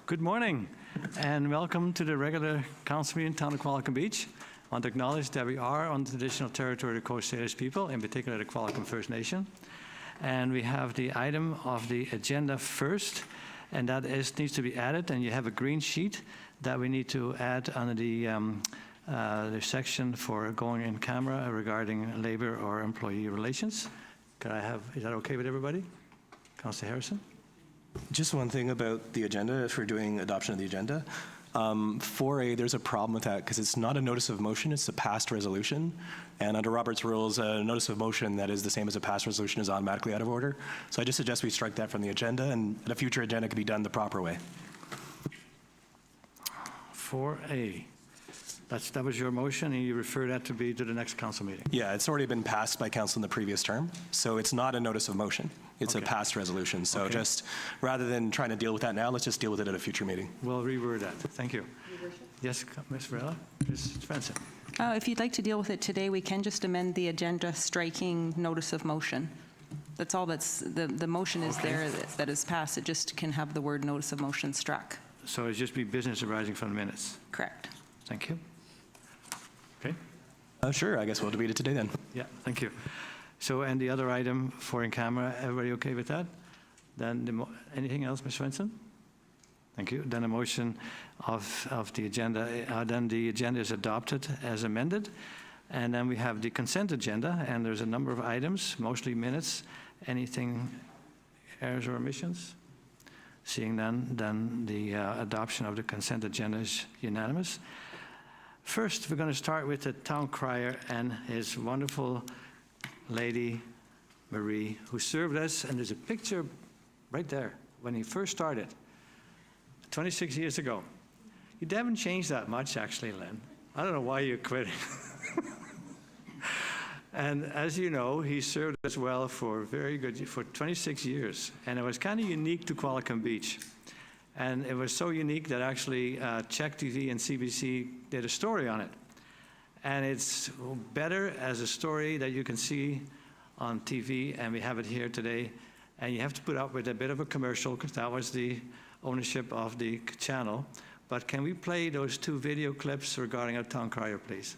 Good morning, and welcome to the regular council meeting in town of Qualicum Beach. I want to acknowledge that we are on the traditional territory of the Coast Salish people, in particular the Qualicum First Nation. And we have the item of the agenda first, and that needs to be added, and you have a green sheet that we need to add under the section for going in camera regarding labor or employee relations. Is that okay with everybody? Councillor Harrison? Just one thing about the agenda, if we're doing adoption of the agenda. 4A, there's a problem with that because it's not a notice of motion, it's a passed resolution. And under Robert's rules, a notice of motion that is the same as a passed resolution is automatically out of order. So I just suggest we strike that from the agenda, and a future agenda can be done the proper way. 4A. That was your motion, and you refer that to be to the next council meeting? Yeah, it's already been passed by council in the previous term, so it's not a notice of motion. It's a passed resolution. So just rather than trying to deal with that now, let's just deal with it at a future meeting. We'll reword that. Thank you. Yes, Ms. Varela? Ms. Svensson? If you'd like to deal with it today, we can just amend the agenda, striking notice of motion. That's all the motion is there that is passed. It just can have the word notice of motion struck. So it's just be business arising from the minutes? Correct. Thank you. Okay. Sure, I guess we'll debate it today then. Yeah, thank you. So, and the other item for in camera, everybody okay with that? Then, anything else, Ms. Svensson? Thank you. Then a motion of the agenda, then the agenda is adopted as amended. And then we have the consent agenda, and there's a number of items, mostly minutes. Anything, errors or omissions? Seeing none, then the adoption of the consent agenda is unanimous. First, we're going to start with the town crier and his wonderful lady, Marie, who served us, and there's a picture right there when he first started, 26 years ago. You haven't changed that much, actually, Len. I don't know why you quit. And as you know, he served us well for 26 years, and it was kind of unique to Qualicum Beach. And it was so unique that actually Czech TV and CBC did a story on it. And it's better as a story that you can see on TV, and we have it here today. And you have to put up with a bit of a commercial because that was the ownership of the channel. But can we play those 2 video clips regarding our town crier, please?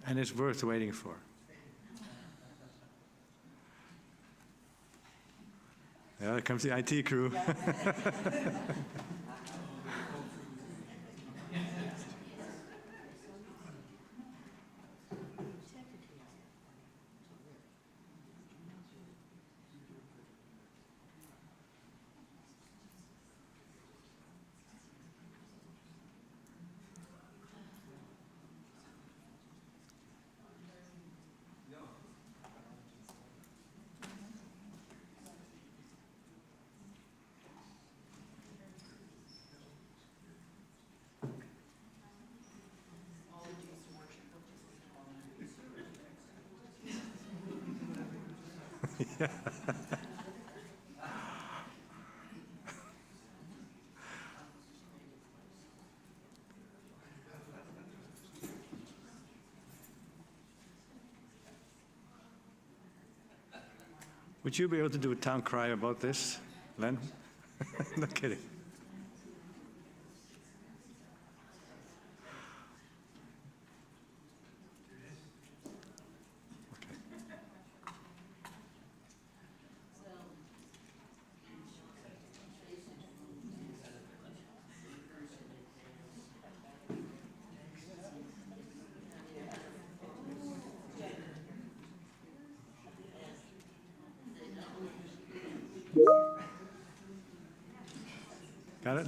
And it's worth waiting for. Yeah, there comes the IT crew. Yeah. Would you be able to do a town cry about this, Len? No kidding. Got it?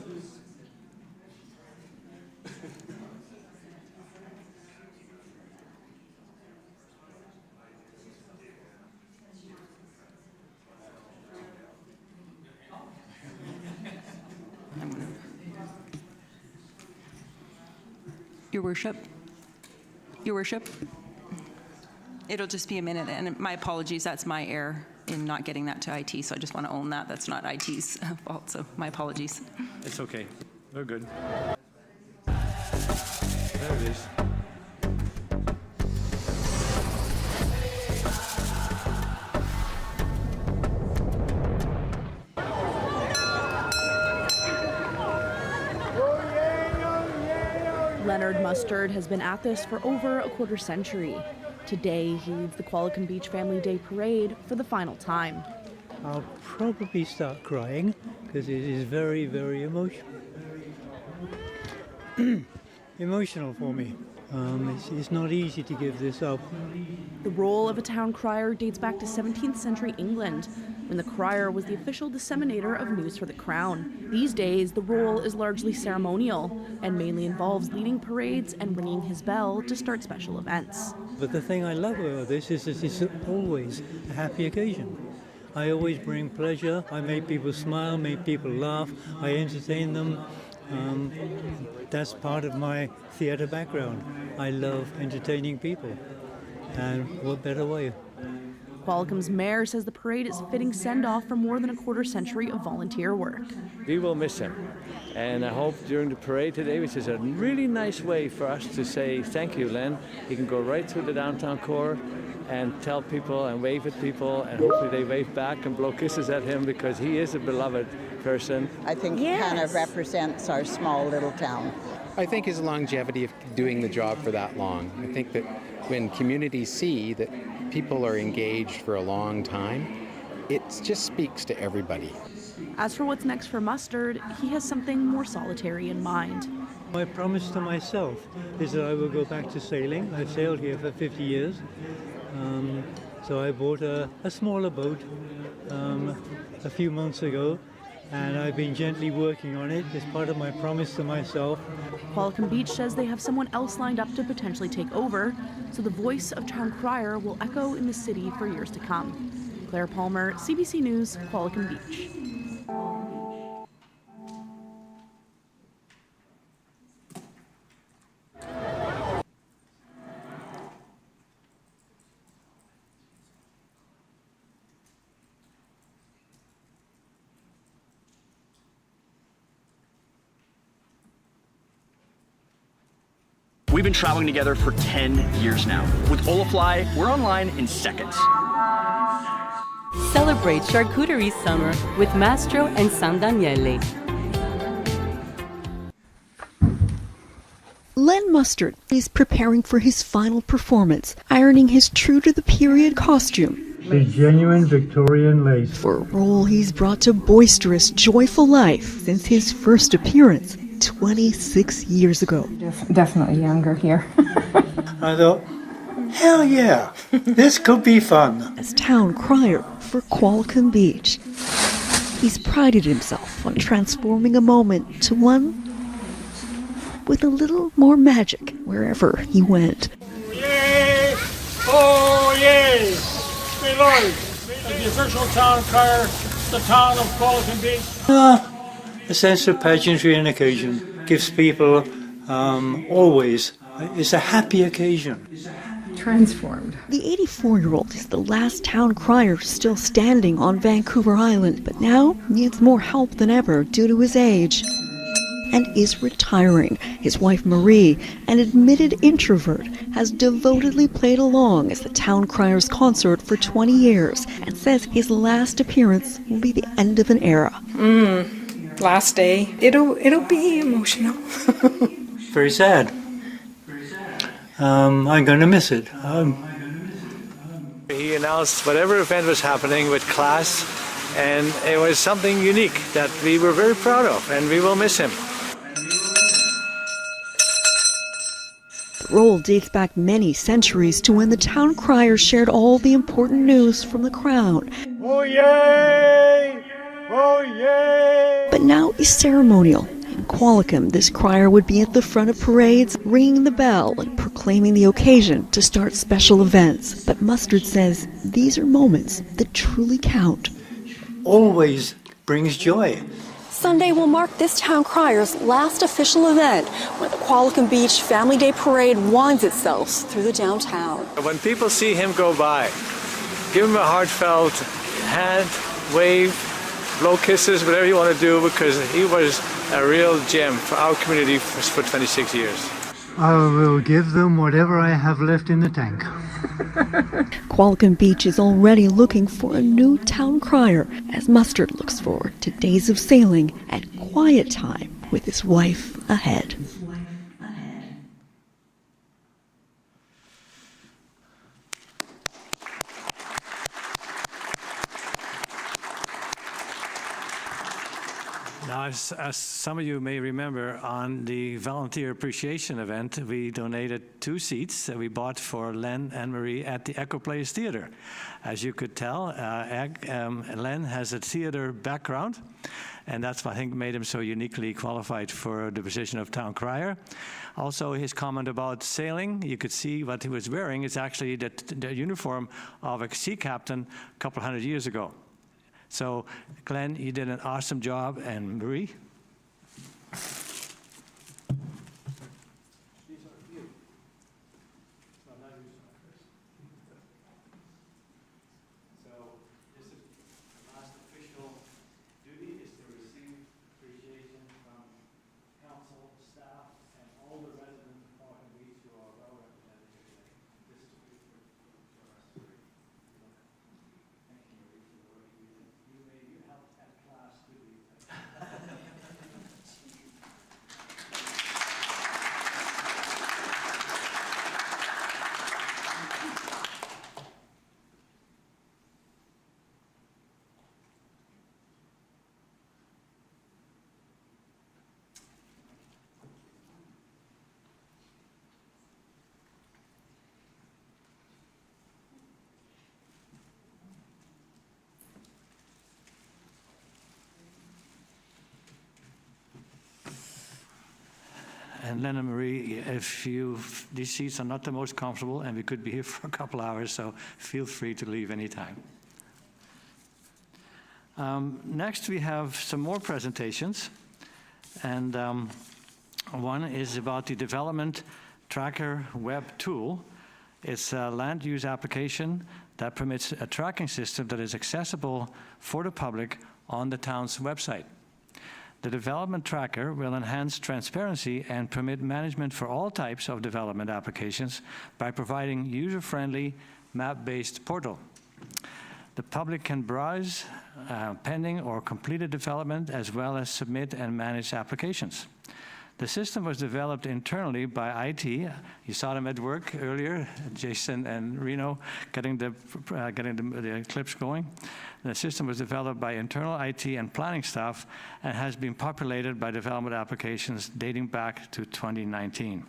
Your Worship, It'll just be a minute, and my apologies, that's my error in not getting that to IT, so I just want to own that. That's not IT's fault, so my apologies. It's okay. We're good. There it is. Leonard Mustard has been at this for over a quarter century. Today, he leads the Qualicum Beach Family Day Parade for the final time. I'll probably start crying because it is very, very emotional for me. It's not easy to give this up. The role of a town crier dates back to 17th century England, when the crier was the official disseminator of news for the crown. These days, the role is largely ceremonial and mainly involves leading parades and ringing his bell to start special events. But the thing I love about this is that it's always a happy occasion. I always bring pleasure. I make people smile, make people laugh. I entertain them. That's part of my theatre background. I love entertaining people. And what better way? Qualicum's mayor says the parade is a fitting send-off for more than a quarter century of volunteer work. We will miss him. And I hope during the parade today, which is a really nice way for us to say thank you, Len, he can go right through the downtown core and tell people and wave at people, and hopefully they wave back and blow kisses at him because he is a beloved person. I think he kind of represents our small little town. I think his longevity of doing the job for that long. I think that when communities see that people are engaged for a long time, it just speaks to everybody. As for what's next for Mustard, he has something more solitary in mind. My promise to myself is that I will go back to sailing. I've sailed here for 50 years. So I bought a smaller boat a few months ago, and I've been gently working on it as part of my promise to myself. Qualicum Beach says they have someone else lined up to potentially take over, so the voice of town crier will echo in the city for years to come. Claire Palmer, CBC News, Qualicum Beach. We've been traveling together for 10 years now. With Olafly, we're online in seconds. Celebrate Charcuterie Summer with Mastro and San Daniele. Len Mustard is preparing for his final performance, ironing his true-to-the-period costume. The genuine Victorian lace. For a role he's brought to boisterous, joyful life since his first appearance 26 years ago. Definitely younger here. I thought, hell yeah, this could be fun. As town crier for Qualicum Beach, he's prided himself on transforming a moment to one with a little more magic wherever he went. Yay! Oh, yay! My lord, as the official town crier, the town of Qualicum Beach. A sense of pageantry and occasion gives people always, it's a happy occasion. Transformed. The 84-year-old is the last town crier still standing on Vancouver Island, but now needs more help than ever due to his age. And is retiring. His wife Marie, an admitted introvert, has devotedly played along as the town crier's consort for 20 years and says his last appearance will be the end of an era. Last day. It'll be emotional. Very sad. I'm going to miss it. He announced whatever event was happening with class, and it was something unique that we were very proud of, and we will miss him. The role dates back many centuries to when the town crier shared all the important news from the crown. Oh yay! Oh yay! But now is ceremonial. In Qualicum, this crier would be at the front of parades, ringing the bell and proclaiming the occasion to start special events. But Mustard says these are moments that truly count. Always brings joy. Sunday will mark this town crier's last official event when the Qualicum Beach Family Day Parade winds itself through the downtown. When people see him go by, give him a heartfelt hand, wave, blow kisses, whatever you want to do, because he was a real gem for our community for 26 years. I will give them whatever I have left in the tank. Qualicum Beach is already looking for a new town crier as Mustard looks forward to days of sailing and quiet time with his wife ahead. Now, as some of you may remember, on the volunteer appreciation event, we donated 2 seats that we bought for Len and Marie at the Echo Place Theater. As you could tell, Len has a theater background, and that's what I think made him so uniquely qualified for the position of town crier. Also, his comment about sailing, you could see what he was wearing is actually the uniform of a sea captain a couple hundred years ago. So, Glenn, you did an awesome job, and Marie? And Len and Marie, these seats are not the most comfortable, and we could be here for a couple hours, so feel free to leave anytime. Next, we have some more presentations, and one is about the Development Tracker web tool. It's a land use application that permits a tracking system that is accessible for the public on the town's website. The development tracker will enhance transparency and permit management for all types of development applications by providing user-friendly, map-based portal. The public can browse pending or completed development as well as submit and manage applications. The system was developed internally by IT. You saw them at work earlier, Jason and Reno, getting the clips going. The system was developed by internal IT and planning staff and has been populated by development applications dating back to 2019.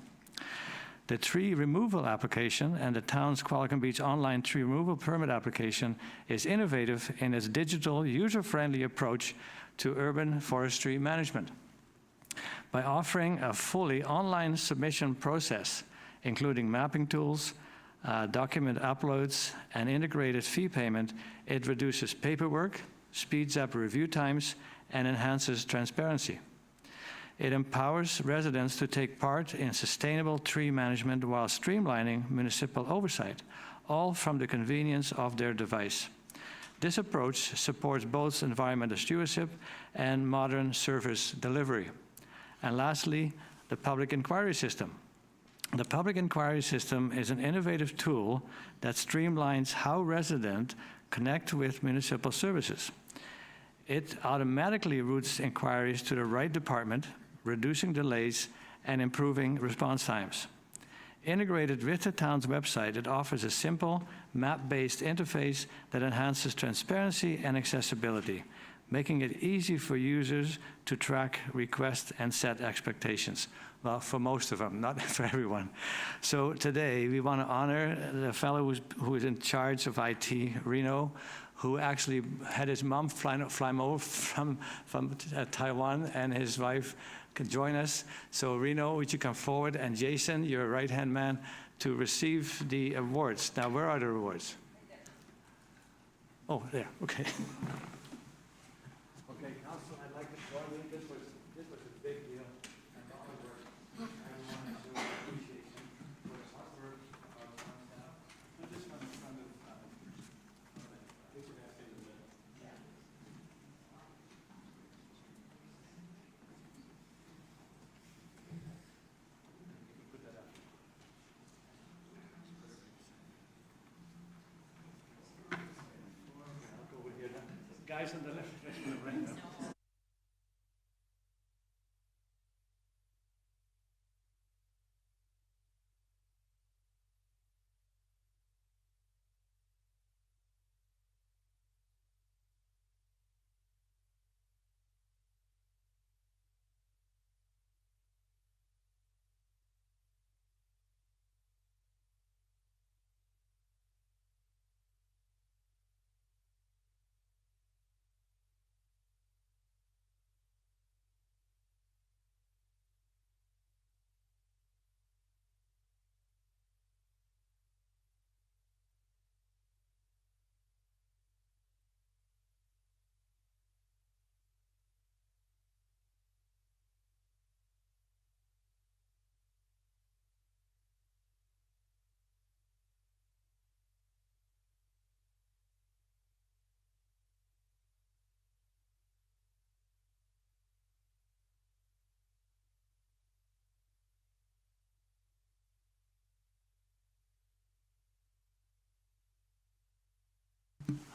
The tree removal application and the town's Qualicum Beach online tree removal permit application is innovative in its digital, user-friendly approach to urban forestry management. By offering a fully online submission process, including mapping tools, document uploads, and integrated fee payment, it reduces paperwork, speeds up review times, and enhances transparency. It empowers residents to take part in sustainable tree management while streamlining municipal oversight, all from the convenience of their device. This approach supports both environmental stewardship and modern service delivery. And lastly, the public inquiry system. The public inquiry system is an innovative tool that streamlines how residents connect with municipal services. It automatically routes inquiries to the right department, reducing delays and improving response times. Integrated with the town's website, it offers a simple, map-based interface that enhances transparency and accessibility, making it easy for users to track requests and set expectations. Well, for most of them, not for everyone. So today, we want to honor the fellow who is in charge of IT, Reno, who actually had his mom fly over from Taiwan, and his wife could join us. So Reno, would you come forward? And Jason, your right-hand man, to receive the awards. Now, where are the awards? Oh, there, okay. Okay, Council, I'd like to formally This was a big deal, and all the work, everyone has shown appreciation for the hard work of our town staff. I just want to kind of, guys on the left, right now.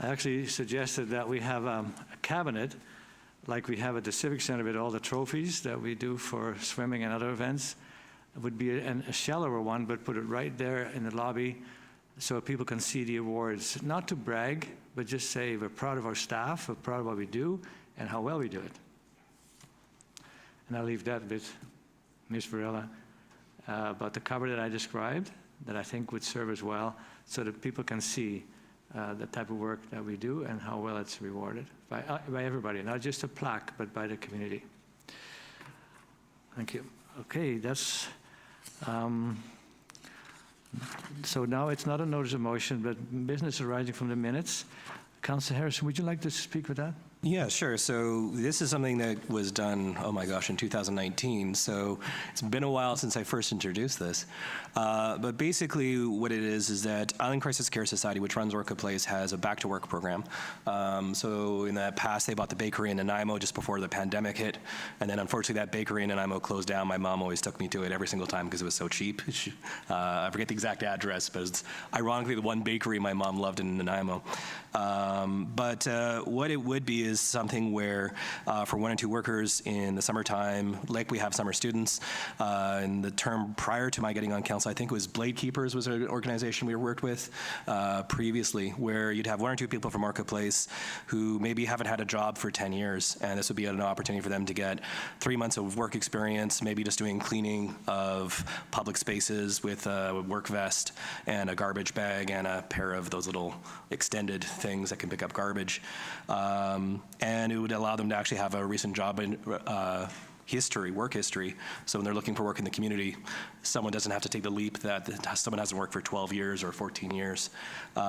I actually suggested that we have a cabinet, like we have at the Civic Center with all the trophies that we do for swimming and other events. It would be a shallower one, but put it right there in the lobby so people can see the awards. Not to brag, but just say we're proud of our staff, we're proud of what we do, and how well we do it. And I'll leave that with Ms. Varela about the cover that I described, that I think would serve as well, so that people can see the type of work that we do and how well it's rewarded by everybody, not just a plaque, but by the community. Thank you. Okay, that's, so now it's not a notice of motion, but business arising from the minutes. Councillor Harrison, would you like to speak with that? Yeah, sure. So this is something that was done, oh my gosh, in 2019. So it's been a while since I first introduced this. But basically what it is that Island Crisis Care Society, which runs Orca Place, has a back to work program. So in the past, they bought the bakery in Nanaimo just before the pandemic hit. And then unfortunately that bakery in Nanaimo closed down. My mom always took me to it every single time because it was so cheap. I forget the exact address, but it's ironically the one bakery my mom loved in Nanaimo. But what it would be is something where for 1 or 2 workers in the summertime, like we have summer students, in the term prior to my getting on council, I think it was Blade Keepers was an organization we worked with previously, where you'd have 1 or 2 people from Orca Place who maybe haven't had a job for 10 years, and this would be an opportunity for them to get 3 months of work experience, maybe just doing cleaning of public spaces with a work vest and a garbage bag and a pair of those little extended things that can pick up garbage. And it would allow them to actually have a recent job in work history. So when they're looking for work in the community, someone doesn't have to take the leap that someone hasn't worked for 12 years or 14 years. When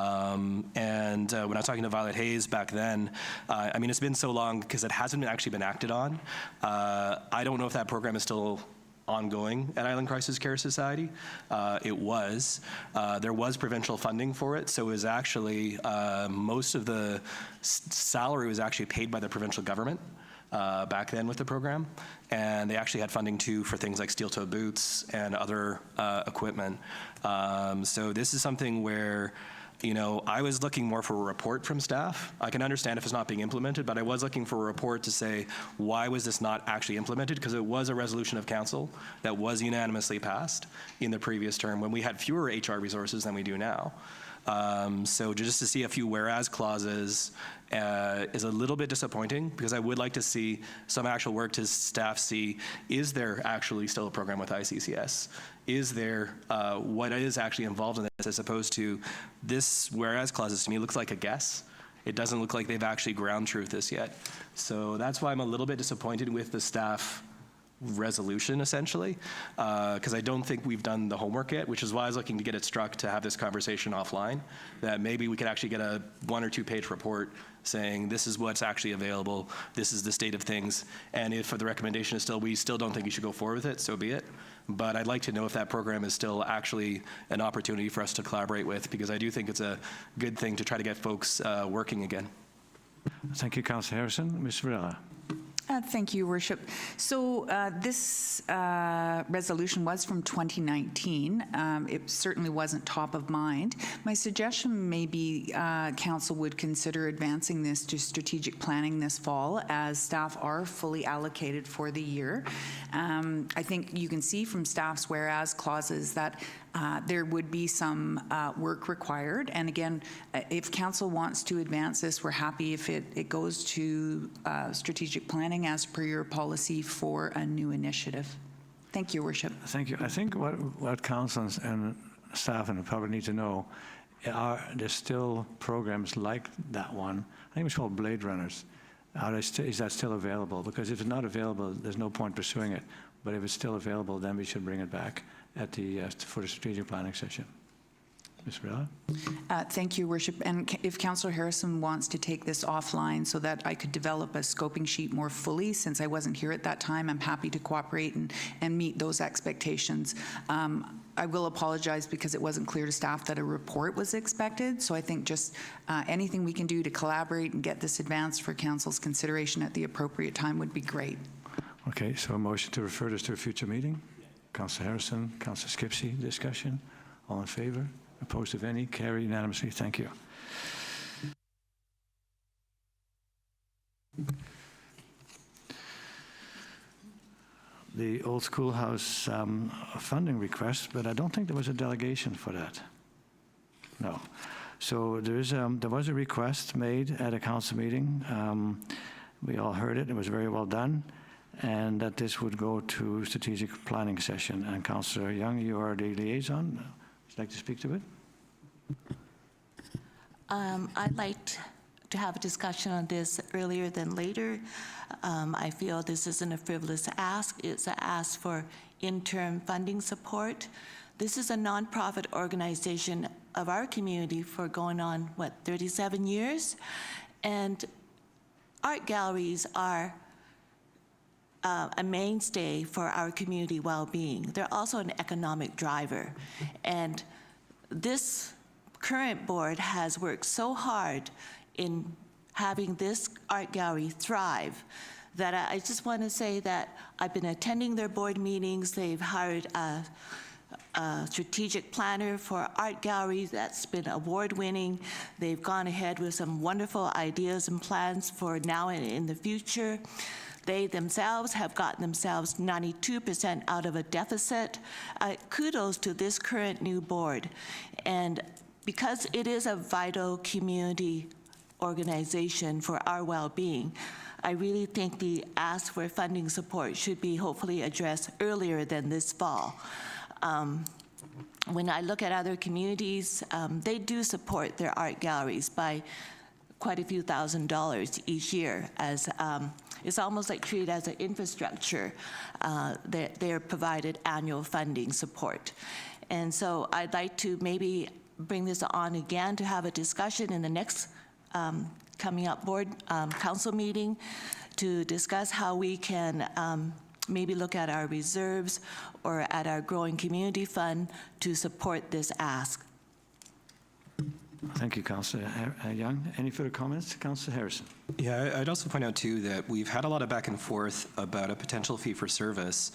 I was talking to Violet Hayes back then, I mean, it's been so long because it hasn't actually been acted on. I don't know if that program is still ongoing at Island Crisis Care Society. It was. There was provincial funding for it, so it was actually, most of the salary was actually paid by the provincial government back then with the program. And they actually had funding too for things like steel-toe boots and other equipment. So this is something where, you know, I was looking more for a report from staff. I can understand if it's not being implemented, but I was looking for a report to say, why was this not actually implemented? Because it was a resolution of council that was unanimously passed in the previous term when we had fewer HR resources than we do now. So just to see a few whereas clauses is a little bit disappointing, because I would like to see some actual work to staff see, is there actually still a program with ICCS? Is there what is actually involved in this, as opposed to this whereas clauses to me looks like a guess. It doesn't look like they've actually ground truth this yet. So that's why I'm a little bit disappointed with the staff resolution, essentially, because I don't think we've done the homework yet, which is why I was looking to get it struck to have this conversation offline, that maybe we could actually get a 1 or 2 page report saying this is what's actually available, this is the state of things, and if the recommendation is still, we still don't think you should go forward with it, so be it. But I'd like to know if that program is still actually an opportunity for us to collaborate with, because I do think it's a good thing to try to get folks working again. Thank you, Councillor Harrison. Ms. Varela. Thank you, Your Worship. So this resolution was from 2019. It certainly wasn't top of mind. My suggestion may be Council would consider advancing this to strategic planning this fall, as staff are fully allocated for the year. I think you can see from staff's whereas clauses that there would be some work required. And again, if Council wants to advance this, we're happy if it goes to strategic planning as per your policy for a new initiative. Thank you, Your Worship. Thank you. I think what Council and staff and the public need to know are there's still programs like that one. I think it's called Blade Runners. Is that still available? Because if it's not available, there's no point pursuing it. But if it's still available, then we should bring it back at the for the strategic planning session. Ms. Varela? Thank you, Worship. And if Councillor Harrison wants to take this offline so that I could develop a scoping sheet more fully, since I wasn't here at that time, I'm happy to cooperate and meet those expectations. I will apologize because it wasn't clear to staff that a report was expected. So I think just anything we can do to collaborate and get this advanced for Council's consideration at the appropriate time would be great. Okay, so a motion to refer this to a future meeting. Councillor Harrison, Councillor Skipsey, discussion. All in favour? Opposed, if any? Carry unanimously. Thank you. The old schoolhouse funding request, but I don't think there was a delegation for that. No. So there was a request made at a council meeting. We all heard it. It was very well done. And that this would go to strategic planning session. And Councillor Young, you are the liaison. Would you like to speak to it? I'd like to have a discussion on this earlier than later. I feel this isn't a frivolous ask. It's an ask for interim funding support. This is a nonprofit organization of our community for going on, 37 years? And art galleries are a mainstay for our community well-being. They're also an economic driver. And this current board has worked so hard in having this art gallery thrive that I just want to say that I've been attending their board meetings. They've hired a strategic planner for art galleries that's been award-winning. They've gone ahead with some wonderful ideas and plans for now and in the future. They themselves have gotten themselves 92% out of a deficit. Kudos to this current new board. And because it is a vital community organization for our well-being, I really think the ask for funding support should be hopefully addressed earlier than this fall. When I look at other communities, they do support their art galleries by quite a few $1,000s each year, as it's almost like treated as an infrastructure. They're provided annual funding support. And so I'd like to maybe bring this on again to have a discussion in the next coming up board council meeting to discuss how we can maybe look at our reserves or at our growing community fund to support this ask. Thank you, Councillor Young. Any further comments? Councillor Harrison. Yeah, I'd also point out, too, that we've had a lot of back and forth about a potential fee-for-service.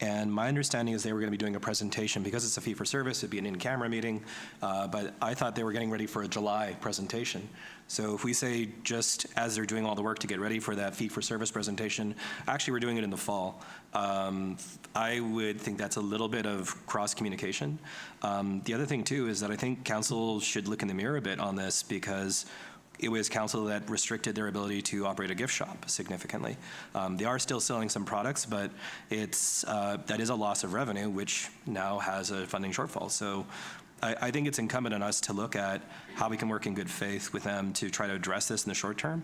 And my understanding is they were going to be doing a presentation. Because it's a fee-for-service, it'd be an in-camera meeting. But I thought they were getting ready for a July presentation. So if we say just as they're doing all the work to get ready for that fee-for-service presentation, actually we're doing it in the fall. I would think that's a little bit of cross-communication. The other thing, too, is that I think council should look in the mirror a bit on this, because it was council that restricted their ability to operate a gift shop significantly. They are still selling some products, but it's that is a loss of revenue, which now has a funding shortfall. So I think it's incumbent on us to look at how we can work in good faith with them to try to address this in the short term,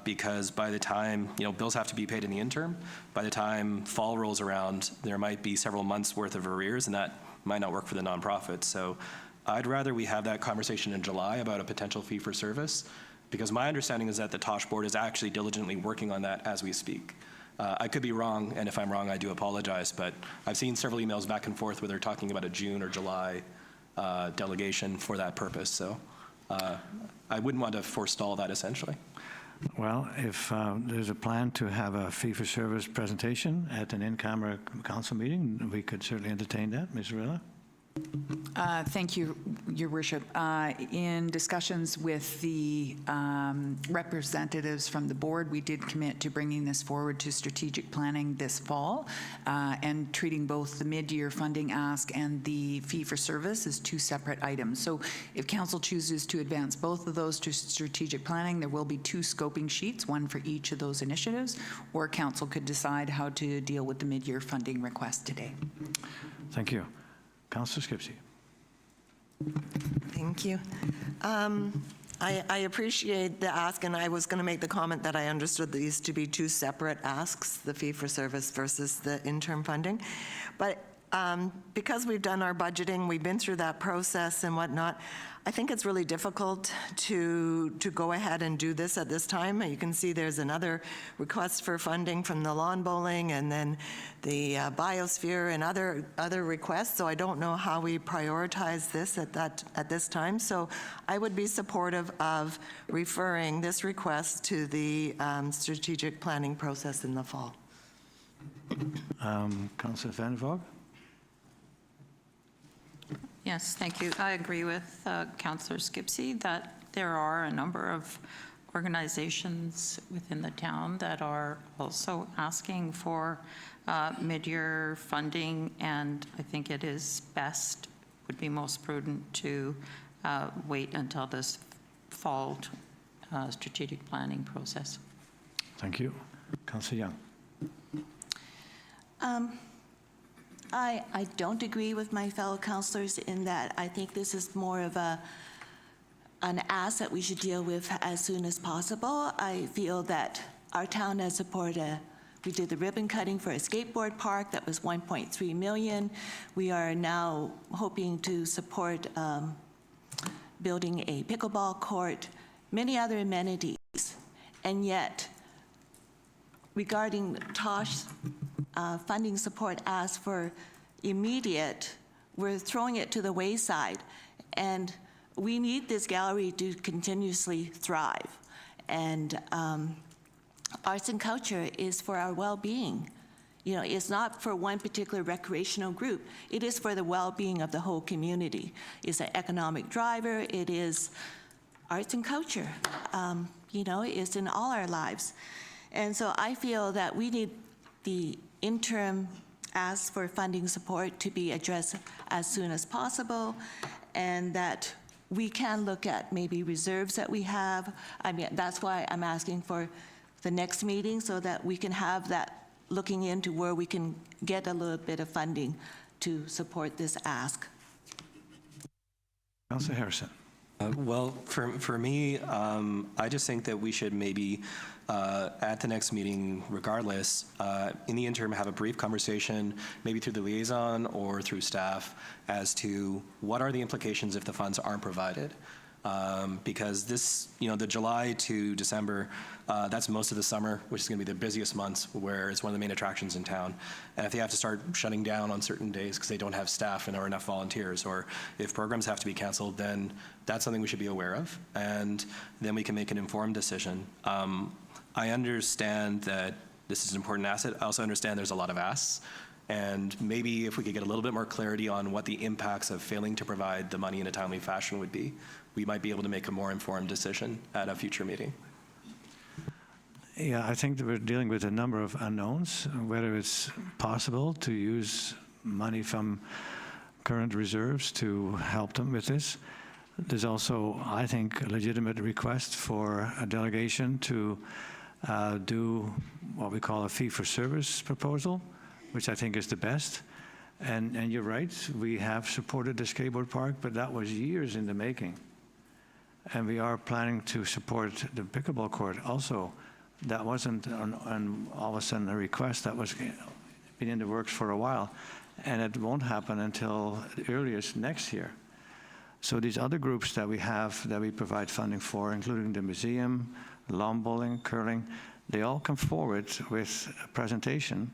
because by the time, bills have to be paid in the interim, by the time fall rolls around, there might be several months worth of arrears, and that might not work for the nonprofit. So I'd rather we have that conversation in July about a potential fee for service, because my understanding is that the Tosh board is actually diligently working on that as we speak. I could be wrong, and if I'm wrong, I do apologize, but I've seen several emails back and forth where they're talking about a June or July delegation for that purpose. So I wouldn't want to forestall that, essentially. Well, if there's a plan to have a fee-for-service presentation at an in-camera council meeting, we could certainly entertain that. Ms. Rilla? Thank you, Your Worship. In discussions with the representatives from the board, we did commit to bringing this forward to strategic planning this fall and treating both the mid-year funding ask and the fee for service as two separate items. So if council chooses to advance both of those to strategic planning, there will be two scoping sheets, one for each of those initiatives, or council could decide how to deal with the mid-year funding request today. Thank you. Councillor Skipsey. Thank you. I appreciate the ask, and I was going to make the comment that I understood these to be two separate asks, the fee for service versus the interim funding. But because we've done our budgeting, we've been through that process and whatnot, I think it's really difficult to go ahead and do this at this time. You can see there's another request for funding from the lawn bowling and then the Biosphere and other requests. So I don't know how we prioritize this at this time. So I would be supportive of referring this request to the strategic planning process in the fall. Councillor Vander. Yes, thank you. I agree with Councillor Skipsey that there are a number of organizations within the town that are also asking for mid-year funding, and I think it is best, would be most prudent to wait until this fall strategic planning process. Thank you. Councillor Young. I don't agree with my fellow councillors in that I think this is more of an ask that we should deal with as soon as possible. I feel that our town has supported we did the ribbon cutting for a skateboard park that was $1.3 million. We are now hoping to support building a pickleball court, many other amenities. And yet, regarding Tosh funding support asked for immediate, we're throwing it to the wayside. And we need this gallery to continuously thrive. And arts and culture is for our well-being. You know, it's not for one particular recreational group. It is for the well-being of the whole community. It's an economic driver. It is arts and culture. You know, it's in all our lives. And so I feel that we need the interim ask for funding support to be addressed as soon as possible, and that we can look at maybe reserves that we have. I mean, that's why I'm asking for the next meeting, so that we can have that looking into where we can get a little bit of funding to support this ask. Councillor Harrison. Well, for me, I just think that we should maybe, at the next meeting, regardless, in the interim, have a brief conversation, maybe through the liaison or through staff, as to what are the implications if the funds aren't provided. Because this, you know, the July to December, that's most of the summer, which is going to be the busiest months, where it's one of the main attractions in town. And if they have to start shutting down on certain days because they don't have staff and or enough volunteers, or if programs have to be canceled, then that's something we should be aware of. And then we can make an informed decision. I understand that this is an important asset. I also understand there's a lot of asks. And maybe if we could get a little bit more clarity on what the impacts of failing to provide the money in a timely fashion would be, we might be able to make a more informed decision at a future meeting. Yeah, I think that we're dealing with a number of unknowns, whether it's possible to use money from current reserves to help them with this. There's also, I think, a legitimate request for a delegation to do what we call a fee-for-service proposal, which I think is the best. And you're right, we have supported the skateboard park, but that was years in the making. And we are planning to support the pickleball court also. That wasn't on all of a sudden a request, that was been in the works for a while. And it won't happen until the earliest next year. So these other groups that we have, that we provide funding for, including the museum, lawn bowling, curling, they all come forward with a presentation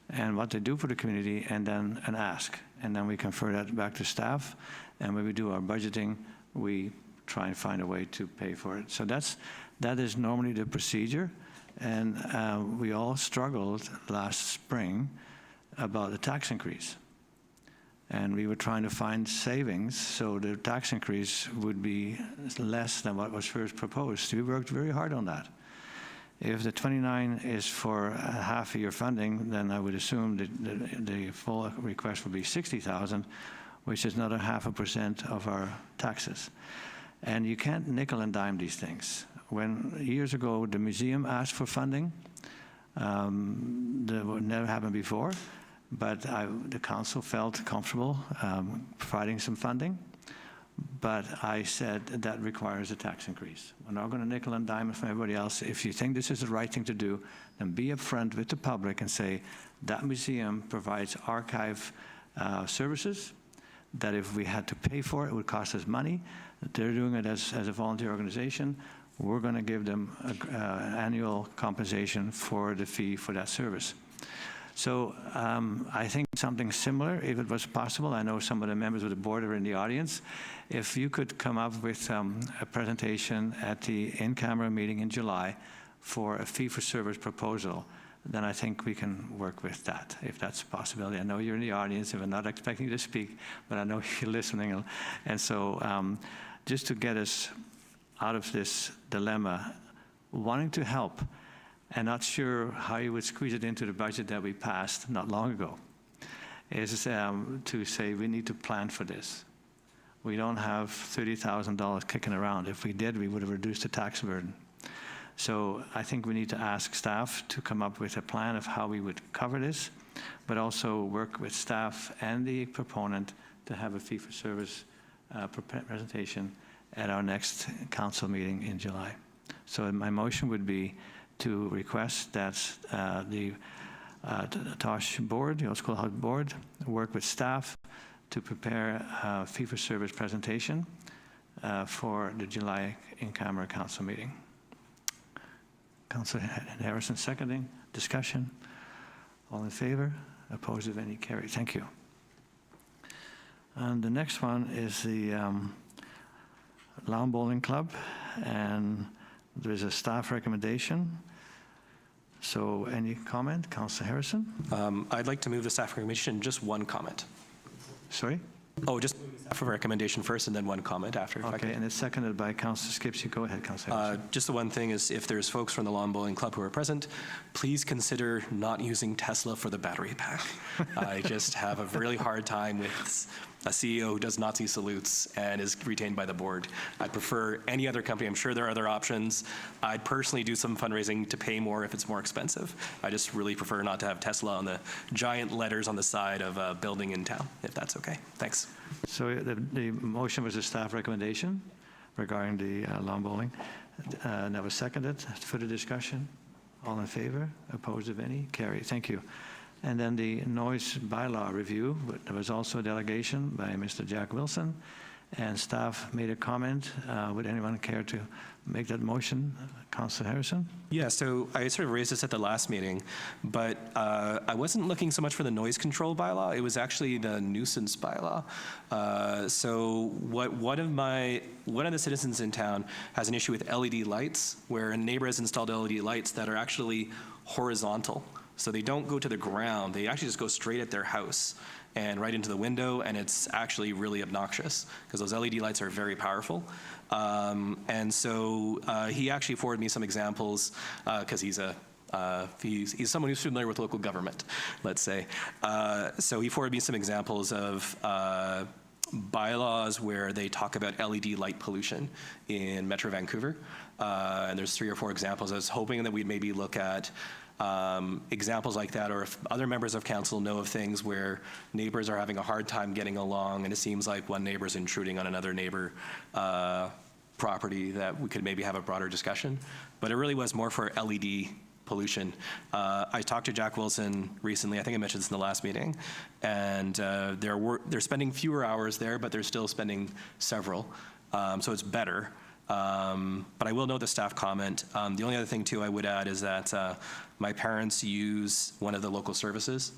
and what they do for the community, and then an ask. And then we confer that back to staff, and when we do our budgeting, we try and find a way to pay for it. So that is normally the procedure, and we all struggled last spring about the tax increase. And we were trying to find savings so the tax increase would be less than what was first proposed. We worked very hard on that. If the 29 is for half a year funding, then I would assume that the full request would be 60,000, which is another 0.5% of our taxes. And you can't nickel and dime these things. When years ago the museum asked for funding, that would never happened before, but the council felt comfortable providing some funding. But I said that requires a tax increase. We're not going to nickel and dime it from everybody else. If you think this is the right thing to do, then be upfront with the public and say that museum provides archive services, that if we had to pay for it, it would cost us money. They're doing it as a volunteer organization. We're going to give them an annual compensation for the fee for that service. So I think something similar, if it was possible. I know some of the members of the board are in the audience. If you could come up with a presentation at the in-camera meeting in July for a fee-for-service proposal, then I think we can work with that, if that's a possibility. I know you're in the audience, and we're not expecting you to speak, but I know you're listening. And so just to get us out of this dilemma, wanting to help, and not sure how you would squeeze it into the budget that we passed not long ago, is to say we need to plan for this. We don't have $30,000 kicking around. If we did, we would have reduced the tax burden. So I think we need to ask staff to come up with a plan of how we would cover this, but also work with staff and the proponent to have a fee-for-service presentation at our next council meeting in July. So my motion would be to request that the TOSH board, the Old Schoolhouse board, work with staff to prepare a fee-for-service presentation for the July in-camera council meeting. Councillor Harrison seconding. Discussion. All in favor? Opposed, if any? Carried. Thank you. And the next one is the Lawn Bowling Club, and there is a staff recommendation. So any comment? Councillor Harrison? I'd like to move the staff recommendation, just one comment. Sorry? Oh, just staff recommendation first and then one comment after. Okay, and it's seconded by Councillor Skipsey. Go ahead, Councillor Harrison. Just the one thing is, if there's folks from the Lawn Bowling Club who are present, please consider not using Tesla for the battery pack. I just have a really hard time with a CEO who does Nazi salutes and is retained by the board. I'd prefer any other company. I'm sure there are other options. I'd personally do some fundraising to pay more if it's more expensive. I just really prefer not to have Tesla on the giant letters on the side of a building in town, if that's okay. Thanks. So the motion was a staff recommendation regarding the lawn bowling. That was seconded. Further discussion? All in favor? Opposed, if any? Carried. Thank you. And then the noise bylaw review, there was also a delegation by Mr. Jack Wilson, and staff made a comment. Would anyone care to make that motion? Councillor Harrison? Yeah, so I sort of raised this at the last meeting, but I wasn't looking so much for the noise control bylaw. It was actually the nuisance bylaw. So one of the citizens in town has an issue with LED lights, where a neighbor has installed LED lights that are actually horizontal. So they don't go to the ground. They actually just go straight at their house and right into the window, and it's actually really obnoxious because those LED lights are very powerful. And so he actually forwarded me some examples because he's someone who's familiar with local government, let's say. So he forwarded me some examples of bylaws where they talk about LED light pollution in Metro Vancouver. And there's 3 or 4 examples. I was hoping that we'd maybe look at examples like that, or if other members of council know of things where neighbors are having a hard time getting along and it seems like one neighbor is intruding on another neighbor property, that we could maybe have a broader discussion. But it really was more for LED pollution. I talked to Jack Wilson recently, I think I mentioned this in the last meeting, and they're spending fewer hours there, but they're still spending several, so it's better. But I will note the staff comment. The only other thing too I would add is that my parents use one of the local services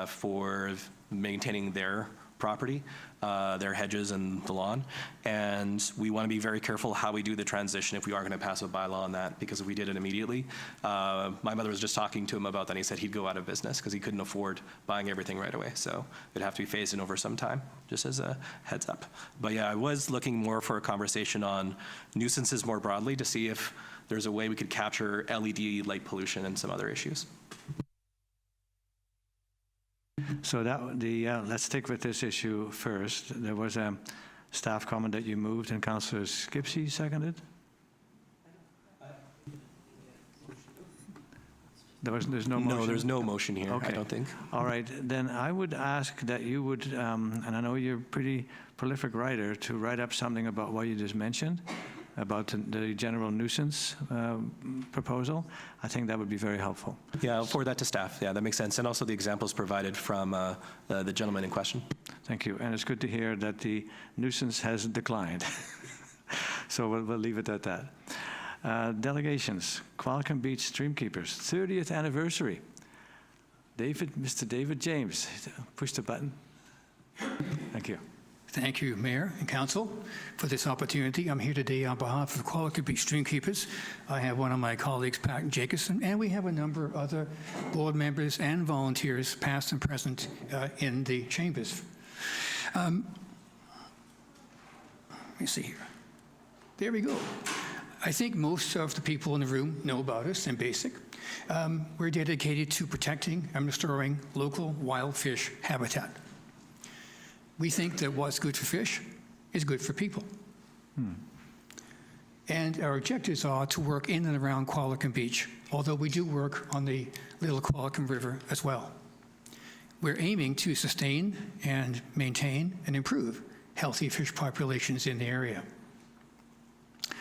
for maintaining their property, their hedges and the lawn, and we want to be very careful how we do the transition if we are going to pass a bylaw on that, because if we did it immediately, my mother was just talking to him about that, and he said he'd go out of business because he couldn't afford buying everything right away, so it'd have to be phased in over some time, just as a heads up. But yeah, I was looking more for a conversation on nuisances more broadly to see if there's a way we could capture LED light pollution and some other issues. So let's stick with this issue first. There was a staff comment that you moved, and Councillor Skipsey seconded. There's no motion? No, there's no motion here, okay. I don't think. All right, then I would ask that you would, and I know you're a pretty prolific writer, to write up something about what you just mentioned, about the general nuisance proposal. I think that would be very helpful. Yeah, I'll forward that to staff. Yeah, that makes sense. And also the examples provided from the gentleman in question. Thank you. And it's good to hear that the nuisance has declined. So we'll leave it at that. Delegations, Qualicum Beach Streamkeepers, 30th anniversary. Mr. David James, push the button. Thank you. Thank you, Mayor and Council, for this opportunity. I'm here today on behalf of Qualicum Beach Streamkeepers. I have one of my colleagues, Pat Jacobson, and we have a number of other board members and volunteers, past and present, in the chambers. Let me see here. There we go. I think most of the people in the room know about us in basic. We're dedicated to protecting and restoring local wild fish habitat. We think that what's good for fish is good for people. And our objectives are to work in and around Qualicum Beach, although we do work on the Little Qualicum River as well. We're aiming to sustain and maintain and improve healthy fish populations in the area.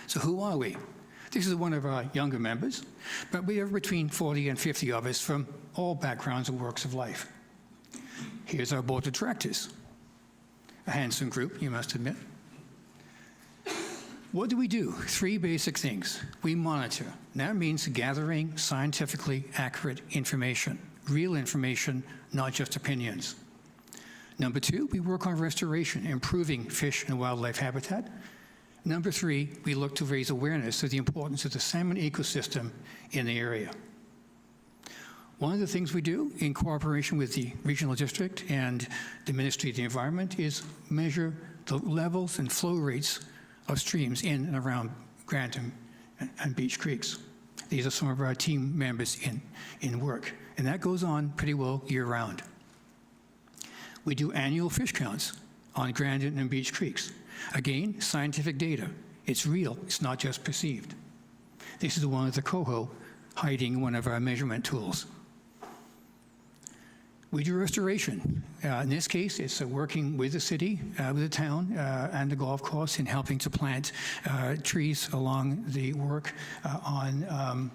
So who are we? This is one of our younger members, but we have between 40 and 50 of us from all backgrounds and walks of life. Here's our board of directors. A handsome group, you must admit. What do we do? 3 basic things. We monitor. That means gathering scientifically accurate information, real information, not just opinions. Number 2, we work on restoration, improving fish and wildlife habitat. Number 3, we look to raise awareness of the importance of the salmon ecosystem in the area. One of the things we do in cooperation with the regional district and the Ministry of the Environment is measure the levels and flow rates of streams in and around Grant and Beach Creeks. These are some of our team members in work, and that goes on pretty well year-round. We do annual fish counts on Grandin and Beach Creeks. Again, scientific data. It's real, it's not just perceived. This is one of the coho hiding one of our measurement tools. We do restoration. In this case, it's working with the city, with the town, and the golf course in helping to plant trees along the work on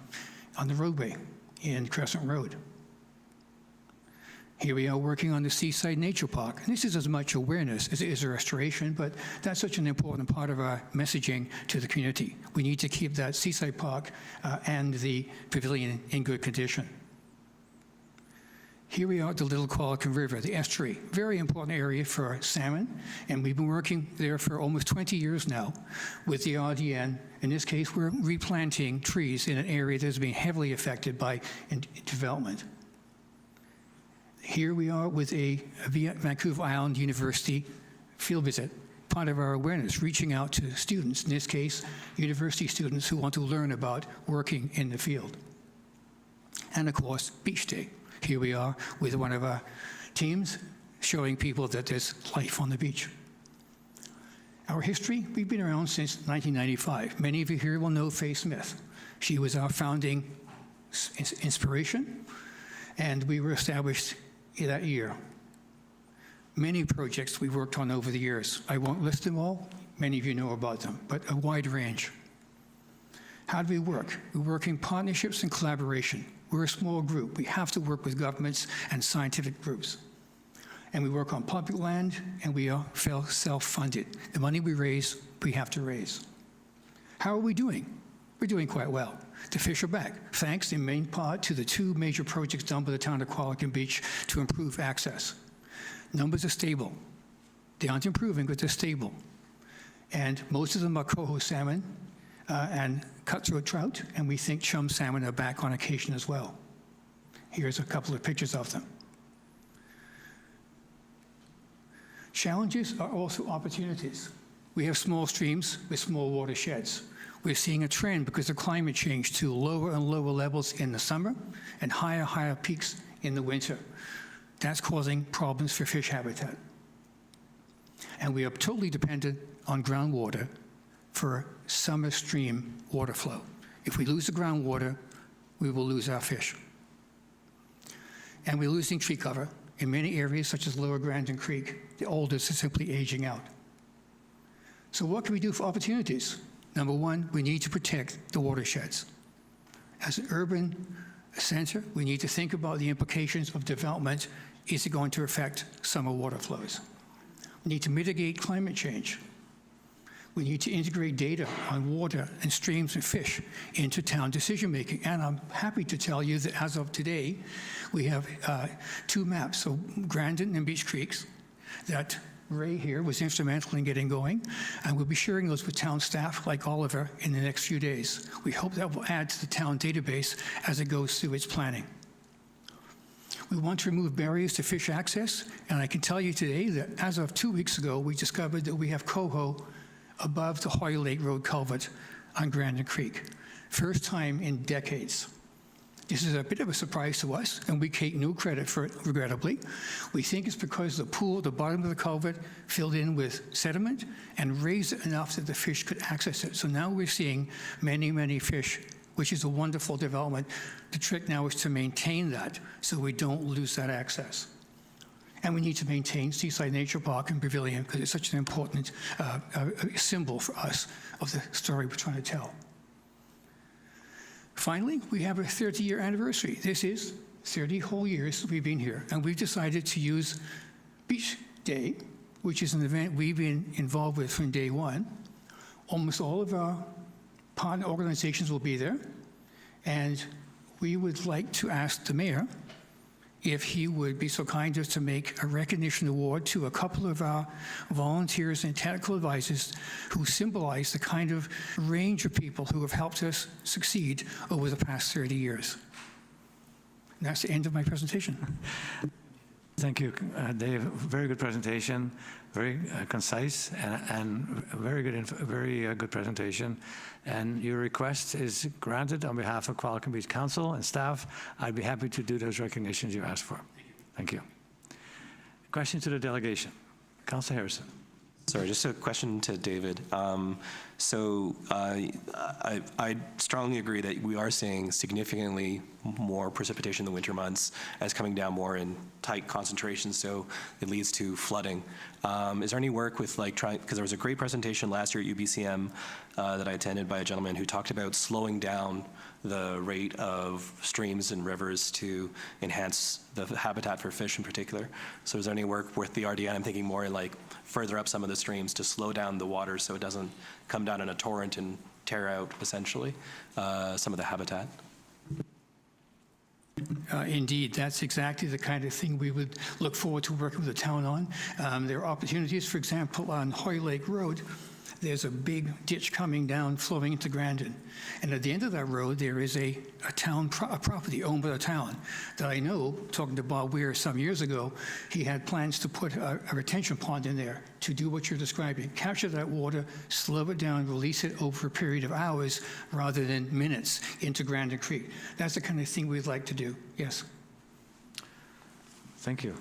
the roadway in Crescent Road. Here we are working on the Seaside Nature Park. And this is as much awareness as it is a restoration, but that's such an important part of our messaging to the community. We need to keep that Seaside Park and the pavilion in good condition. Here we are at the Little Qualicum River, the estuary, very important area for salmon, and we've been working there for almost 20 years now with the RDN. In this case, we're replanting trees in an area that has been heavily affected by development. Here we are with a Vancouver Island University field visit, part of our awareness, reaching out to students, in this case, university students who want to learn about working in the field. And of course, Beach Day. Here we are with one of our teams showing people that there's life on the beach. Our history, we've been around since 1995. Many of you here will know Faye Smith. She was our founding inspiration, and we were established that year. Many projects we worked on over the years. I won't list them all. Many of you know about them, but a wide range. How do we work? We work in partnerships and collaboration. We're a small group. We have to work with governments and scientific groups. And we work on public land, and we are self-funded. The money we raise, we have to raise. How are we doing? We're doing quite well. The fish are back, thanks in main part to the 2 major projects done by the town of Qualicum Beach to improve access. Numbers are stable. They aren't improving, but they're stable. And most of them are coho salmon and cutthroat trout, and we think chum salmon are back on occasion as well. Here's a couple of pictures of them. Challenges are also opportunities. We have small streams with small watersheds. We're seeing a trend because of climate change to lower and lower levels in the summer and higher peaks in the winter. That's causing problems for fish habitat. And we are totally dependent on groundwater for summer stream water flow. If we lose the groundwater, we will lose our fish. And we're losing tree cover in many areas, such as Lower Grandin Creek. The oldest is simply aging out. So what can we do for opportunities? Number one, we need to protect the watersheds. As an urban center, we need to think about the implications of development. Is it going to affect summer water flows? We need to mitigate climate change. We need to integrate data on water and streams and fish into town decision-making. And I'm happy to tell you that as of today, we have 2 maps, so Grandin and Beach Creeks, that Ray here was instrumental in getting going, and we'll be sharing those with town staff like Oliver in the next few days. We hope that will add to the town database as it goes through its planning. We want to remove barriers to fish access, and I can tell you today that as of 2 weeks ago, we discovered that we have coho above the Hoy Lake Road culvert on Grandin Creek. First time in decades. This is a bit of a surprise to us, and we take no credit for it, regrettably. We think it's because the pool at the bottom of the culvert filled in with sediment and raised it enough that the fish could access it. So now we're seeing many fish, which is a wonderful development. The trick now is to maintain that so we don't lose that access. And we need to maintain Seaside Nature Park and Pavilion because it's such an important symbol for us of the story we're trying to tell. Finally, we have a 30-year anniversary. This is 30 whole years we've been here, and we've decided to use Beach Day, which is an event we've been involved with from day one. Almost all of our partner organizations will be there, and we would like to ask the mayor if he would be so kind as to make a recognition award to a couple of our volunteers and technical advisors who symbolize the kind of range of people who have helped us succeed over the past 30 years. And that's the end of my presentation. Thank you, Dave. Very good presentation, very concise, and very good presentation. And your request is granted on behalf of Qualicum Beach Council and staff. I'd be happy to do those recognitions you asked for. Thank you. Question to the delegation. Councillor Harrison. Sorry, just a question to David. I strongly agree that we are seeing significantly more precipitation in the winter months as coming down more in tight concentrations, so it leads to flooding. Is there any work with trying, because there was a great presentation last year at UBCM that I attended by a gentleman who talked about slowing down the rate of streams and rivers to enhance the habitat for fish in particular. So is there any work with the RDN? I'm thinking more further up some of the streams to slow down the water so it doesn't come down in a torrent and tear out, essentially, some of the habitat. Indeed, that's exactly the kind of thing we would look forward to working with the town on. There are opportunities, for example, on Hoy Lake Road. There's a big ditch coming down, flowing into Grandin. And at the end of that road, there is a town property owned by the town that I know, talking to Bob Weir some years ago, he had plans to put a retention pond in there to do what you're describing, capture that water, slow it down, release it over a period of hours rather than minutes into Grandin Creek. That's the kind of thing we'd like to do, yes. Thank you.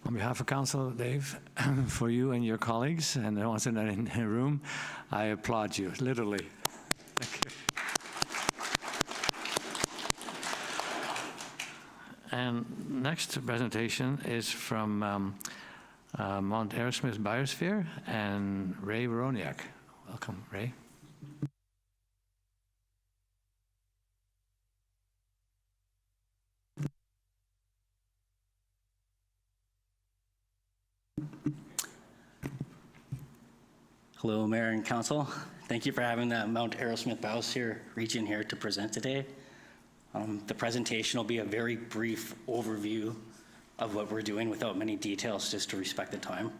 On behalf of Council, Dave, for you and your colleagues and the ones in the room, I applaud you, literally. Thank you. And next presentation is from Mount Arrowsmith Biosphere and Ray Veroniak. Welcome, Ray. Hello, Mayor and Council. Thank you for having the Mount Arrowsmith Biosphere region here to present today. The presentation will be a very brief overview of what we're doing without many details, just to respect the time.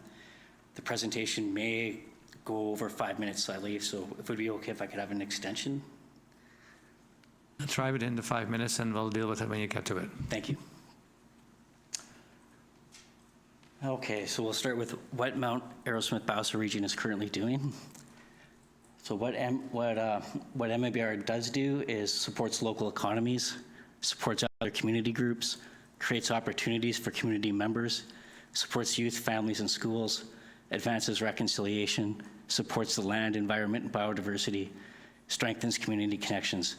The presentation may go over 5 minutes slightly, so if it would be okay if I could have an extension. Try within the 5 minutes and we'll deal with it when you get to it. Thank you. Okay, so we'll start with what Mount Arrowsmith Biosphere region is currently doing. So what MIBR does do is supports local economies, supports other community groups, creates opportunities for community members, supports youth, families, and schools, advances reconciliation, supports the land, environment, and biodiversity, strengthens community connections.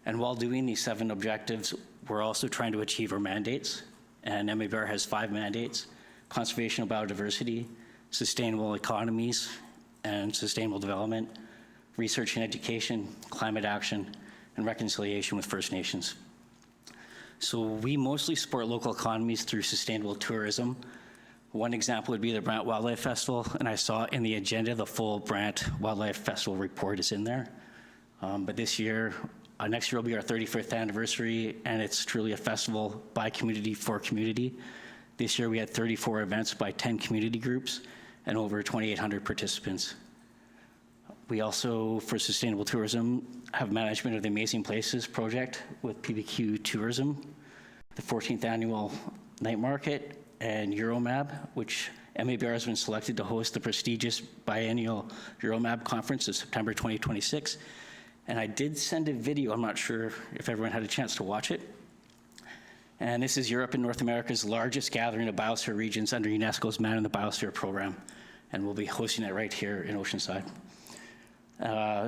And while doing these 7 objectives, we're also trying to achieve our mandates. And MIBR has 5 mandates: conservation of biodiversity, sustainable economies and sustainable development, research and education, climate action, and reconciliation with First Nations. So we mostly support local economies through sustainable tourism. One example would be the Brant Wildlife Festival, and I saw in the agenda the full Brant Wildlife Festival report is in there. But this year, next year will be our 35th anniversary, and it's truly a festival by community for community. This year we had 34 events by 10 community groups and over 2,800 participants. We also, for sustainable tourism, have management of the Amazing Places project with PBQ Tourism, the 14th annual night market, and Euromab, which MIBR has been selected to host the prestigious biennial Euromab conference in September 2026. And I did send a video, I'm not sure if everyone had a chance to watch it. And this is Europe and North America's largest gathering of biosphere regions under UNESCO's Man in the Biosphere program. And we'll be hosting it right here in Oceanside.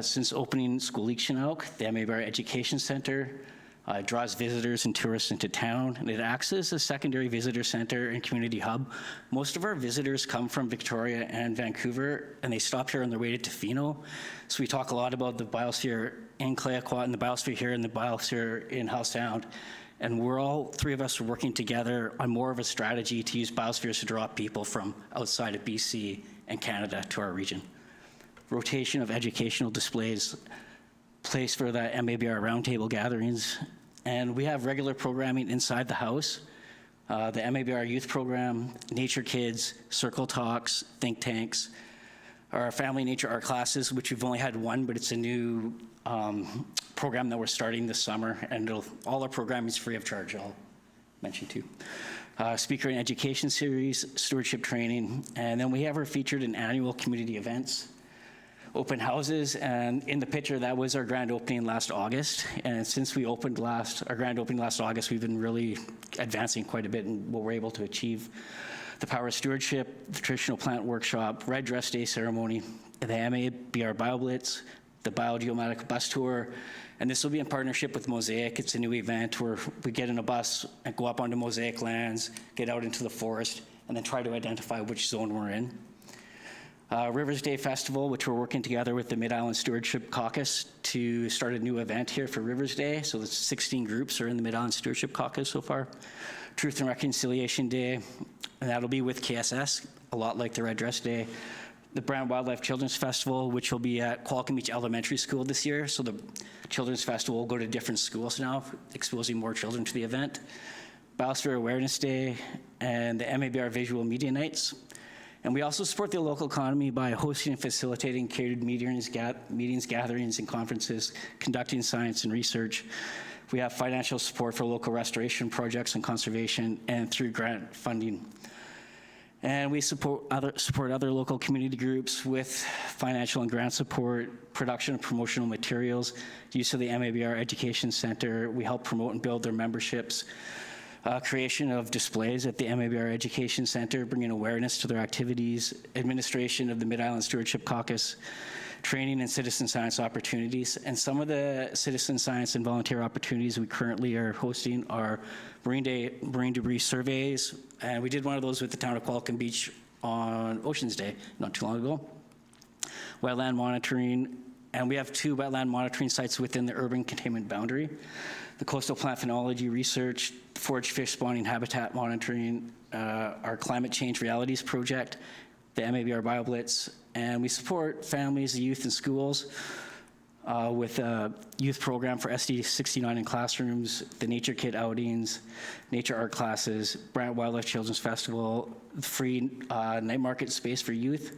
Since opening Qualicum, the MIBR Education Center draws visitors and tourists into town, and it acts as a secondary visitor center and community hub. Most of our visitors come from Victoria and Vancouver, and they stop here on their way to Tofino. So we talk a lot about the biosphere in Clayoquot and the biosphere here and the biosphere in Howe Sound. And we're all 3 of us are working together on more of a strategy to use biospheres to draw people from outside of BC and Canada to our region. Rotation of educational displays, place for the MIBR roundtable gatherings, and we have regular programming inside the house. The MIBR youth program, Nature Kids, Circle Talks, Think Tanks, our Family Nature Art classes, which we've only had 1, but it's a new program that we're starting this summer, and all our programming is free of charge, I'll mention too. Speaker and education series, stewardship training, and then we have our featured and annual community events, open houses, and in the picture, that was our grand opening last August. And since we opened our grand opening last August, we've been really advancing quite a bit in what we're able to achieve. The Power of Stewardship, the Traditional Plant Workshop, Red Dress Day Ceremony, the MIBR BioBlitz, the Biogeomatic Bus Tour, and this will be in partnership with Mosaic. It's a new event where we get in a bus and go up onto Mosaic lands, get out into the forest, and then try to identify which zone we're in. Rivers Day Festival, which we're working together with the Mid-Island Stewardship Caucus to start a new event here for Rivers Day. So the 16 groups are in the Mid-Island Stewardship Caucus so far. Truth and Reconciliation Day, and that'll be with KSS, a lot like the Red Dress Day. The Brant Wildlife Children's Festival, which will be at Qualicum Beach Elementary School this year. So the Children's Festival will go to different schools now, exposing more children to the event. Biosphere Awareness Day, and the MIBR Visual Media Nights. And we also support the local economy by hosting and facilitating catered meetings, gatherings, and conferences, conducting science and research. We have financial support for local restoration projects and conservation, and through grant funding. And we support other local community groups with financial and grant support, production of promotional materials, use of the MIBR Education Center. We help promote and build their memberships. Creation of displays at the MIBR Education Center, bringing awareness to their activities, administration of the Mid-Island Stewardship Caucus, training and citizen science opportunities. And some of the citizen science and volunteer opportunities we currently are hosting are marine debris surveys. And we did one of those with the town of Qualicum Beach on Oceans Day not too long ago. Wetland monitoring, and we have 2 wetland monitoring sites within the urban containment boundary. The coastal plant phenology research, forage fish spawning habitat monitoring, our climate change realities project, the MABR BioBlitz, and we support families, youth, and schools with a youth program for SD 69 in classrooms, the Nature Kit outings, nature art classes, Brant Wildlife Children's Festival, free night market space for youth,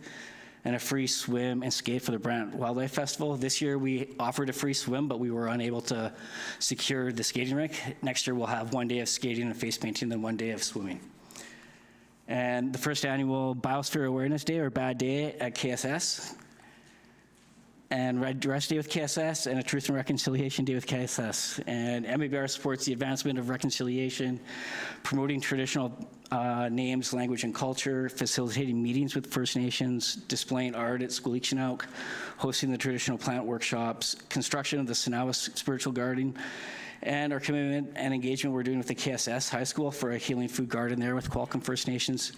and a free swim and skate for the Brant Wildlife Festival. This year we offered a free swim, but we were unable to secure the skating rink. Next year we'll have 1 day of skating and face painting, then 1 day of swimming. And the first annual Biosphere Awareness Day, or BAD Day, at KSS. And Red Dress Day with KSS, and a Truth and Reconciliation Day with KSS. And MABR supports the advancement of reconciliation, promoting traditional names, language, and culture, facilitating meetings with First Nations, displaying art at Skoolikchinook, hosting the traditional plant workshops, construction of the Sinawas Spiritual Garden, and our commitment and engagement we're doing with the KSS High School for a healing food garden there with Qualicum First Nations,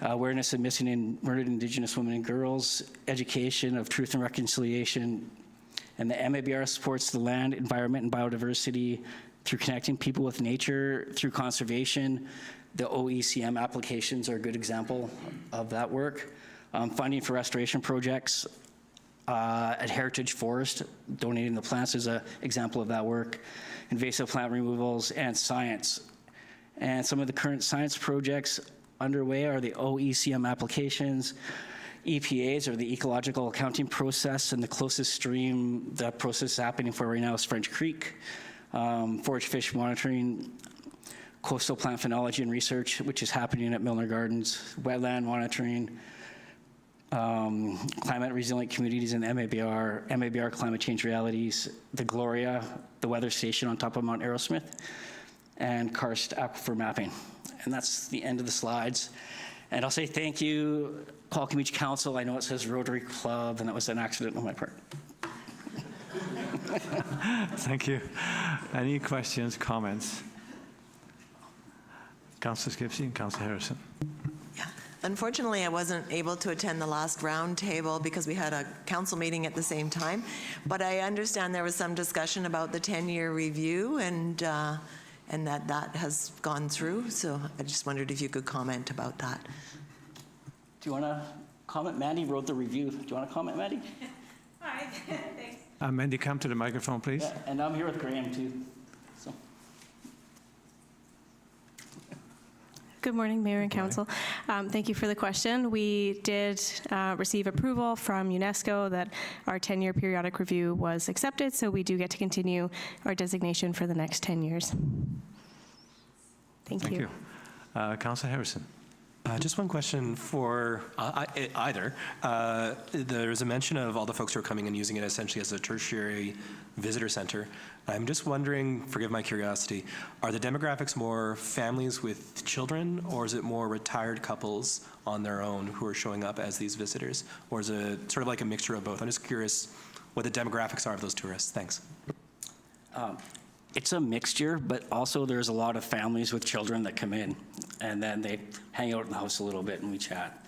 awareness of missing and murdered Indigenous women and girls, education of truth and reconciliation, and the MABR supports the land, environment, and biodiversity through connecting people with nature, through conservation. The OECM applications are a good example of that work. Funding for restoration projects at Heritage Forest, donating the plants is an example of that work. Invasive plant removals, and science. And some of the current science projects underway are the OECM applications, EPAs, or the ecological accounting process, and the closest stream that process is happening for right now is French Creek. Forage fish monitoring, coastal plant phenology and research, which is happening at Milner Gardens, wetland monitoring, climate resilient communities in MABR, MABR climate change realities, the Gloria, the weather station on top of Mount Arrowsmith, and karst aquifer mapping. And that's the end of the slides. And I'll say thank you, Qualicum Beach Council. I know it says Rotary Club, and that was an accident on my part. Thank you. Any questions, comments? Councillor Skipsey and Councillor Harrison. Unfortunately, I wasn't able to attend the last roundtable because we had a council meeting at the same time. But I understand there was some discussion about the 10-year review and that has gone through. So I just wondered if you could comment about that. Do you want to comment? Mandy wrote the review. Do you want to comment, Mandy? Hi, thanks. Mandy, come to the microphone, please. Yeah, and I'm here with Graham, too. So. Good morning, Mayor and Council. Thank you for the question. We did receive approval from UNESCO that our 10-year periodic review was accepted, so we do get to continue our designation for the next 10 years. Thank you. Councillor Harrison. Just one question for either. There's a mention of all the folks who are coming and using it essentially as a tertiary visitor center. I'm just wondering, forgive my curiosity, are the demographics more families with children, or is it more retired couples on their own who are showing up as these visitors? Or is it sort of like a mixture of both? I'm just curious what the demographics are of those tourists. Thanks. It's a mixture, but also there's a lot of families with children that come in, and then they hang out in the house a little bit and we chat.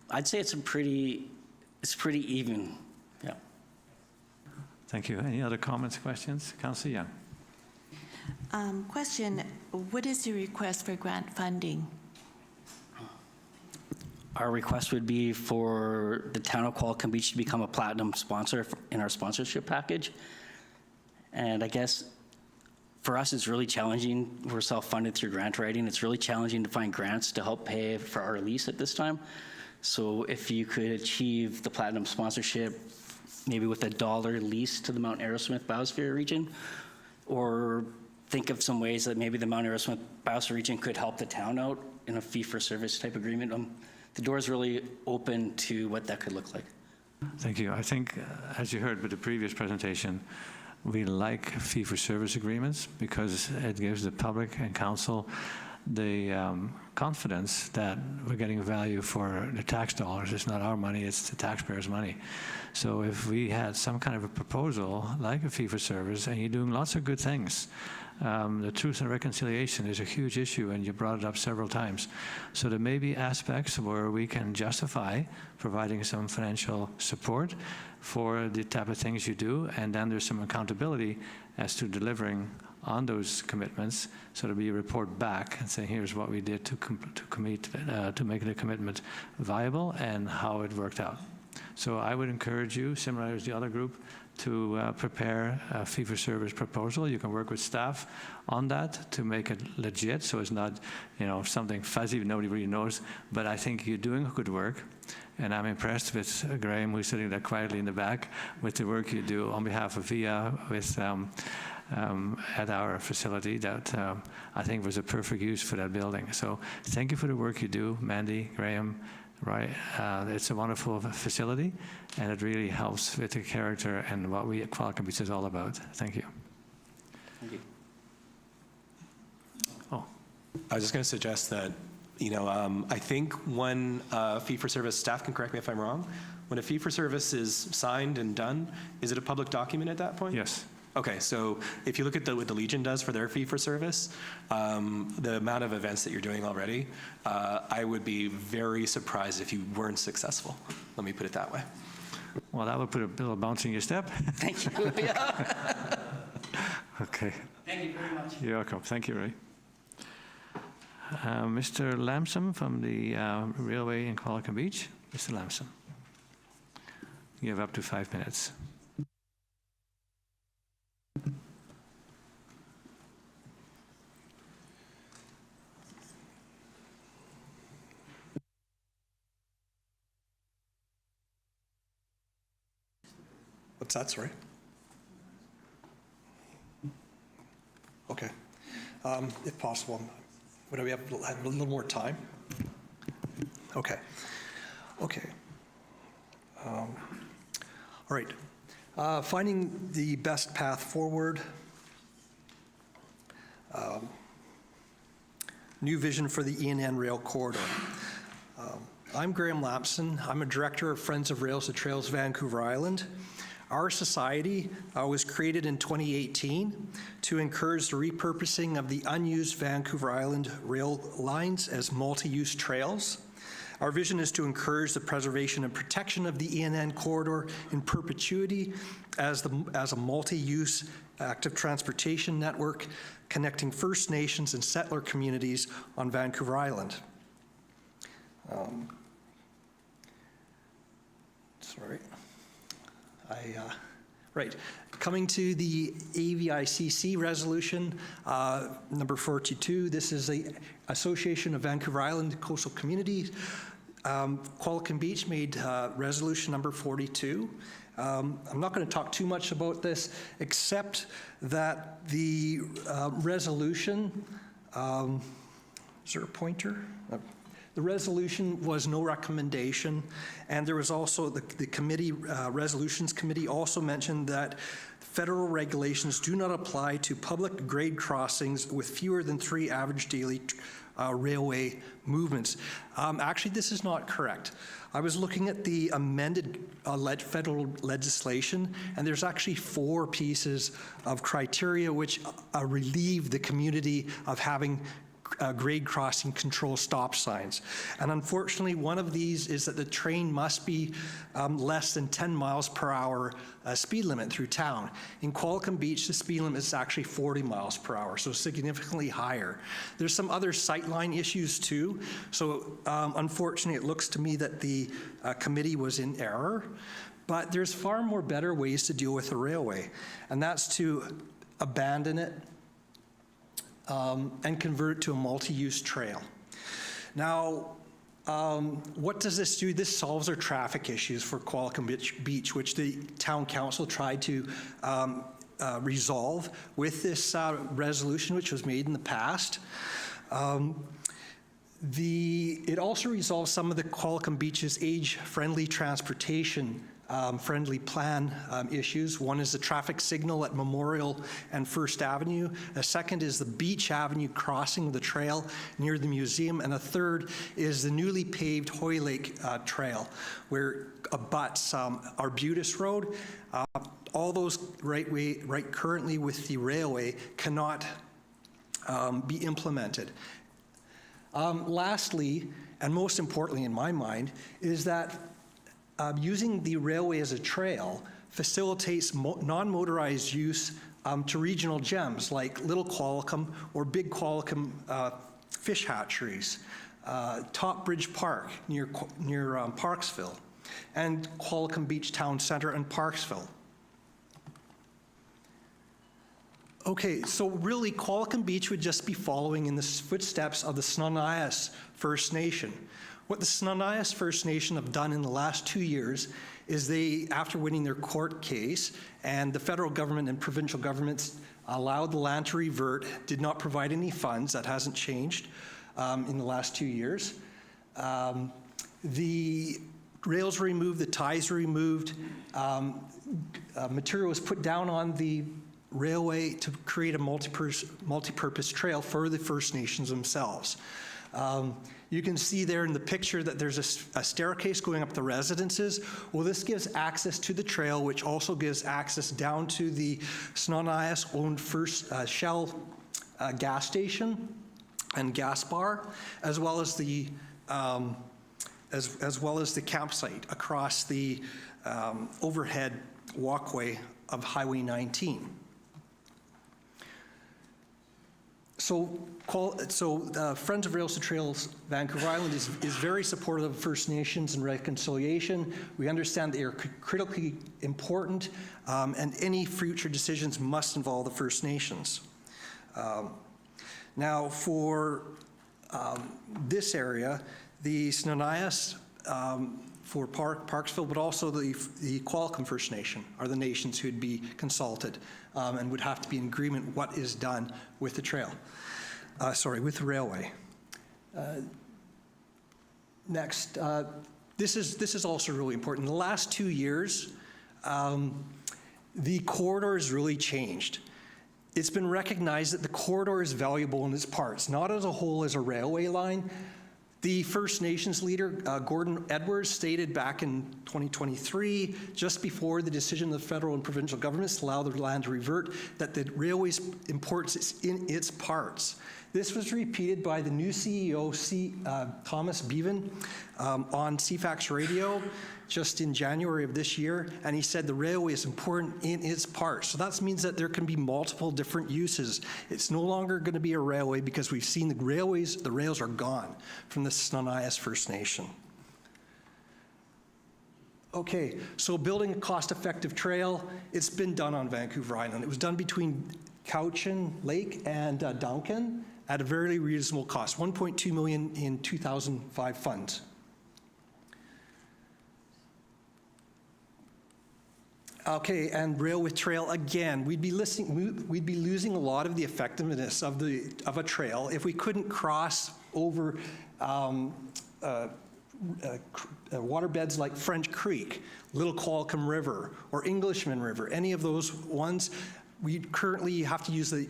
I'd say it's pretty even. Yeah. Thank you. Any other comments, questions? Councillor Young. Question, what is your request for grant funding? Our request would be for the town of Qualicum Beach to become a platinum sponsor in our sponsorship package. And I guess for us, it's really challenging. We're self-funded through grant writing. It's really challenging to find grants to help pay for our lease at this time. So if you could achieve the platinum sponsorship, maybe with $1 lease to the Mount Arrowsmith Biosphere region, or think of some ways that maybe the Mount Arrowsmith Biosphere region could help the town out in a fee-for-service type agreement. The door is really open to what that could look like. Thank you. I think, as you heard with the previous presentation, we like fee-for-service agreements because it gives the public and council confidence that we're getting value for the tax dollars. It's not our money, it's the taxpayers' money. So if we had some kind of a proposal, like a fee-for-service, and you're doing lots of good things, the truth and reconciliation is a huge issue, and you brought it up several times. So there may be aspects where we can justify providing some financial support for the type of things you do, and then there's some accountability as to delivering on those commitments, so there'll be a report back and say, here's what we did to make the commitment viable and how it worked out. So I would encourage you, similar as the other group, to prepare a fee-for-service proposal. You can work with staff on that to make it legit, so it's not, something fuzzy nobody really knows. But I think you're doing good work, and I'm impressed with Graham, who's sitting there quietly in the back, with the work you do on behalf of VIA with at our facility that I think was a perfect use for that building. So thank you for the work you do, Mandy, Graham. Right, it's a wonderful facility, and it really helps with the character and what we at Qualicum Beach is all about. Thank you. Thank you. Oh, I was just going to suggest that, I think when fee-for-service, staff can correct me if I'm wrong, when a fee-for-service is signed and done, is it a public document at that point? Yes. Okay, so if you look at what the Legion does for their fee-for-service, the amount of events that you're doing already, I would be very surprised if you weren't successful. Let me put it that way. Well, that would put a little bounce in your step. Thank you. Okay. Thank you very much. You're welcome. Thank you, Ray. Mr. Lamson from the Railway in Qualicum Beach. Mr. Lamson. You have up to 5 minutes. What's that, sorry? Okay. If possible, would we have a little more time? Okay. Okay. All right. Finding the best path forward. New vision for the ENN Rail Corridor. I'm Graham Lamson. I'm a director of Friends of Rails to Trails Vancouver Island. Our society was created in 2018 to encourage the repurposing of the unused Vancouver Island rail lines as multi-use trails. Our vision is to encourage the preservation and protection of the ENN corridor in perpetuity as a multi-use active transportation network connecting First Nations and settler communities on Vancouver Island. Sorry. Right. Coming to the AVICC resolution, number 42, this is the Association of Vancouver Island Coastal Communities. Qualicum Beach made resolution number 42. I'm not going to talk too much about this, except that the resolution, is there a pointer? The resolution was no recommendation, and there was also the committee, resolutions committee also mentioned that federal regulations do not apply to public grade crossings with fewer than 3 average daily railway movements. Actually, this is not correct. I was looking at the amended federal legislation, and there's actually 4 pieces of criteria which relieve the community of having grade crossing control stop signs. And unfortunately, one of these is that the train must be less than 10 miles per hour speed limit through town. In Qualicum Beach, the speed limit is actually 40 miles per hour, so significantly higher. There's some other sightline issues too. So unfortunately, it looks to me that the committee was in error, but there's far more better ways to deal with the railway, and that's to abandon it and convert it to a multi-use trail. Now, what does this do? This solves our traffic issues for Qualicum Beach, which the town council tried to resolve with this resolution, which was made in the past. It also resolves some of the Qualicum Beach's age-friendly transportation friendly plan issues. One is the traffic signal at Memorial and First Avenue. A second is the Beach Avenue crossing of the trail near the museum. And a third is the newly paved Hoy Lake Trail, where abuts Arbutus Road. All those right currently with the railway cannot be implemented. Lastly, and most importantly in my mind, is that using the railway as a trail facilitates non-motorized use to regional gems like Little Qualicum or Big Qualicum fish hatcheries, Top Bridge Park near Parksville, and Qualicum Beach Town Centre and Parksville. Okay, so really Qualicum Beach would just be following in the footsteps of the Snuneyas First Nation. What the Snuneyas First Nation have done in the last 2 years is they, after winning their court case, and the federal government and provincial governments allowed the land to revert, did not provide any funds, that hasn't changed in the last 2 years. The rails were removed, the ties were removed, material was put down on the railway to create a multi-purpose trail for the First Nations themselves. You can see there in the picture that there's a staircase going up the residences. Well, this gives access to the trail, which also gives access down to the Snuneyas-owned First Shell gas station and gas bar, as well as the campsite across the overhead walkway of Highway 19. So Friends of Rails to Trails Vancouver Island is very supportive of First Nations and reconciliation. We understand they are critically important, and any future decisions must involve the First Nations. Now, for this area, the Snuneyas for Parksville, but also the Qualicum First Nation are the nations who would be consulted and would have to be in agreement what is done with the trail. With the railway. Next, this is also really important. In the last 2 years, the corridor has really changed. It's been recognized that the corridor is valuable in its parts, not as a whole as a railway line. The First Nations leader, Gordon Edwards, stated back in 2023, just before the decision of the federal and provincial governments to allow the land to revert, that the railway's importance is in its parts. This was repeated by the new CEO, Thomas Bevan, on CFAX Radio just in January of this year, and he said the railway is important in its parts. So that means that there can be multiple different uses. It's no longer going to be a railway because we've seen the rails are gone from the Snuneyas First Nation. Okay, so building a cost-effective trail, it's been done on Vancouver Island. It was done between Cowichan Lake and Duncan at a very reasonable cost, $1.2 million in 2005 funds. Okay, and rail with trail again. We'd be losing a lot of the effectiveness of a trail if we couldn't cross over waterbeds like French Creek, Little Qualicum River, or Englishman River. Any of those ones, we currently have to use the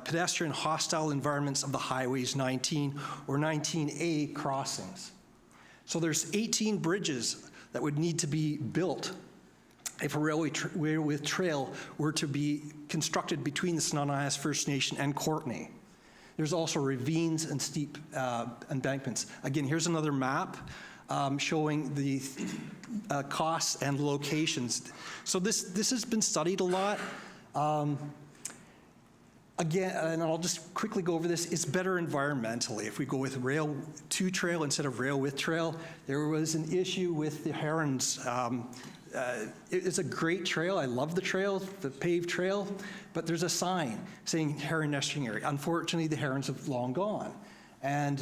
pedestrian hostile environments of the highways 19 or 19A crossings. So there's 18 bridges that would need to be built if a railway with trail were to be constructed between the Snuneyas First Nation and Courtenay. There's also ravines and steep embankments. Again, here's another map showing the costs and locations. So this has been studied a lot. Again, and I'll just quickly go over this, it's better environmentally if we go with rail to trail instead of rail with trail. There was an issue with the herons. It's a great trail. I love the trail, the paved trail, but there's a sign saying heron nesting area. Unfortunately, the herons have long gone. And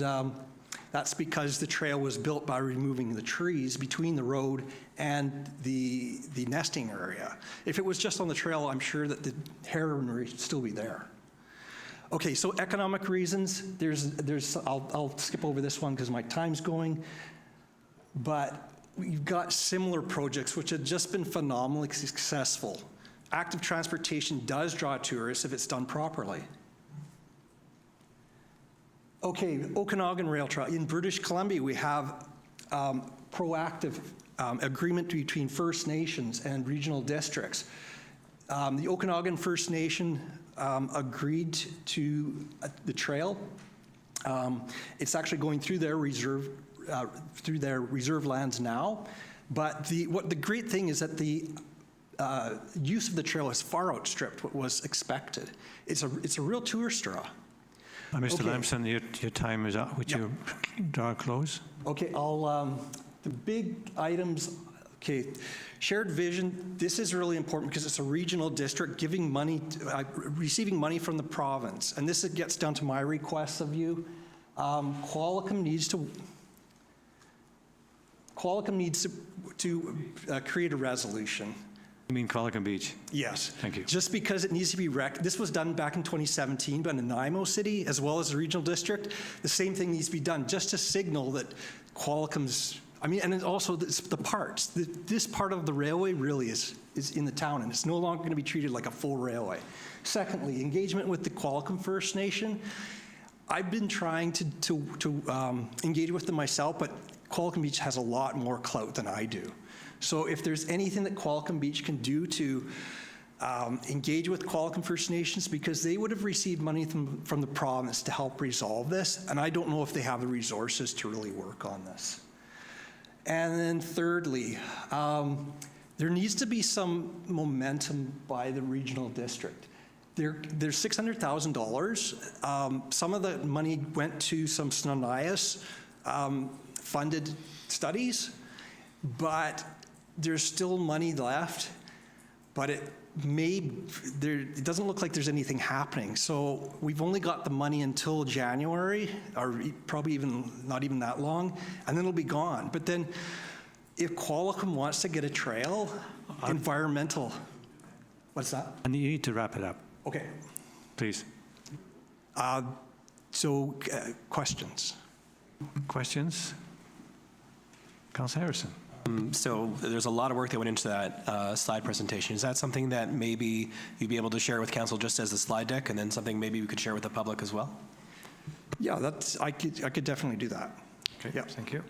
that's because the trail was built by removing the trees between the road and the nesting area. If it was just on the trail, I'm sure that the heron would still be there. Okay, so economic reasons, I'll skip over this one because my time's going, but we've got similar projects which have just been phenomenally successful. Active transportation does draw tourists if it's done properly. Okay, Okanagan Rail Trail. In British Columbia, we have proactive agreement between First Nations and regional districts. The Okanagan First Nation agreed to the trail. It's actually going through their reserve lands now. But the great thing is that the use of the trail has far outstripped what was expected. It's a real tourist draw. Mr. Okay. Lamson, your time is up. Would you draw close? Okay, the big items, okay, shared vision, this is really important because it's a regional district giving money, receiving money from the province. And this gets down to my requests of you. Qualicum needs to create a resolution. You mean Qualicum Beach? Yes. Thank you. Just because it needs to be this was done back in 2017, but in Nanaimo City, as well as the regional district, the same thing needs to be done, just to signal that Qualicum's, and then also the parts. This part of the railway really is in the town, and it's no longer going to be treated like a full railway. Secondly, engagement with the Qualicum First Nation. I've been trying to engage with them myself, but Qualicum Beach has a lot more clout than I do. So if there's anything that Qualicum Beach can do to engage with Qualicum First Nations, because they would have received money from the province to help resolve this, and I don't know if they have the resources to really work on this. And then thirdly, there needs to be some momentum by the regional district. There's $600,000. Some of the money went to some Miscellaneous funded studies, but there's still money left, but it doesn't look like there's anything happening. So we've only got the money until January, or probably not even that long, and then it'll be gone. But then if Qualicum wants to get a trail, environmental, what's that? And you need to wrap it up. Okay. Please. Questions? Questions? Councillor Harrison. So there's a lot of work that went into that slide presentation. Is that something that maybe you'd be able to share with council just as a slide deck, and then something maybe we could share with the public as well? Yeah, I could definitely do that. Okay, yeah. Thank you.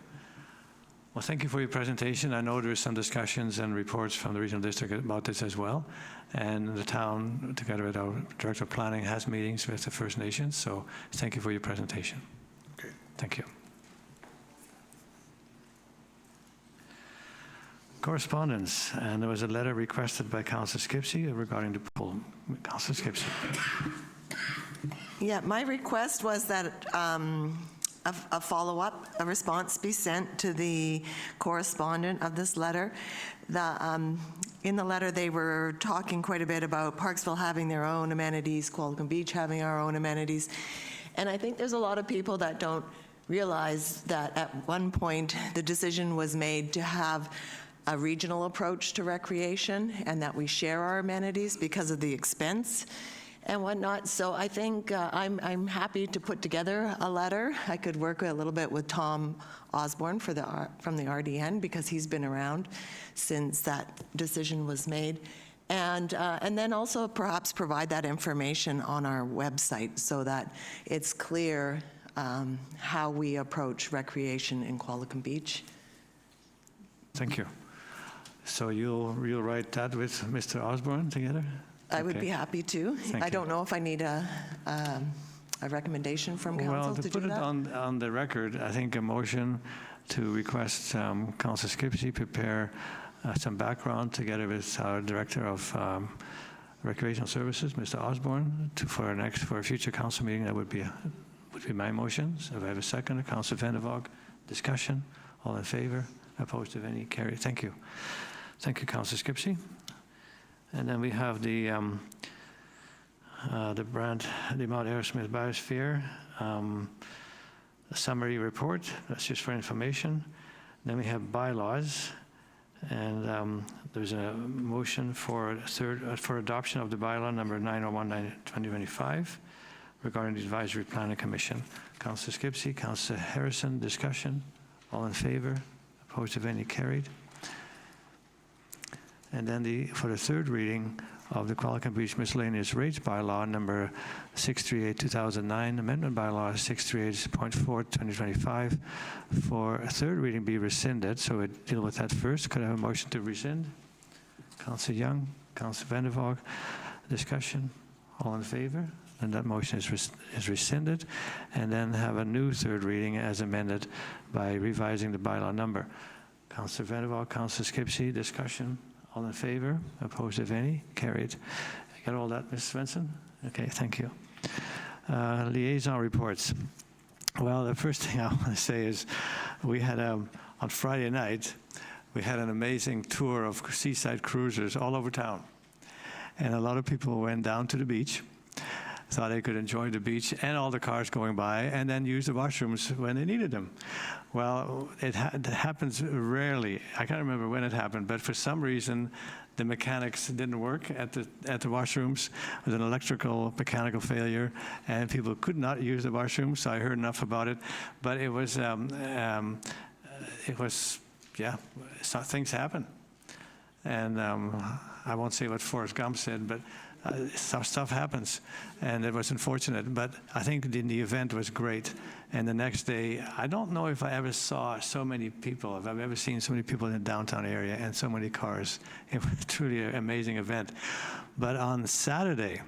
Well, thank you for your presentation. I know there is some discussions and reports from the regional district about this as well. And the town, together with our Director of Planning, has meetings with the First Nations. So thank you for your presentation. Okay. Thank you. Correspondence, and there was a letter requested by Councillor Skipsey regarding the pool. Councillor Skipsey. Yeah, my request was that a follow-up, a response be sent to the correspondent of this letter. In the letter, they were talking quite a bit about Parksville having their own amenities, Qualicum Beach having our own amenities. And I think there's a lot of people that don't realize that at one point, the decision was made to have a regional approach to recreation, and that we share our amenities because of the expense and whatnot. So I think I'm happy to put together a letter. I could work a little bit with Tom Osborne from the RDN, because he's been around since that decision was made. And then also perhaps provide that information on our website so that it's clear how we approach recreation in Qualicum Beach. Thank you. So you'll write that with Mr. Osborne together? I would be happy to. I don't know if I need a recommendation from council to do put it that. on the record, I think a motion to request Councillor Skipsey prepare some background together with our Director of Recreational Services, Mr. Osborne, for a future council meeting. That would be my motion. So if I have a second, Councillor Vander. Discussion. All in favor? Opposed? If any? Carried. Thank you. Thank you, Councillor Skipsey. And then we have the Brant, the Mount Arrowsmith Biosphere summary report. That's just for information. Then we have bylaws, and there's a motion for adoption of the bylaw number 901/2025 regarding the Advisory Planning Commission. Councillor Skipsey, Councillor Harrison, discussion. All in favor? Opposed, if any, carried. And then for the third reading of the Qualicum Beach Miscellaneous Rates Bylaw number 638/2009, Amendment Bylaw 638.4/2025, for a third reading be rescinded. So we deal with that first. Could I have a motion to rescind? Councillor Young, Councillor Vander. Discussion. All in favor? And that motion is rescinded. And then have a new third reading as amended by revising the bylaw number. Councillor Vander, Councillor Skipsey, discussion. All in favor? Opposed, if any? Carried. You got all that, Ms. Svensson? Okay, thank you. Liaison reports. Well, the first thing I want to say is we had, on Friday night, we had an amazing tour of seaside cruisers all over town. And a lot of people went down to the beach, thought they could enjoy the beach and all the cars going by, and then use the washrooms when they needed them. Well, it happens rarely. I can't remember when it happened, but for some reason, the mechanics didn't work at the washrooms. It was an electrical mechanical failure, and people could not use the washrooms. So I heard enough about it, but it was yeah. So things happen, and I won't say what Forrest Gump said, but stuff happens, and it was unfortunate, but I think the event was great. And the next day, I don't know if I ever saw so many people, if I've ever seen so many people in the downtown area and so many cars. It was truly an amazing event. But on Saturday,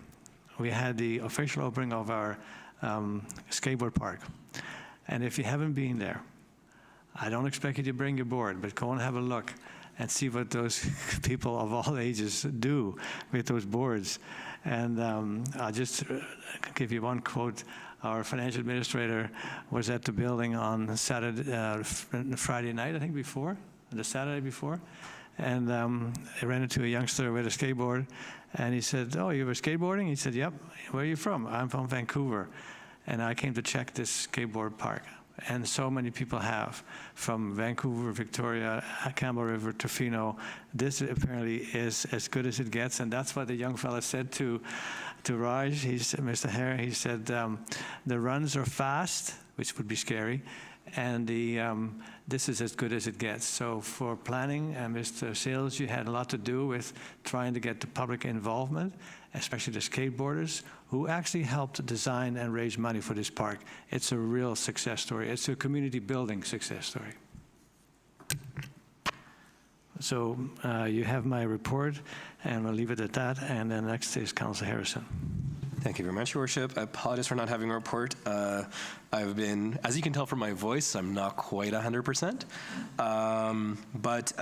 we had the official opening of our skateboard park. And if you haven't been there, I don't expect you to bring your board, but go and have a look and see what those people of all ages do with those boards. And I'll just give you one quote. Our financial administrator was at the building on Friday night, I think the Saturday before, and I ran into a youngster with a skateboard, and he said, "Oh, you were skateboarding?" He said, "Yep." "Where are you from?" "I'm from Vancouver, and I came to check this skateboard park." And so many people have, from Vancouver, Victoria, Campbell River, Tofino. This apparently is as good as it gets, and that's what the young fella said to Raj. He said, Mr. Hare, he said, the runs are fast, which would be scary, and this is as good as it gets. So for planning, Mr. Sales, you had a lot to do with trying to get the public involvement, especially the skateboarders, who actually helped design and raise money for this park. It's a real success story. It's a community building success story. So you have my report, and we'll leave it at that. And then next is Councillor Harrison. Thank you very much, Your Worship. I apologize for not having a report. I've been, as you can tell from my voice, I'm not quite 100%. But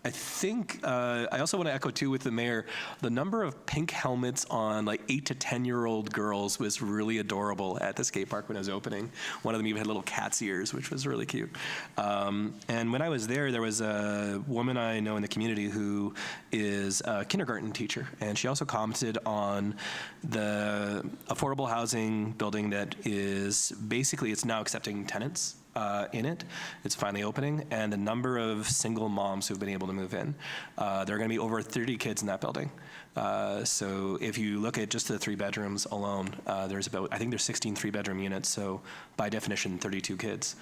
I think, I also want to echo too with the mayor, the number of pink helmets on like 8 to 10-year-old girls was really adorable at the skate park when it was opening. One of them even had little cat's ears, which was really cute. And when I was there was a woman I know in the community who is a kindergarten teacher, and she also commented on the affordable housing building that is basically, it's now accepting tenants in it. It's finally opening, and the number of single moms who've been able to move in. There are going to be over 30 kids in that building. So if you look at just the 3 bedrooms alone, there's about, I think there's 16 3-bedroom units, so by definition, 32 kids.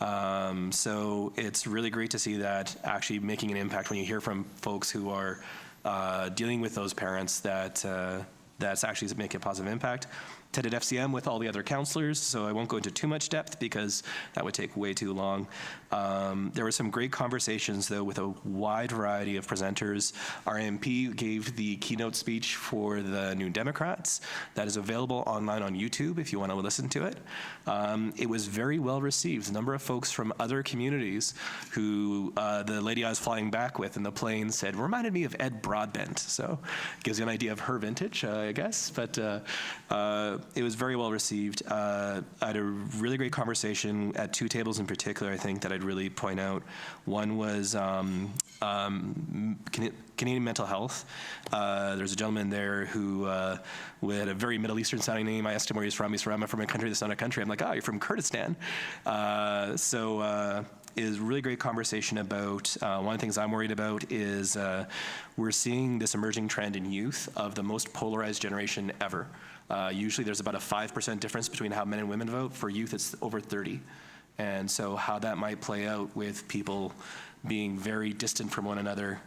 So it's really great to see that actually making an impact when you hear from folks who are dealing with those parents that that's actually making a positive impact. Attended FCM with all the other councillors, so I won't go into too much depth because that would take way too long. There were some great conversations, though, with a wide variety of presenters. Our MP gave the keynote speech for the New Democrats. That is available online on YouTube if you want to listen to it. It was very well received. A number of folks from other communities who the lady I was flying back with in the plane said, reminded me of Ed Broadbent. So it gives you an idea of her vintage, I guess. But it was very well received. I had a really great conversation at 2 tables in particular, I think, that I'd really point out. One was Canadian mental health. There's a gentleman there who had a very Middle Eastern sounding name. I asked him where he's from. He's from a country that's not a country. I'm like, oh, you're from Kurdistan. It is a really great conversation about, one of the things I'm worried about is we're seeing this emerging trend in youth of the most polarized generation ever. Usually there's about a 5% difference between how men and women vote. For youth, it's over 30. And so how that might play out with people being very distant from one another,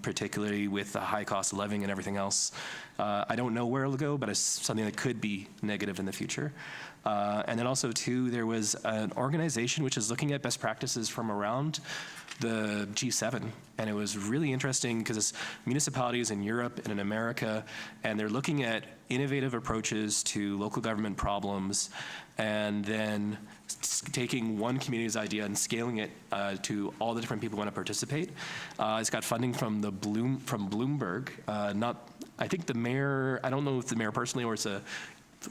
particularly with the high cost of living and everything else. I don't know where it'll go, but it's something that could be negative in the future. And then also, too, there was an organization which is looking at best practices from around the G7, and it was really interesting because it's municipalities in Europe and in America, and they're looking at innovative approaches to local government problems, and then taking one community's idea and scaling it to all the different people who want to participate. It's got funding from Bloomberg. I think the mayor. I don't know if the mayor personally or it's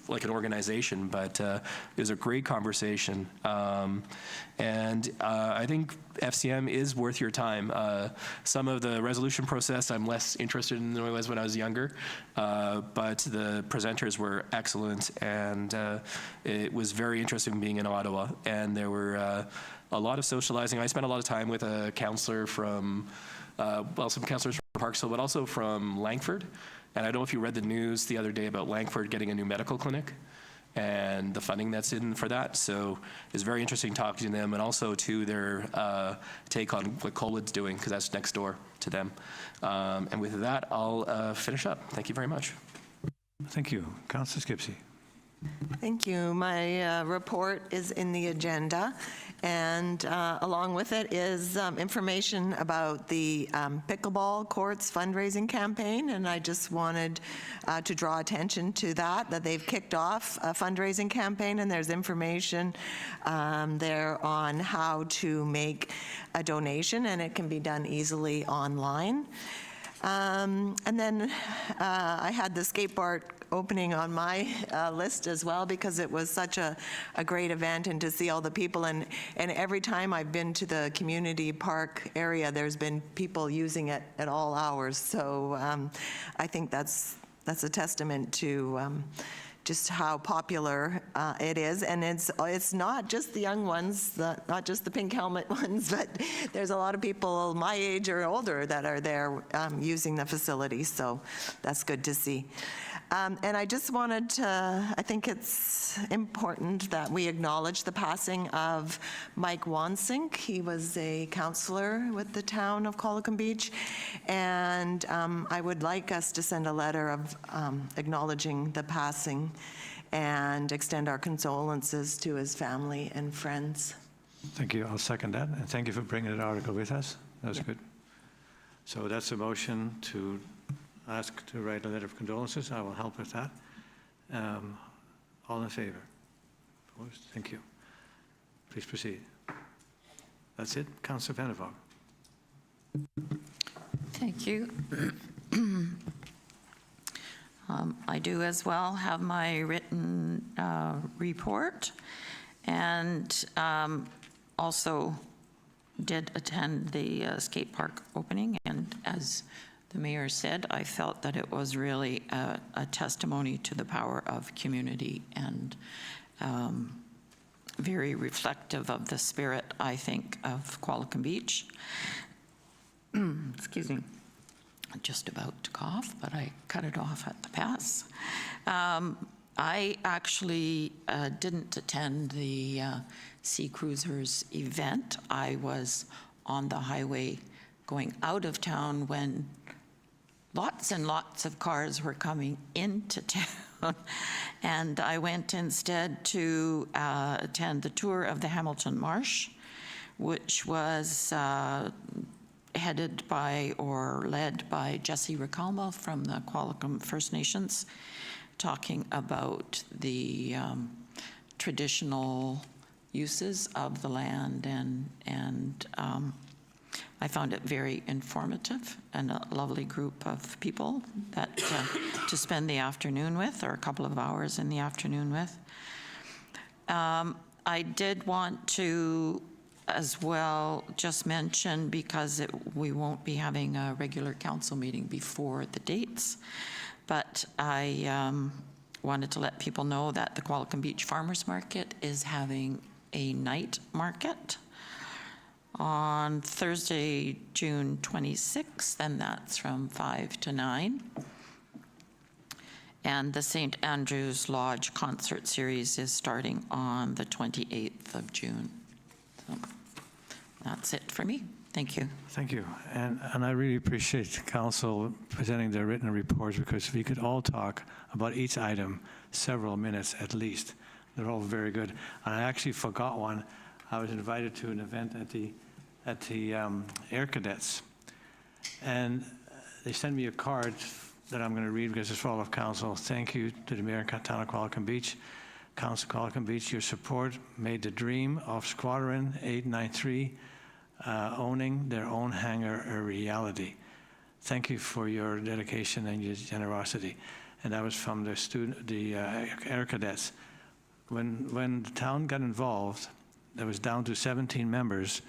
like an organization, but it was a great conversation. And I think FCM is worth your time. Some of the resolution process I'm less interested in than I was when I was younger, but the presenters were excellent, and it was very interesting being in Ottawa. And there were a lot of socializing. I spent a lot of time with a councillor from, some councillors from Parksville, but also from Langford. And I don't know if you read the news the other day about Langford getting a new medical clinic and the funding that's in for that. So it's very interesting talking to them, and also to their take on what Colwood's doing, because that's next door to them. And with that, I'll finish up. Thank you very much. Thank you. Councillor Skipsey. Thank you. My report is in the agenda, and along with it is information about the pickleball courts fundraising campaign, and I just wanted to draw attention to that they've kicked off a fundraising campaign, and there's information there on how to make a donation, and it can be done easily online. And then I had the skateboard opening on my list as well, because it was such a great event, and to see all the people, and every time I've been to the community park area, there's been people using it at all hours. So I think that's a testament to just how popular it is. And it's not just the young ones, not just the pink helmet ones, but there's a lot of people my age or older that are there using the facility, so that's good to see. And I just wanted to, I think it's important that we acknowledge the passing of Mike Wansink. He was a councillor with the town of Qualicum Beach, and I would like us to send a letter of acknowledging the passing and extend our condolences to his family and friends. Thank you. I'll second that, and thank you for bringing that article with us. That was good. So that's a motion to ask to write a letter of condolences. I will help with that. All in favor? Opposed? Thank you. Please proceed. That's it. Councillor Vander. Thank you. I do as well have my written report, and also did attend the skate park opening, and as the mayor said, I felt that it was really a testimony to the power of community, and very reflective of the spirit, I think, of Qualicum Beach. Excuse me. Just about to cough, but I cut it off at the pass. I actually didn't attend the Sea Cruisers event. I was on the highway going out of town when lots and lots of cars were coming into town, and I went instead to attend the tour of the Hamilton Marsh, which was headed by or led by Jesse Ricalma from the Qualicum First Nations, talking about the traditional uses of the land, and I found it very informative, and a lovely group of people that to spend the afternoon with, or a couple of hours in the afternoon with. I did want to as well just mention, because we won't be having a regular council meeting before the dates, but I wanted to let people know that the Qualicum Beach Farmers Market is having a night market on Thursday, June 26th, and that's from 5 to 9. And the St. Andrew's Lodge concert series is starting on the 28th of June. So that's it for me. Thank you. Thank you. And I really appreciate Council presenting their written reports, because we could all talk about each item several minutes at least. They're all very good. And I actually forgot one. I was invited to an event at the Air Cadets. And they sent me a card that I'm going to read because it's for all of Council. Thank you to the Mayor and Town of Qualicum Beach. Council Qualicum Beach, your support made the dream of Squadron 893 owning their own hangar a reality. Thank you for your dedication and your generosity. And that was from the Air Cadets. When the town got involved, it was down to 17 members,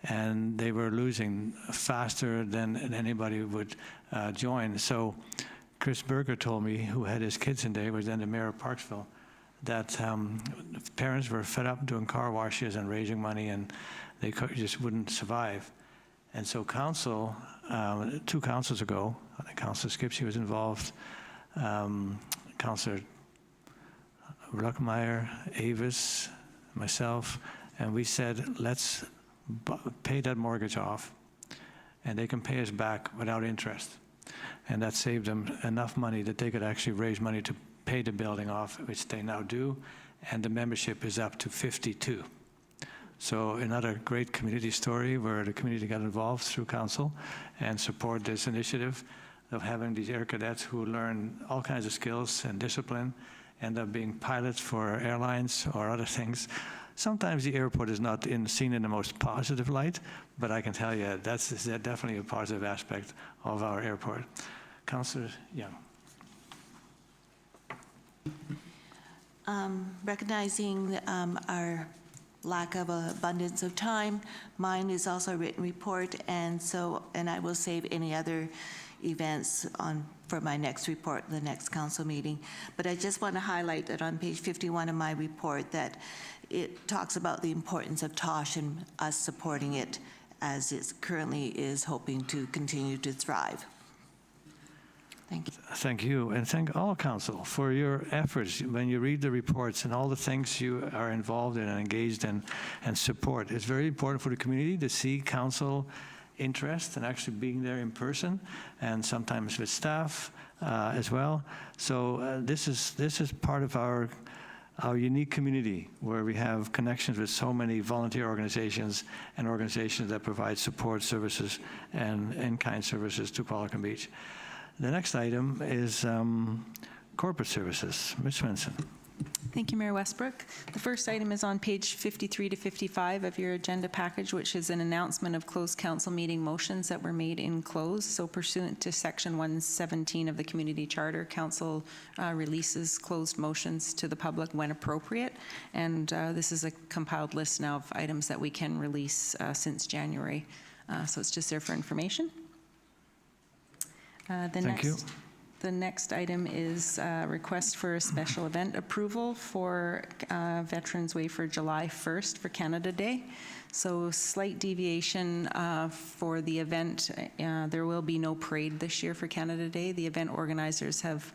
and they were losing faster than anybody would join. So Chris Berger told me, who had his kids in there, was then the mayor of Parksville, that parents were fed up doing car washes and raising money, and they just wouldn't survive. And so council, 2 councils ago, I think Councillor Skipsey was involved, Councillor Ruckmeyer, Avis, myself, and we said, let's pay that mortgage off, and they can pay us back without interest. And that saved them enough money that they could actually raise money to pay the building off, which they now do, and the membership is up to 52. So another great community story where the community got involved through council and support this initiative of having these air cadets who learn all kinds of skills and discipline, end up being pilots for airlines or other things. Sometimes the airport is not seen in the most positive light, but I can tell you that's definitely a positive aspect of our airport. Councillor Young. Recognizing our lack of abundance of time, mine is also a written report, and I will save any other events for my next report, the next council meeting. But I just want to highlight that on page 51 of my report that it talks about the importance of TOSH and us supporting it as it currently is hoping to continue to thrive. Thank you. Thank you, and thank all council for your efforts. When you read the reports and all the things you are involved in and engaged in and support, it's very important for the community to see council interest and actually being there in person, and sometimes with staff as well. So this is part of our unique community where we have connections with so many volunteer organizations and organizations that provide support services and in-kind services to Qualicum Beach. The next item is corporate services. Ms. Svensson. Thank you, Mayor Westbrook. The first item is on page 53 to 55 of your agenda package, which is an announcement of closed council meeting motions that were made in close. So pursuant to section 117 of the Community Charter, council releases closed motions to the public when appropriate. And this is a compiled list now of items that we can release since January. So it's just there for information. Thank you. The next item is a request for a special event approval for Veterans Way for July 1st for Canada Day. So slight deviation for the event. There will be no parade this year for Canada Day. The event organizers have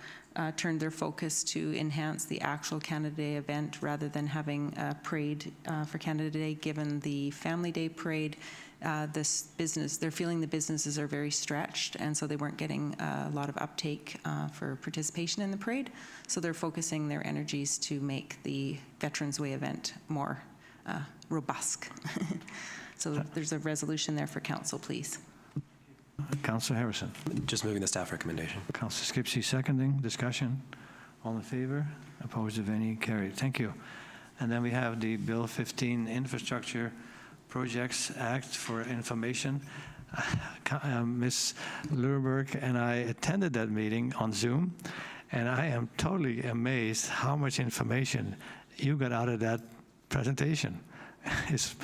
turned their focus to enhance the actual Canada Day event rather than having a parade for Canada Day, given the Family Day parade. They're feeling the businesses are very stretched, and so they weren't getting a lot of uptake for participation in the parade. So they're focusing their energies to make the Veterans Way event more robust. So there's a resolution there for council, please. Councillor Harrison. Just moving the staff recommendation. Councillor Skipsey seconding. Discussion. All in favor? Opposed, if any? Carried. Thank you. And then we have the Bill 15 Infrastructure Projects Act for Information. Ms. Lurberg and I attended that meeting on Zoom, and I am totally amazed how much information you got out of that presentation. It's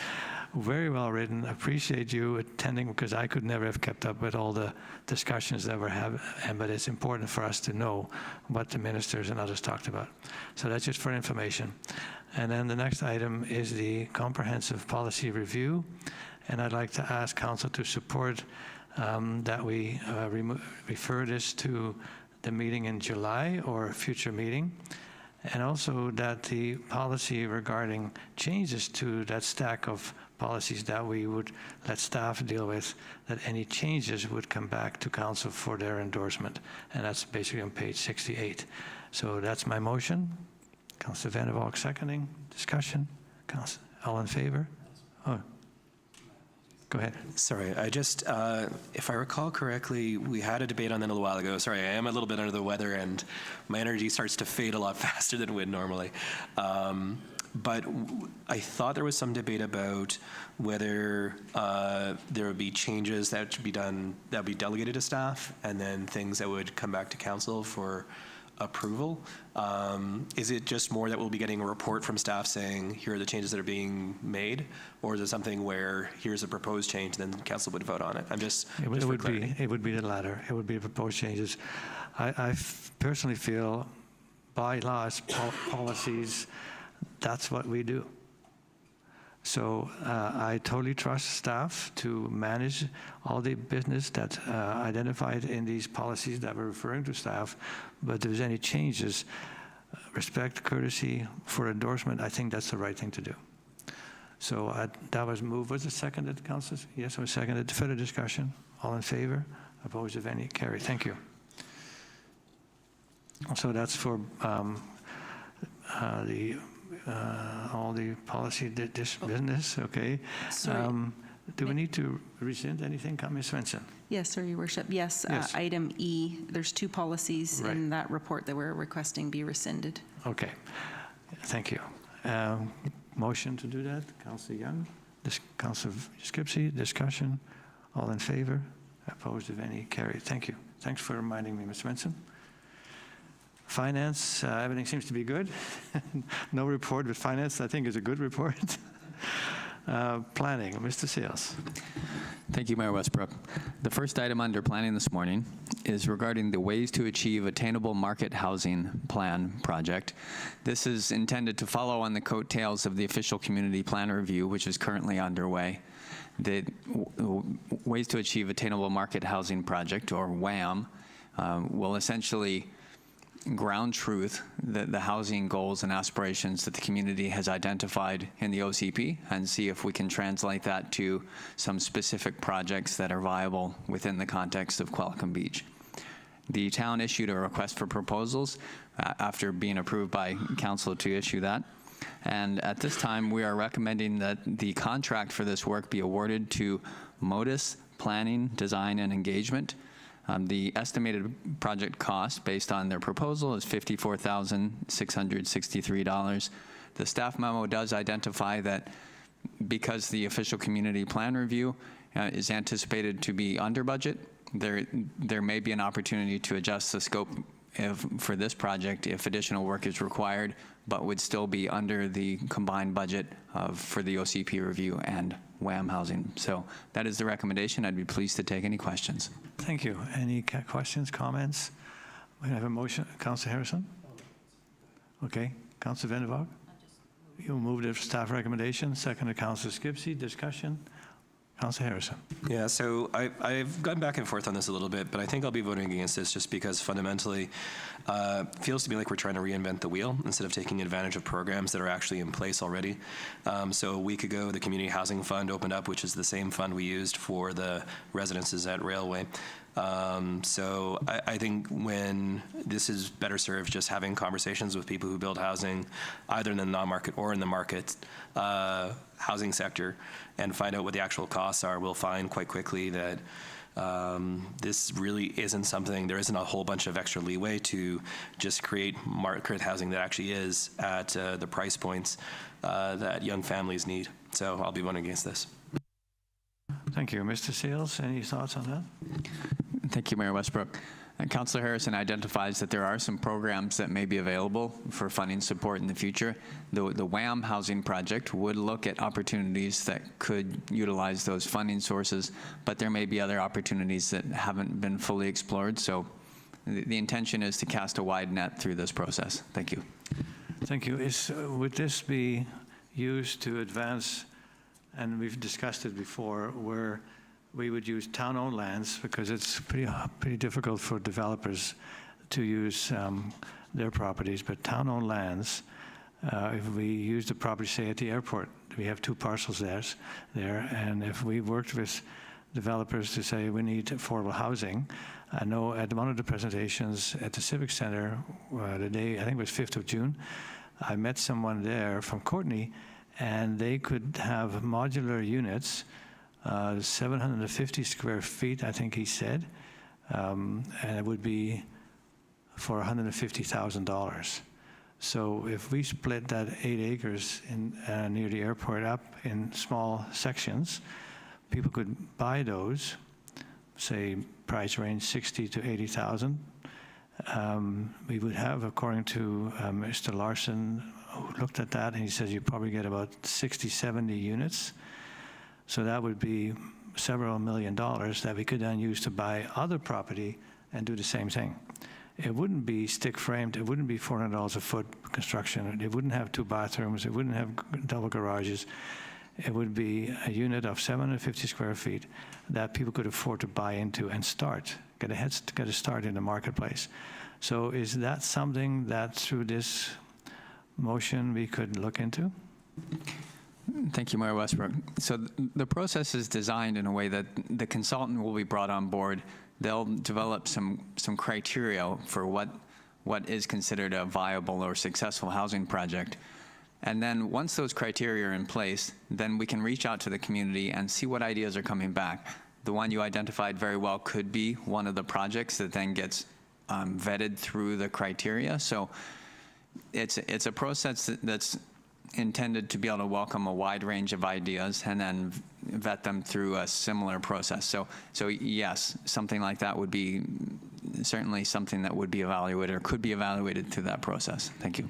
very well written. Appreciate you attending, because I could never have kept up with all the discussions that were having, but it's important for us to know what the ministers and others talked about. So that's just for information. And then the next item is the comprehensive policy review, and I'd like to ask council to support that we refer this to the meeting in July or a future meeting, and also that the policy regarding changes to that stack of policies that we would let staff deal with, that any changes would come back to council for their endorsement. And that's basically on page 68. So that's my motion. Councillor Vander Valk seconding. Discussion? All in favor? Oh. Go ahead. Sorry, I just, if I recall correctly, we had a debate on that a little while ago. Sorry, I am a little bit under the weather and my energy starts to fade a lot faster than it would normally. But I thought there was some debate about whether there would be changes that should be done, that would be delegated to staff, and then things that would come back to council for approval. Is it just more that we'll be getting a report from staff saying, here are the changes that are being made? Or is it something where here's a proposed change, then council would vote on it? I'm just, it would be the latter. It would be proposed changes. I personally feel bylaws, policies, that's what we do. So I totally trust staff to manage all the business that's identified in these policies that we're referring to staff. But if there's any changes, respect, courtesy for endorsement, I think that's the right thing to do. So that was moved. Was it seconded, councillors? Yes, it was seconded. Further discussion? All in favor? Opposed, if any? Carried. Thank you. So that's for all the policy business, okay. Do we need to rescind anything, Ms. Svensson? Yes, sir, Your Worship. Yes, Yes. Item E, there's two policies Right. in that report that we're requesting be rescinded. Okay, thank you. Motion to do that, Councillor Young, Councillor Skipsey, discussion, all in favor, opposed if any, carried. Thank you. Thanks for reminding me, Ms. Svensson. Finance, everything seems to be good. No report with finance, I think is a good report. Planning, Mr. Sales. Thank you, Mayor Westbrook. The first item under planning this morning is regarding the Ways to Achieve Attainable Market Housing Plan project. This is intended to follow on the coattails of the official community plan review, which is currently underway. The Ways to Achieve Attainable Market Housing project, or WAAM, will essentially ground truth the housing goals and aspirations that the community has identified in the OCP and see if we can translate that to some specific projects that are viable within the context of Qualicum Beach. The town issued a request for proposals after being approved by council to issue that. And at this time, we are recommending that the contract for this work be awarded to Modus Planning, Design, and Engagement. The estimated project cost based on their proposal is $54,663. The staff memo does identify that because the official community plan review is anticipated to be under budget, there may be an opportunity to adjust the scope for this project if additional work is required, but would still be under the combined budget for the OCP review and WAAM housing. So that is the recommendation. I'd be pleased to take any questions. Thank you. Any questions, comments? We have a motion. Councillor Harrison? Okay. Councillor Vander Valk? You moved the staff recommendation. Second, Councillor Skipsey. Discussion? Councillor Harrison. Yeah, so I've gone back and forth on this a little bit, but I think I'll be voting against this just because fundamentally it feels to me like we're trying to reinvent the wheel instead of taking advantage of programs that are actually in place already. So a week ago, the Community Housing Fund opened up, which is the same fund we used for the residences at Railway. So I think when this is better served just having conversations with people who build housing, either in the non-market or in the market housing sector, and find out what the actual costs are, we'll find quite quickly that this really isn't something, there isn't a whole bunch of extra leeway to just create market housing that actually is at the price points that young families need. So I'll be voting against this. Thank you. Mr. Sales, any thoughts on that? Thank you, Mayor Westbrook. Councillor Harrison identifies that there are some programs that may be available for funding support in the future. The WAAM housing project would look at opportunities that could utilize those funding sources, but there may be other opportunities that haven't been fully explored. So the intention is to cast a wide net through this process. Thank you. Thank you. Would this be used to advance, and we've discussed it before, where we would use town-owned lands because it's pretty difficult for developers to use their properties, but town-owned lands, if we use the property, say, at the airport, we have 2 parcels there, and if we worked with developers to say we need affordable housing, I know at one of the presentations at the Civic Center, the day, I think it was 5th of June, I met someone there from Courtney, and they could have modular units, 750 square feet, I think he said, and it would be for $150,000. So if we split that 8 acres in, near the airport up in small sections, people could buy those, say price range 60 to 80,000. We would have, according to Mr. Larson, who looked at that, and he says you probably get about 60, 70 units. So that would be several $1 million that we could then use to buy other property and do the same thing. It wouldn't be stick framed, it wouldn't be $400 a foot construction, it wouldn't have 2 bathrooms, it wouldn't have double garages. It would be a unit of 750 square feet that people could afford to buy into and start, get a start in the marketplace. So is that something that through this motion we could look into? Thank you, Mayor Westbrook. So the process is designed in a way that the consultant will be brought on board. They'll develop some criteria for what is considered a viable or successful housing project. And then once those criteria are in place, then we can reach out to the community and see what ideas are coming back. The one you identified very well could be one of the projects that then gets vetted through the criteria. So it's a process that's intended to be able to welcome a wide range of ideas and then vet them through a similar process. So yes, something like that would be certainly something that would be evaluated or could be evaluated through that process. Thank you.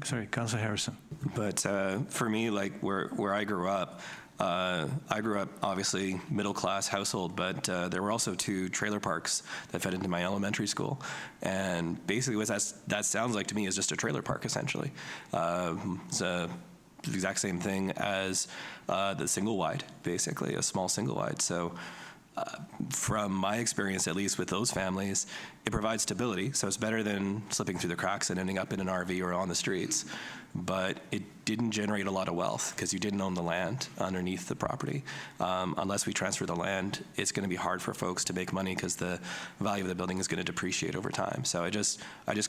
Sorry, Councillor Harrison. But for me, like where I grew up obviously middle-class household, but there were also 2 trailer parks that fed into my elementary school. And basically what that sounds like to me is just a trailer park, essentially. It's the exact same thing as the single-wide, basically, a small single-wide. So from my experience, at least with those families, it provides stability. So it's better than slipping through the cracks and ending up in an RV or on the streets. But it didn't generate a lot of wealth because you didn't own the land underneath the property. Unless we transfer the land, it's going to be hard for folks to make money because the value of the building is going to depreciate over time. So I just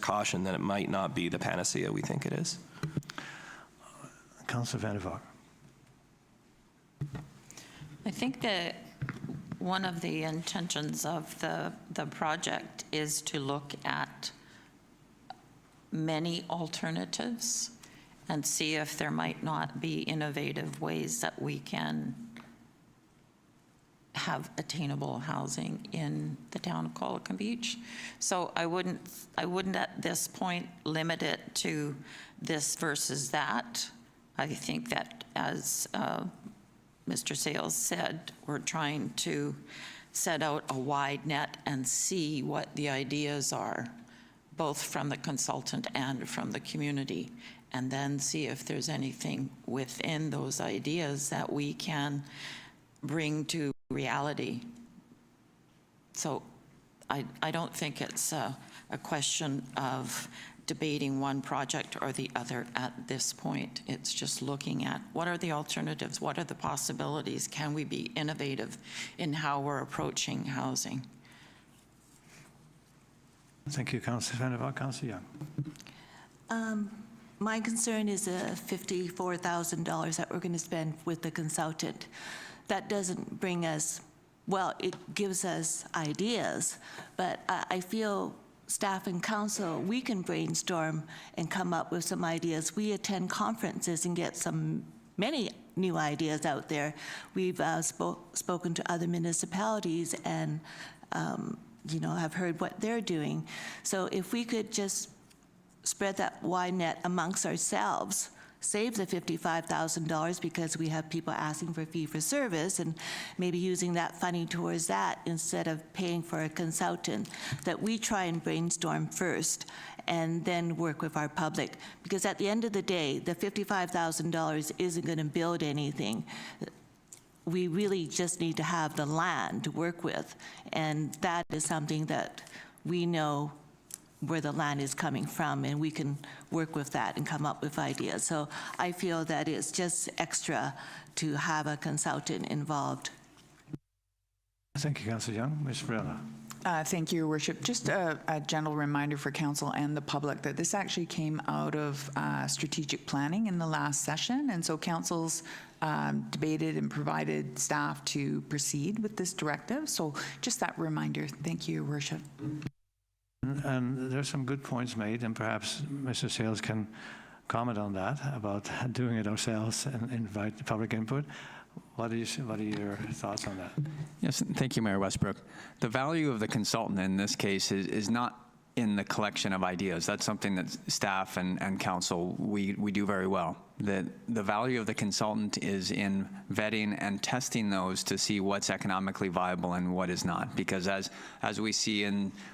caution that it might not be the panacea we think it is. Councillor Vander. I think that one of the intentions of the project is to look at many alternatives and see if there might not be innovative ways that we can have attainable housing in the town of Qualicum Beach. So I wouldn't at this point limit it to this versus that. I think that as Mr. Sales said, we're trying to set out a wide net and see what the ideas are, both from the consultant and from the community, and then see if there's anything within those ideas that we can bring to reality. So I don't think it's a question of debating one project or the other at this point. It's just looking at what are the alternatives, what are the possibilities, can we be innovative in how we're approaching housing? Thank you, Councillor Van der Valk. Councillor Young. My concern is the $54,000 that we're going to spend with the consultant. That doesn't bring us, well, it gives us ideas, but I feel staff and council, we can brainstorm and come up with some ideas. We attend conferences and get many new ideas out there. We've spoken to other municipalities and have heard what they're doing. So if we could just spread that wide net amongst ourselves, save the $55,000 because we have people asking for fee for service, and maybe using that funding towards that instead of paying for a consultant, that we try and brainstorm first and then work with our public. Because at the end of the day, the $55,000 isn't going to build anything. we really just need to have the land to work with, and that is something that we know where the land is coming from, and we can work with that and come up with ideas. So I feel that it's just extra to have a consultant involved. Thank you, Councillor Young. Ms. Varela. Thank you, Your Worship. Just a general reminder for Council and the public that this actually came out of strategic planning in the last session, and so Council's debated and provided staff to proceed with this directive. So just that reminder. Thank you, Your Worship. And there's some good points made, and perhaps Mr. Sales can comment on that, about doing it ourselves and invite the public input. What are your thoughts on that? Yes, thank you, Mayor Westbrook. The value of the consultant in this case is not in the collection of ideas. That's something that staff and council, we do very well. The value of the consultant is in vetting and testing those to see what's economically viable and what is not. Because as we see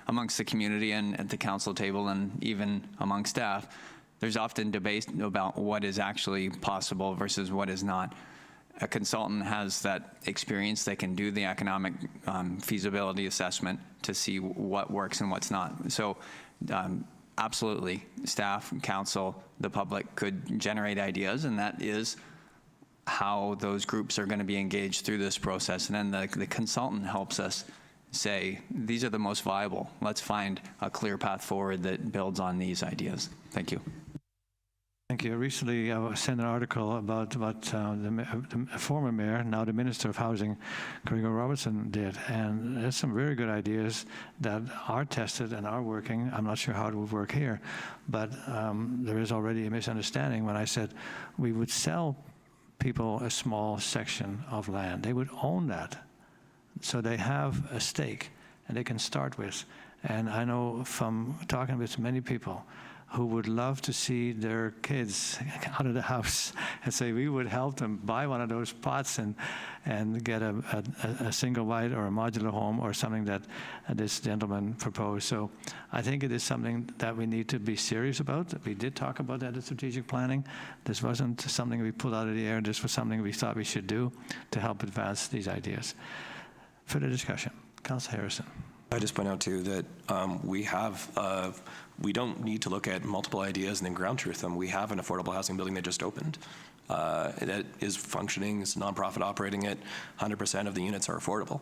amongst the community and at the council table and even among staff, there's often debate about what is actually possible versus what is not. A consultant has that experience. They can do the economic feasibility assessment to see what works and what's not. So absolutely, staff, council, the public could generate ideas, and that is how those groups are going to be engaged through this process. And then the consultant helps us say, these are the most viable. Let's find a clear path forward that builds on these ideas. Thank you. Thank you. Recently, I sent an article about what the former mayor, now the Minister of Housing, Crier Robertson, did. And there's some very good ideas that are tested and are working. I'm not sure how it would work here, but there is already a misunderstanding when I said we would sell people a small section of land. They would own that. So they have a stake, and they can start with. And I know from talking with many people who would love to see their kids out of the house and say we would help them buy one of those plots and get a single wide or a modular home or something that this gentleman proposed. So I think it is something that we need to be serious about. We did talk about that in strategic planning. This wasn't something we pulled out of the air. This was something we thought we should do to help advance these ideas. Further discussion. Councillor Harrison. I just point out too that we don't need to look at multiple ideas and then ground truth them. We have an affordable housing building that just opened that is functioning. It's a nonprofit operating it. 100% of the units are affordable.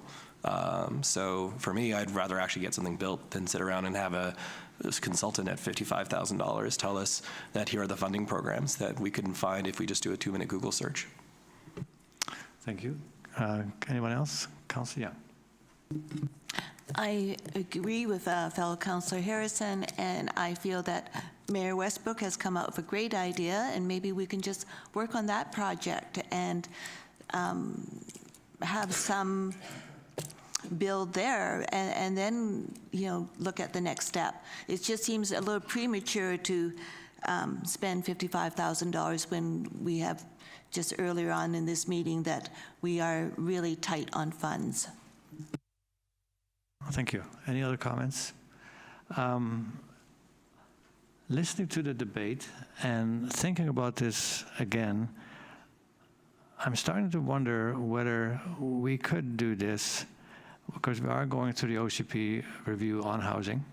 So for me, I'd rather actually get something built than sit around and have this consultant at $55,000 tell us that here are the funding programs that we couldn't find if we just do a 2-minute Google search. Thank you. Anyone else? Councillor Young. I agree with fellow Councillor Harrison, and I feel that Mayor Westbrook has come up with a great idea, and maybe we can just work on that project and have some build there, and then look at the next step. It just seems a little premature to spend $55,000 when we have just earlier on in this meeting that we are really tight on funds. Thank you. Any other comments? Listening to the debate and thinking about this again, I'm starting to wonder whether we could do this, because we are going through the OCP review on housing,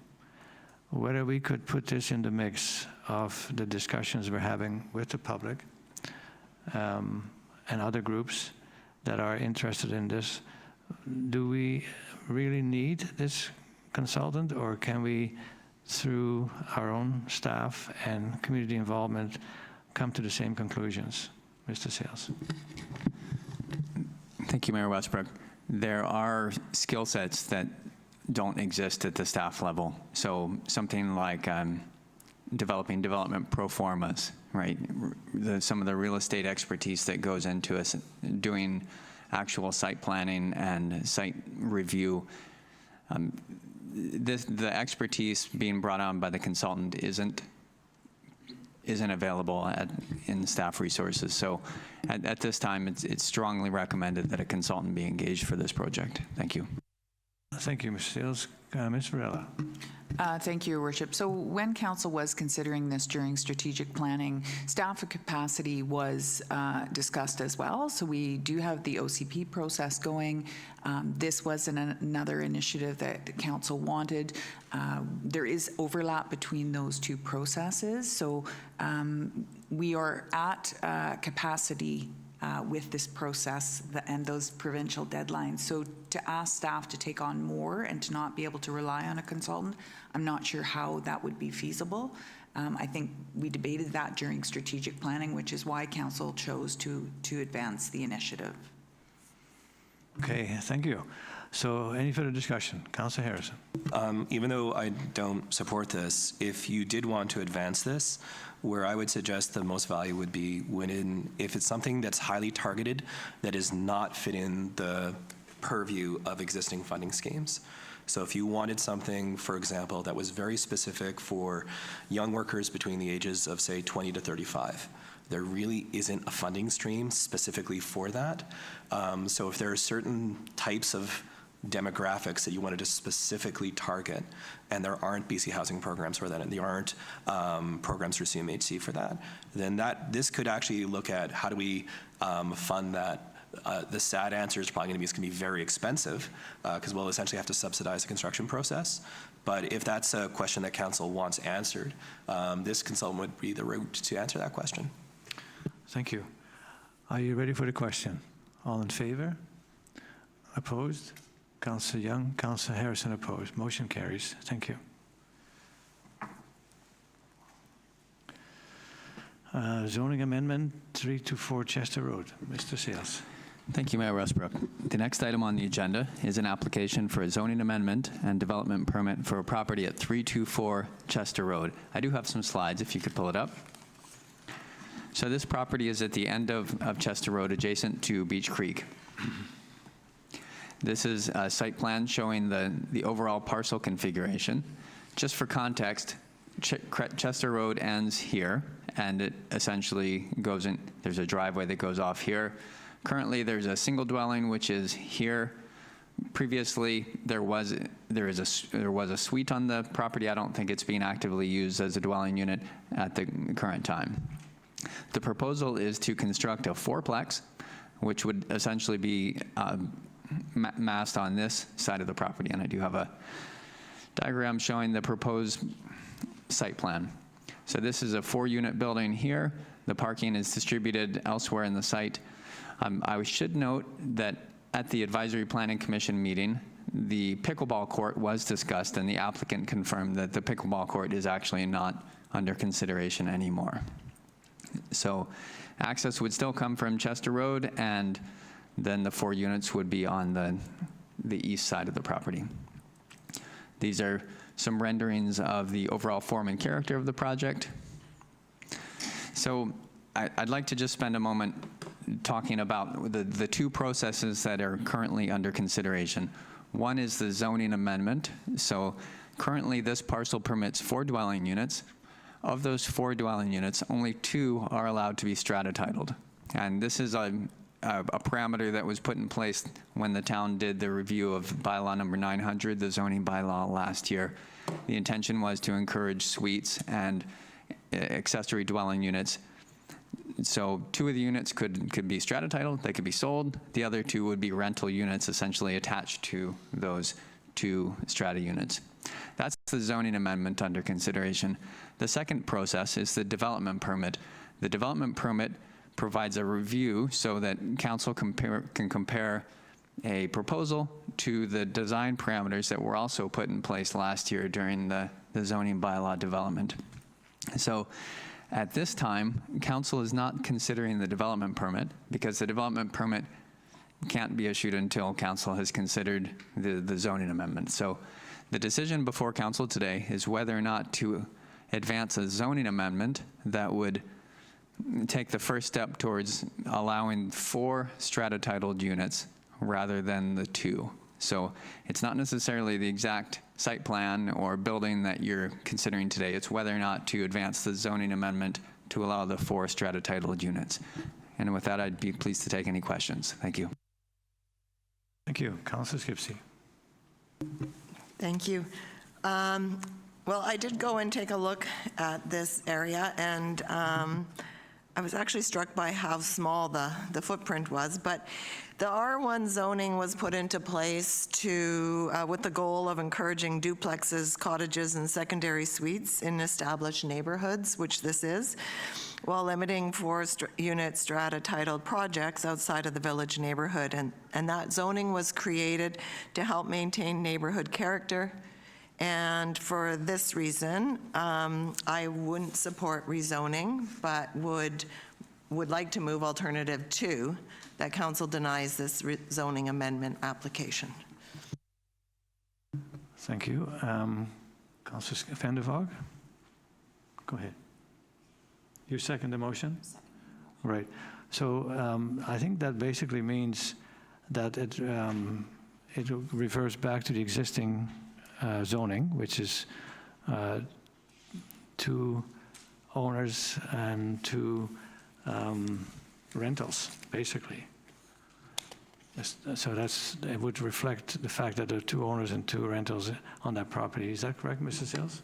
whether we could put this in the mix of the discussions we're having with the public and other groups that are interested in this. Do we really need this consultant, or can we, through our own staff and community involvement, come to the same conclusions? Mr. Sales. Thank you, Mayor Westbrook. There are skill sets that don't exist at the staff level. So something like developing development pro formas, right? Some of the real estate expertise that goes into us doing actual site planning and site review. The expertise being brought on by the consultant isn't available in staff resources. So at this time, it's strongly recommended that a consultant be engaged for this project. Thank you. Thank you, Mr. Sales. Ms. Varela. Thank you, Your Worship. So when Council was considering this during strategic planning, staff capacity was discussed as well. So we do have the OCP process going. This was another initiative that the Council wanted. There is overlap between those two processes. So we are at capacity with this process and those provincial deadlines. So to ask staff to take on more and to not be able to rely on a consultant, I'm not sure how that would be feasible. I think we debated that during strategic planning, which is why Council chose to advance the initiative. Okay, thank you. So any further discussion? Councillor Harrison. Even though I don't support this, if you did want to advance this, where I would suggest the most value would be if it's something that's highly targeted that is not fit in the purview of existing funding schemes. So if you wanted something, for example, that was very specific for young workers between the ages of, say, 20 to 35, there really isn't a funding stream specifically for that. So if there are certain types of demographics that you wanted to specifically target, and there aren't BC housing programs for that, and there aren't programs for CMHC for that, then this could actually look at how do we fund that. The sad answer is probably going to be it's going to be very expensive because we'll essentially have to subsidize the construction process. But if that's a question that Council wants answered, this consultant would be the route to answer that question. Thank you. Are you ready for the question? All in favor? Opposed? Councillor Young, Councillor Harrison opposed. Motion carries. Thank you. Zoning Amendment 324 Chester Road. Mr. Sales. Thank you, Mayor Westbrook. The next item on the agenda is an application for a zoning amendment and development permit for a property at 324 Chester Road. I do have some slides, if you could pull it up. So this property is at the end of Chester Road, adjacent to Beach Creek. This is a site plan showing the overall parcel configuration. Just for context, Chester Road ends here, and it essentially goes in. There's a driveway that goes off here. Currently, there's a single dwelling, which is here. Previously, there was a suite on the property. I don't think it's being actively used as a dwelling unit at the current time. The proposal is to construct a fourplex, which would essentially be massed on this side of the property, and I do have a diagram showing the proposed site plan. So this is a 4-unit building here. The parking is distributed elsewhere in the site. I should note that at the Advisory Planning Commission meeting, the pickleball court was discussed, and the applicant confirmed that the pickleball court is actually not under consideration anymore. So access would still come from Chester Road, and then the 4 units would be on the east side of the property. These are some renderings of the overall form and character of the project. So I'd like to just spend a moment talking about the 2 processes that are currently under consideration. One is the zoning amendment. So currently this parcel permits 4 dwelling units. Of those 4 dwelling units, only 2 are allowed to be strata titled. And this is a parameter that was put in place when the town did the review of bylaw number 900, the zoning bylaw, last year. The intention was to encourage suites and accessory dwelling units. So 2 of the units could be strata titled, they could be sold. The other 2 would be rental units essentially attached to those 2 strata units. That's the zoning amendment under consideration. The second process is the development permit. The development permit provides a review so that council can compare a proposal to the design parameters that were also put in place last year during the zoning bylaw development. So at this time, council is not considering the development permit because the development permit can't be issued until council has considered the zoning amendment. So the decision before council today is whether or not to advance a zoning amendment that would take the first step towards allowing 4 strata titled units rather than the 2. So it's not necessarily the exact site plan or building that you're considering today. It's whether or not to advance the zoning amendment to allow the 4 strata titled units. And with that, I'd be pleased to take any questions. Thank you. Thank you. Councillor Skipsey. Thank you. Well, I did go and take a look at this area, and I was actually struck by how small the footprint was, but the R1 zoning was put into place to, with the goal of encouraging duplexes, cottages, and secondary suites in established neighborhoods, which this is, while limiting for unit strata titled projects outside of the village neighborhood. And that zoning was created to help maintain neighborhood character. And for this reason, I wouldn't support rezoning, but would like to move alternative 2, that council denies this zoning amendment application. Thank you. Councillor Vander. Go ahead. You second the motion? Right. So I think that basically means that it refers back to the existing zoning, which is 2 owners and 2 rentals, basically. So it would reflect the fact that there are 2 owners and 2 rentals on that property. Is that correct, Mr. Sales?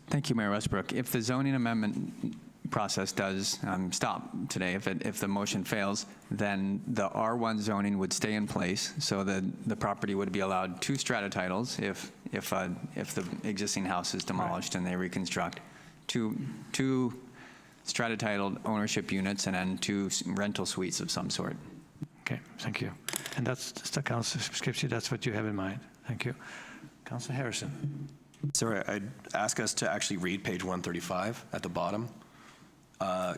Thank you, Mayor Westbrook. If the zoning amendment process does stop today, if the motion fails, then the R1 zoning would stay in place, so the property would be allowed 2 strata titles if the existing house is demolished and they reconstruct, 2 strata titled ownership units, and then 2 rental suites of some sort. Okay, thank you. And that's Councillor Skipsey, that's what you have in mind. Thank you. Councillor Harrison. Sorry, I'd ask us to actually read page 135 at the bottom.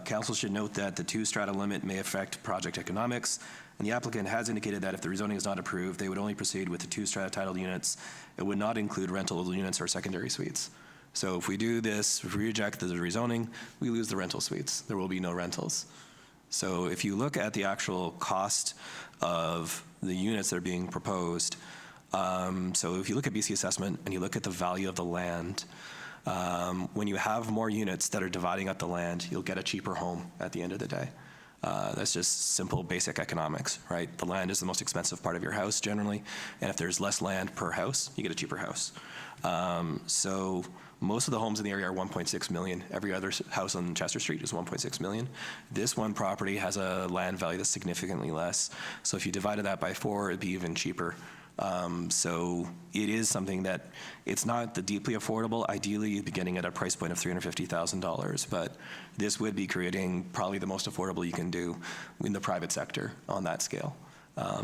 Council should note that the 2 strata limit may affect project economics, and the applicant has indicated that if the rezoning is not approved, they would only proceed with the 2 strata titled units. It would not include rental units or secondary suites. So if we do this, if we reject the rezoning, we lose the rental suites. There will be no rentals. So if you look at the actual cost of the units that are being proposed, so if you look at BC assessment and you look at the value of the land, when you have more units that are dividing up the land, you'll get a cheaper home at the end of the day. That's just simple basic economics, right? The land is the most expensive part of your house generally, and if there's less land per house, you get a cheaper house. So most of the homes in the area are 1.6 million. Every other house on Chester Street is 1.6 million. This one property has a land value that's significantly less. So if you divided that by 4, it'd be even cheaper. So it is something that it's not the deeply affordable. Ideally, you'd be getting at a price point of $350,000, but this would be creating probably the most affordable you can do in the private sector on that scale.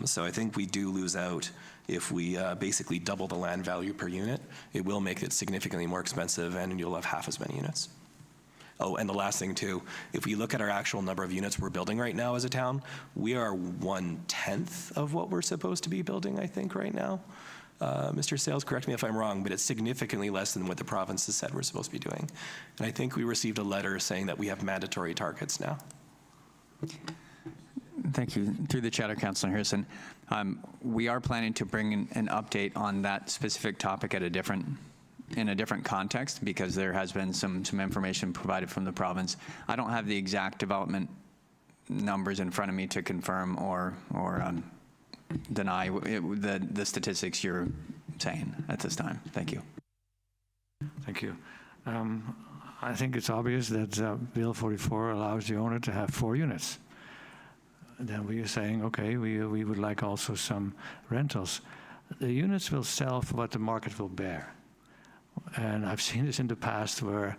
So I think we do lose out if we basically double the land value per unit. It will make it significantly more expensive, and you'll have half as many units. Oh, and the last thing too, if we look at our actual number of units we're building right now as a town, we are 1/10 of what we're supposed to be building, I think, right now. Mr. Sales, correct me if I'm wrong, but it's significantly less than what the province has said we're supposed to be doing. And I think we received a letter saying that we have mandatory targets now. Thank you. Through the chatter, Councillor Harrison, we are planning to bring an update on that specific topic in a different context, because there has been some information provided from the province. I don't have the exact development numbers in front of me to confirm or deny the statistics you're saying at this time. Thank you. Thank you. I think it's obvious that Bill 44 allows the owner to have 4 units. Then we are saying, okay, we would like also some rentals. The units will sell for what the market will bear. And I've seen this in the past where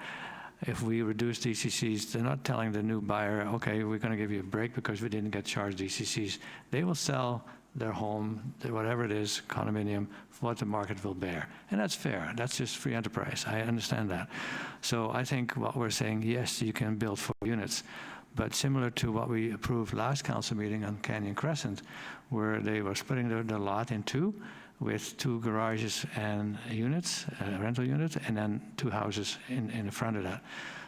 if we reduce DCCs, they're not telling the new buyer, okay, we're going to give you a break because we didn't get charged DCCs. They will sell their home, whatever it is, condominium, for what the market will bear. And that's fair. That's just free enterprise. I understand that. So I think what we're saying, yes, you can build 4 units. But similar to what we approved last council meeting on Canyon Crescent, where they were splitting the lot in 2, with 2 garages and units, rental units, and then 2 houses in the front of that.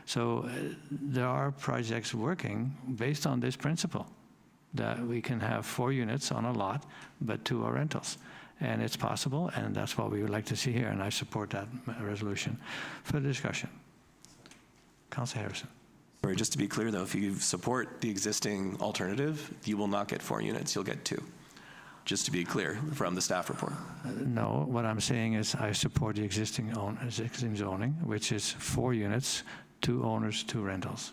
So there are projects working based on this principle, that we can have 4 units on a lot, but 2 are rentals. And it's possible, and that's what we would like to see here, and I support that resolution. Further discussion. Councillor Harrison. Sorry, just to be clear though, if you support the existing alternative, you will not get 4 units, you'll get 2. just to be clear from the staff report. No, what I'm saying is I support the existing zoning, which is 4 units, 2 owners, 2 rentals.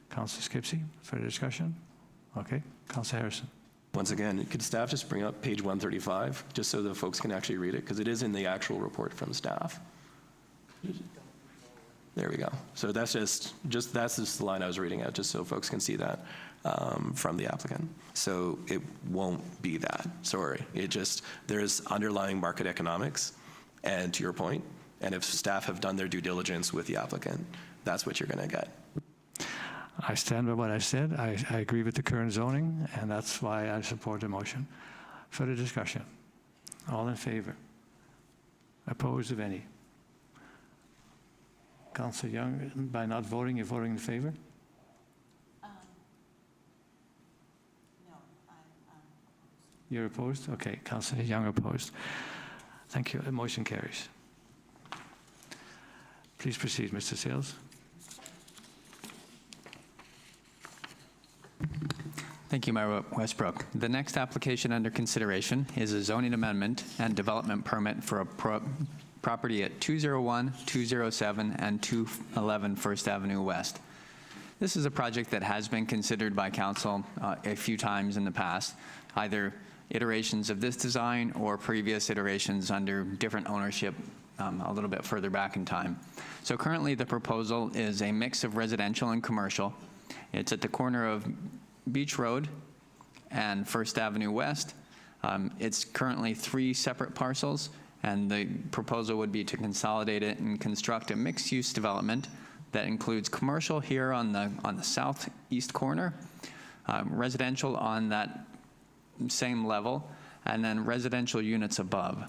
Councillor Skipsey, further discussion? Okay, Councillor Harrison. Once again, could staff just bring up page 135, just so the folks can actually read it, because it is in the actual report from staff. There we go. So that's just the line I was reading out, just so folks can see that from the applicant. So it won't be that, sorry. There's underlying market economics, and to your point, and if staff have done their due diligence with the applicant, that's what you're gonna get. I stand by what I said. I agree with the current zoning, and that's why I support the motion. Further discussion? All in favor? Opposed, if any? Councillor Young, by not voting, you're voting in favor? No, You're opposed? Okay, Councillor Young opposed. Thank you. The motion carries. Please proceed, Mr. Sales. Thank you, Mayor Westbrook. The next application under consideration is a zoning amendment and development permit for a property at 201, 207, and 211 First Avenue West. This is a project that has been considered by council a few times in the past, either iterations of this design or previous iterations under different ownership a little bit further back in time. So currently the proposal is a mix of residential and commercial. It's at the corner of Beach Road and First Avenue West. It's currently 3 separate parcels, and the proposal would be to consolidate it and construct a mixed-use development that includes commercial here on the southeast corner, residential on that same level, and then residential units above.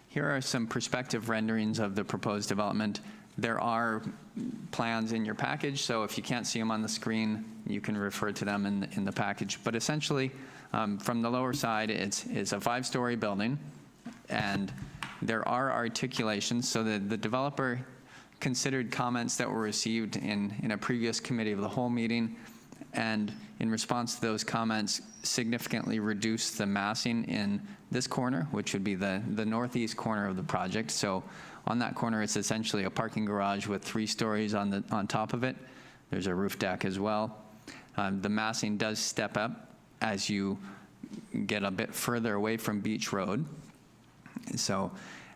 Here are some perspective renderings of the proposed development. There are plans in your package, so if you can't see them on the screen, you can refer to them in the package. But essentially, from the lower side, it's a 5-story building, and there are articulations, so that the developer considered comments that were received in a previous committee of the whole meeting, and in response to those comments, significantly reduced the massing in this corner, which would be the northeast corner of the project. So on that corner, it's essentially a parking garage with 3 stories on top of it. There's a roof deck as well. The massing does step up as you get a bit further away from Beach Road. So,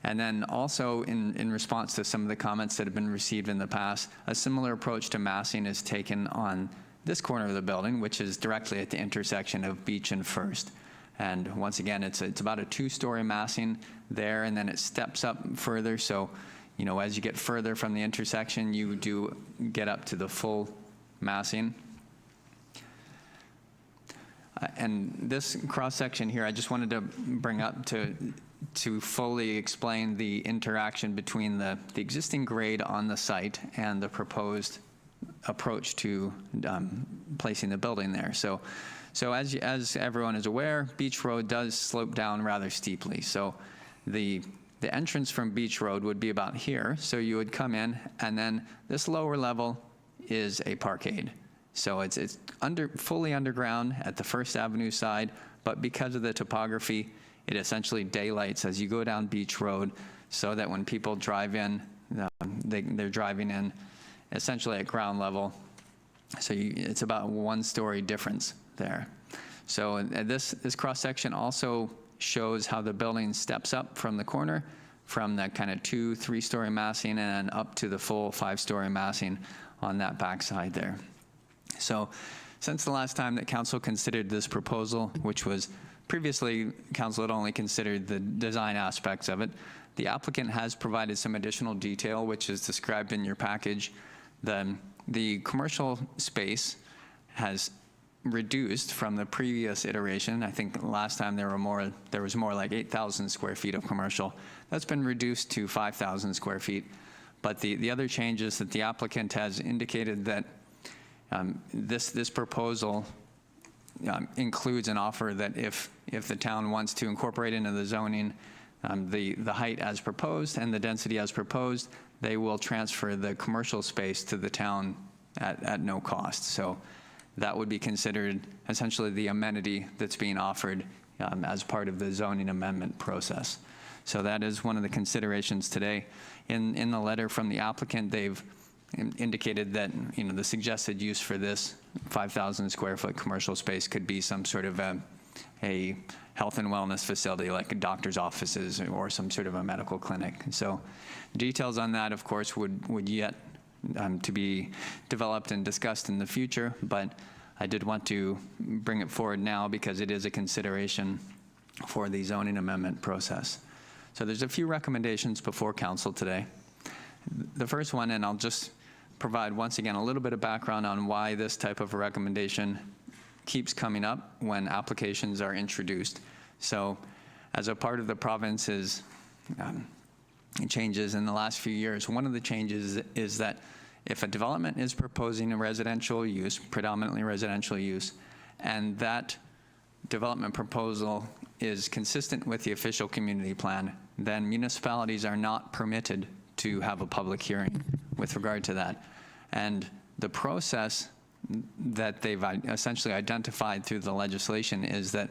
and then also in response to some of the comments that have been received in the past, a similar approach to massing is taken on this corner of the building, which is directly at the intersection of Beach and First. And once again, it's about a 2-story massing there, and then it steps up further. So, you know, as you get further from the intersection, you do get up to the full massing. And this cross-section here, I just wanted to bring up to fully explain the interaction between the existing grade on the site and the proposed approach to placing the building there. So as everyone is aware, Beach Road does slope down rather steeply. So the entrance from Beach Road would be about here. So you would come in, and then this lower level is a parkade. So it's fully underground at the First Avenue side, but because of the topography, it essentially daylights as you go down Beach Road, so that when people drive in, they're driving in essentially at ground level. So it's about a 1-story difference there. So this cross-section also shows how the building steps up from the corner, from that kind of 2-3-story massing, and then up to the full 5-story massing on that backside there. So since the last time that council considered this proposal, which was previously council had only considered the design aspects of it, the applicant has provided some additional detail, which is described in your package. The commercial space has reduced from the previous iteration. I think last time there was more like 8,000 square feet of commercial. That's been reduced to 5,000 square feet. But the other changes that the applicant has indicated that this proposal includes an offer that if the town wants to incorporate into the zoning the height as proposed and the density as proposed, they will transfer the commercial space to the town at no cost. So that would be considered essentially the amenity that's being offered as part of the zoning amendment process. So that is one of the considerations today. In the letter from the applicant, they've indicated that the suggested use for this 5,000 square foot commercial space could be some sort of a health and wellness facility like a doctor's offices or some sort of a medical clinic. So details on that, of course, would yet to be developed and discussed in the future, but I did want to bring it forward now because it is a consideration for the zoning amendment process. So there's a few recommendations before council today. The first one, and I'll just provide once again a little bit of background on why this type of a recommendation keeps coming up when applications are introduced. So as a part of the province's changes in the last few years, one of the changes is that if a development is proposing a residential use, predominantly residential use, and that development proposal is consistent with the official community plan, then municipalities are not permitted to have a public hearing with regard to that. And the process that they've essentially identified through the legislation is that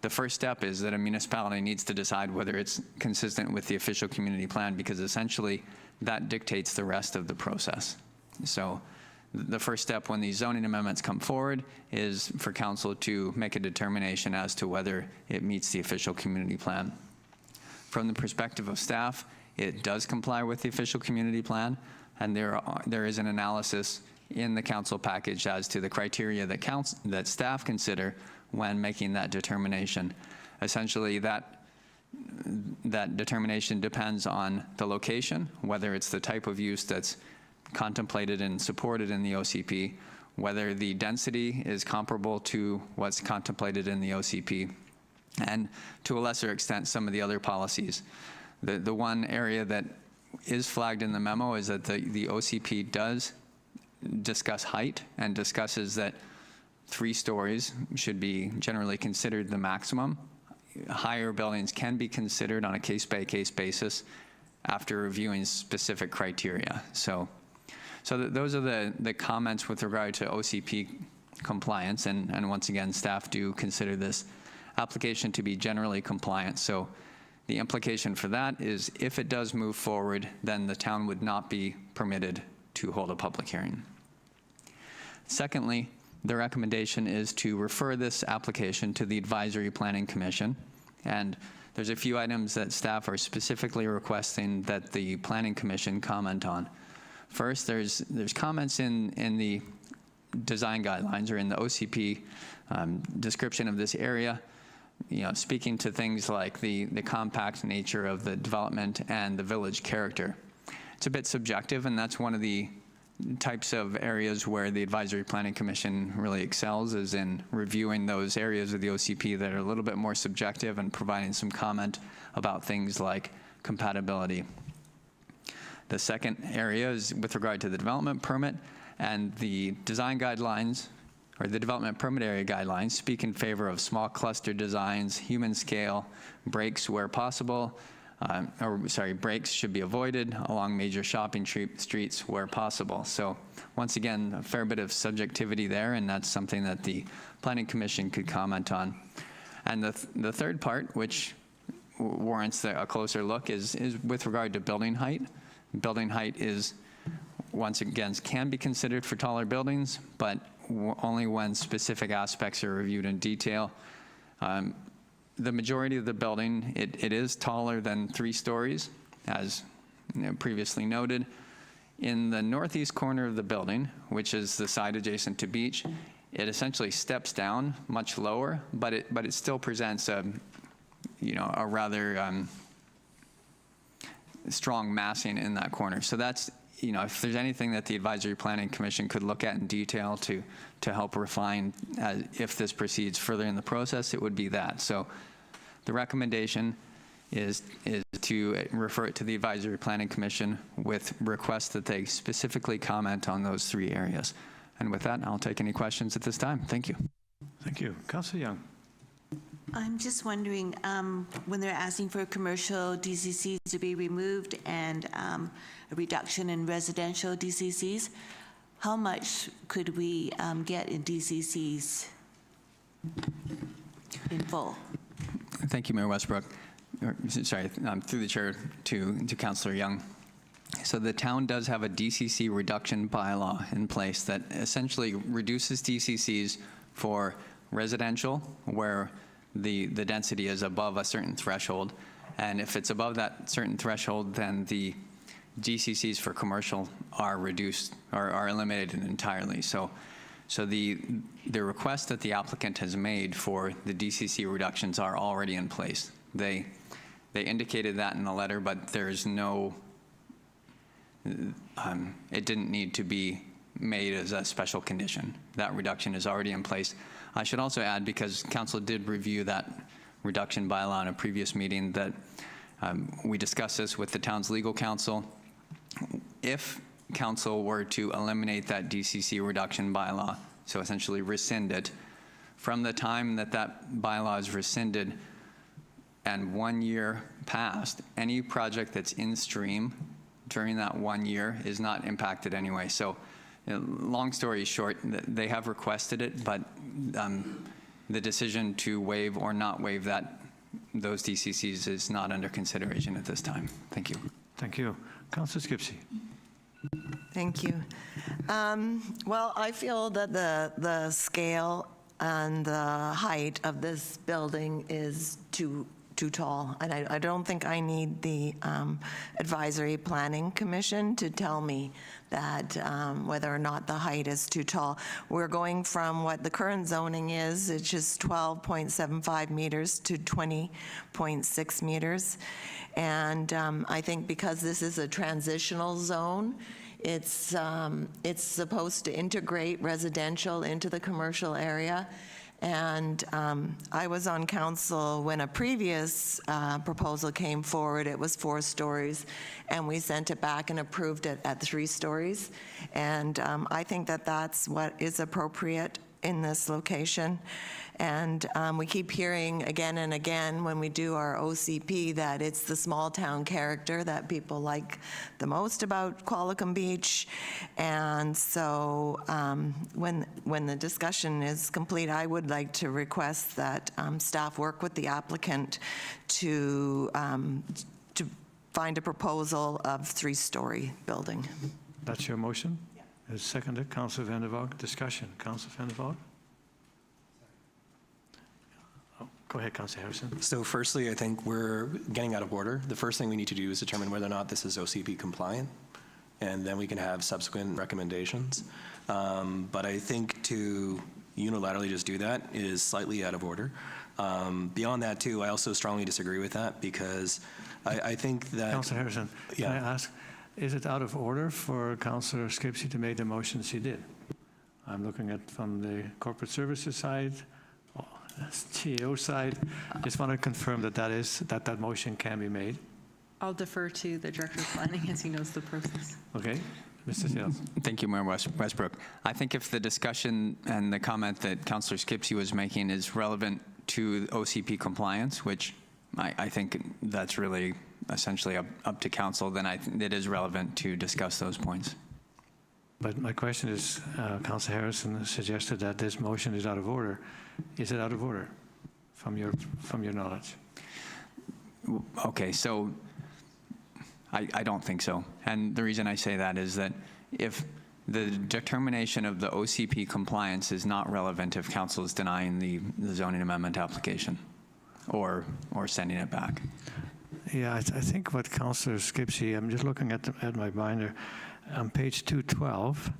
the first step is that a municipality needs to decide whether it's consistent with the official community plan, because essentially that dictates the rest of the process. So the first step when these zoning amendments come forward is for council to make a determination as to whether it meets the official community plan. From the perspective of staff, it does comply with the official community plan, and there is an analysis in the council package as to the criteria that staff consider when making that determination. Essentially, that determination depends on the location, whether it's the type of use that's contemplated and supported in the OCP, whether the density is comparable to what's contemplated in the OCP, and to a lesser extent, some of the other policies. The one area that is flagged in the memo is that the OCP does discuss height and discusses that 3 stories should be generally considered the maximum. Higher buildings can be considered on a case-by-case basis after reviewing specific criteria. So those are the comments with regard to OCP compliance, and once again, staff do consider this application to be generally compliant. So the implication for that is if it does move forward, then the town would not be permitted to hold a public hearing. Secondly, the recommendation is to refer this application to the Advisory Planning Commission, and there's a few items that staff are specifically requesting that the Planning Commission comment on. First, there's comments in the design guidelines or in the OCP description of this area, speaking to things like the compact nature of the development and the village character. It's a bit subjective, and that's one of the types of areas where the Advisory Planning Commission really excels, is in reviewing those areas of the OCP that are a little bit more subjective and providing some comment about things like compatibility. The second area is with regard to the development permit, and the design guidelines, or the development permit area guidelines, speak in favor of small cluster designs, human scale, breaks where possible, breaks should be avoided along major shopping streets where possible. So once again, a fair bit of subjectivity there, and that's something that the Planning Commission could comment on. And the third part, which warrants a closer look, is with regard to building height. Building height is, once again, can be considered for taller buildings, but only when specific aspects are reviewed in detail. The majority of the building, it is taller than 3 stories, as previously noted. In the northeast corner of the building, which is the side adjacent to beach, it essentially steps down much lower, but it still presents a rather strong massing in that corner. So that's, if there's anything that the Advisory Planning Commission could look at in detail to help refine if this proceeds further in the process, it would be that. So the recommendation is to refer it to the Advisory Planning Commission with requests that they specifically comment on those 3 areas. And with that, I'll take any questions at this time. Thank you. Thank you. Councillor Young. I'm just wondering, when they're asking for commercial DCCs to be removed and a reduction in residential DCCs, how much could we get in DCCs in full? Thank you, Mayor Westbrook. Sorry, through the chair to Councillor Young. So the town does have a DCC reduction bylaw in place that essentially reduces DCCs for residential, where the density is above a certain threshold. And if it's above that certain threshold, then the DCCs for commercial are reduced or are eliminated entirely. So the request that the applicant has made for the DCC reductions are already in place. They indicated that in the letter, but there's no, it didn't need to be made as a special condition. That reduction is already in place. I should also add, because Council did review that reduction bylaw in a previous meeting, that we discussed this with the town's legal counsel. If Council were to eliminate that DCC reduction bylaw, so essentially rescind it, from the time that that bylaw is rescinded and 1 year passed, any project that's in stream during that 1 year is not impacted anyway. So long story short, they have requested it, but the decision to waive or not waive those DCCs is not under consideration at this time. Thank you. Thank you. Councillor Skipsey. Thank you. Well, I feel that the scale and the height of this building is too tall, and I don't think I need the Advisory Planning Commission to tell me that whether or not the height is too tall. We're going from what the current zoning is, it's just 12.75 meters to 20.6 meters. And I think because this is a transitional zone, it's supposed to integrate residential into the commercial area. And I was on council when a previous proposal came forward. It was 4 stories, and we sent it back and approved it at 3 stories. And I think that that's what is appropriate in this location. And we keep hearing again and again when we do our OCP that it's the small town character that people like the most about Qualicum Beach. And so when the discussion is complete, I would like to request that staff work with the applicant to find a proposal of 3-story building. That's your motion? Yeah. It's seconded. Councillor Vander. Discussion. Councillor Vander. Go ahead, Councillor Harrison. So firstly, I think we're getting out of order. The first thing we need to do is determine whether or not this is OCP compliant, and then we can have subsequent recommendations. But I think to unilaterally just do that is slightly out of order. Beyond that, too, I also strongly disagree with that, because I think that— Councillor Harrison, can I ask, is it out of order for Councillor Skipsey to make the motions he did? I'm looking at from the corporate services side, GEO side. Just want to confirm that that motion can be made. I'll defer to the Director of Planning as he knows the process. Okay. Mr. Seals. Thank you, Mayor Westbrook. I think if the discussion and the comment that Councillor Skipsey was making is relevant to OCP compliance, which I think that's really essentially up to Council, then it is relevant to discuss those points. But my question is, Councillor Harrison suggested that this motion is out of order. Is it out of order from your knowledge? Okay, so I don't think so. And the reason I say that is that if the determination of the OCP compliance is not relevant if Council is denying the zoning amendment application or sending it back. Yeah, I think what Councillor Skipsey, I'm just looking at my binder, on page 212,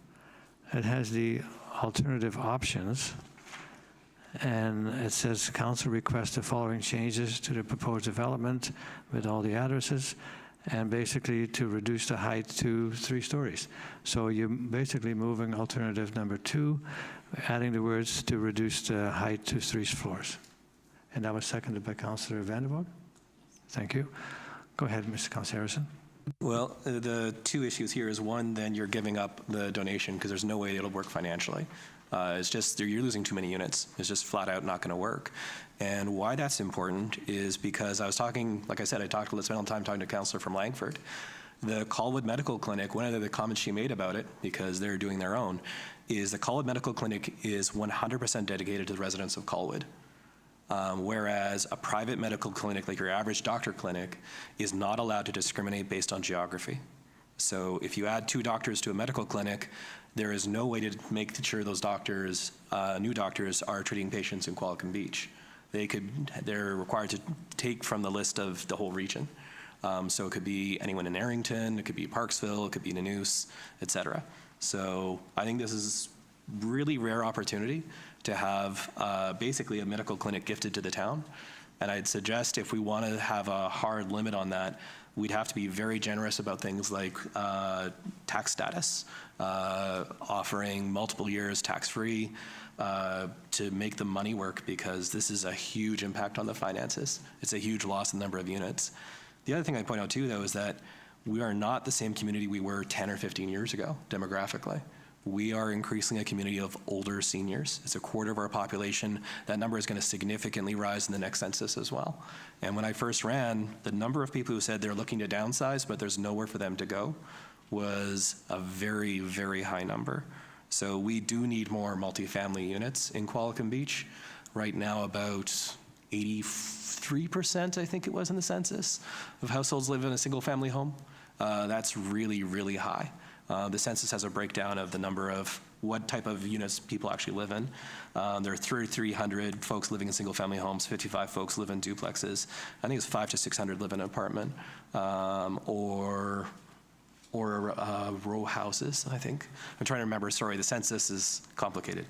it has the alternative options, and it says Council requests the following changes to the proposed development with all the addresses, and basically to reduce the height to 3 stories. So you're basically moving alternative number 2, adding the words to reduce the height to 3 floors. And that was seconded by Councillor Vander. Thank you. Go ahead, Mr. Councillor Harrison. Well, the 2 issues here is, one, then you're giving up the donation because there's no way it'll work financially. It's just you're losing too many units. It's just flat out not going to work. And why that's important is because I was talking, like I said, I spent a little time talking to a councillor from Langford, The Colwood Medical Clinic, one of the comments she made about it, because they're doing their own, is the Colwood Medical Clinic is 100% dedicated to the residents of Colwood. Whereas a private medical clinic, like your average doctor clinic, is not allowed to discriminate based on geography. So if you add 2 doctors to a medical clinic, there is no way to make sure those doctors, new doctors, are treating patients in Qualicum Beach. They're required to take from the list of the whole region. So it could be anyone in Arrington, it could be Parksville, it could be Teunis, et cetera. So I think this is really rare opportunity to have basically a medical clinic gifted to the town. And I'd suggest if we want to have a hard limit on that, we'd have to be very generous about things like tax status, offering multiple years tax-free to make the money work, because this is a huge impact on the finances. It's a huge loss in the number of units. The other thing I'd point out too, though, is that we are not the same community we were 10 or 15 years ago demographically. We are increasingly a community of older seniors. It's a quarter of our population. That number is going to significantly rise in the next census as well. And when I first ran, the number of people who said they're looking to downsize, but there's nowhere for them to go, was a very, very high number. So we do need more multifamily units in Qualicum Beach. Right now, about 83%, I think it was in the census, of households live in a single family home. That's really, really high. The census has a breakdown of the number of what type of units people actually live in. There are 3,300 folks living in single family homes, 55 folks live in duplexes. I think it's 500 to 600 live in an apartment, or row houses, I think. I'm trying to remember, sorry, the census is complicated.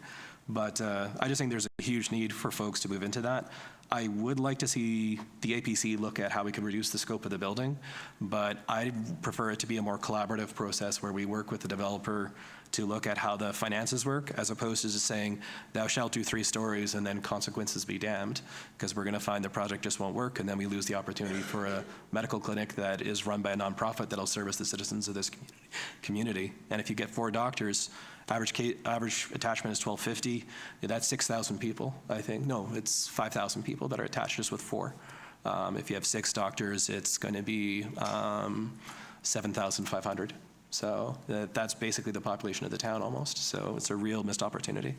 But I just think there's a huge need for folks to move into that. I would like to see the APC look at how we can reduce the scope of the building, but I'd prefer it to be a more collaborative process where we work with the developer to look at how the finances work, as opposed to just saying, thou shalt do 3 stories and then consequences be damned, because we're going to find the project just won't work, and then we lose the opportunity for a medical clinic that is run by a nonprofit that'll service the citizens of this community. And if you get 4 doctors, average attachment is 1,250. Yeah, that's 6,000 people, I think. No, it's 5,000 people that are attached just with 4. If you have 6 doctors, it's going to be 7,500. So that's basically the population of the town almost. So it's a real missed opportunity.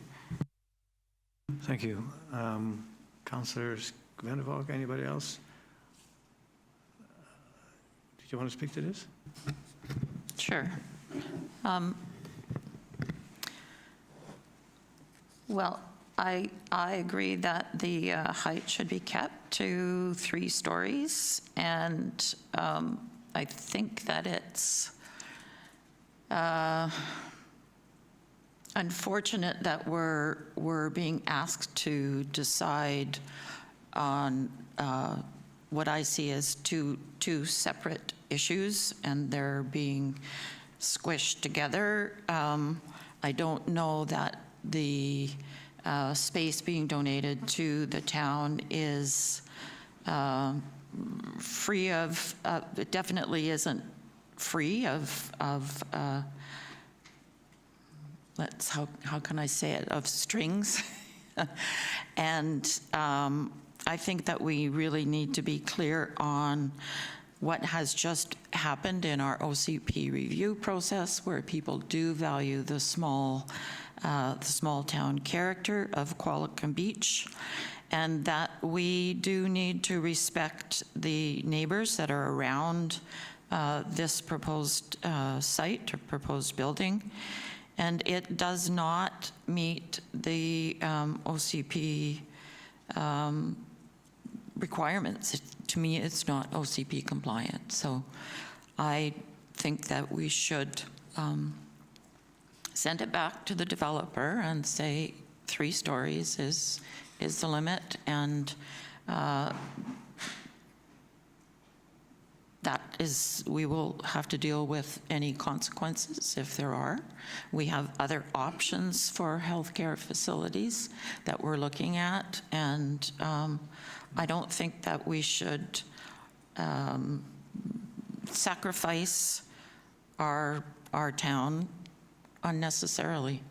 Thank you. Councillor Vander, anybody else? Did you want to speak to this? Sure. Well, I agree that the height should be kept to 3 stories, and I think that it's unfortunate that we're being asked to decide on what I see as two separate issues, and they're being squished together. I don't know that the space being donated to the town is free of, it definitely isn't free of how can I say it, of strings. And I think that we really need to be clear on what has just happened in our OCP review process, where people do value the small town character of Qualicum Beach, and that we do need to respect the neighbors that are around this proposed site or proposed building. And it does not meet the OCP requirements. To me, it's not OCP compliant. So I think that we should send it back to the developer and say 3 stories is the limit, and that is, we will have to deal with any consequences if there are. We have other options for healthcare facilities that we're looking at, and I don't think that we should sacrifice our town unnecessarily.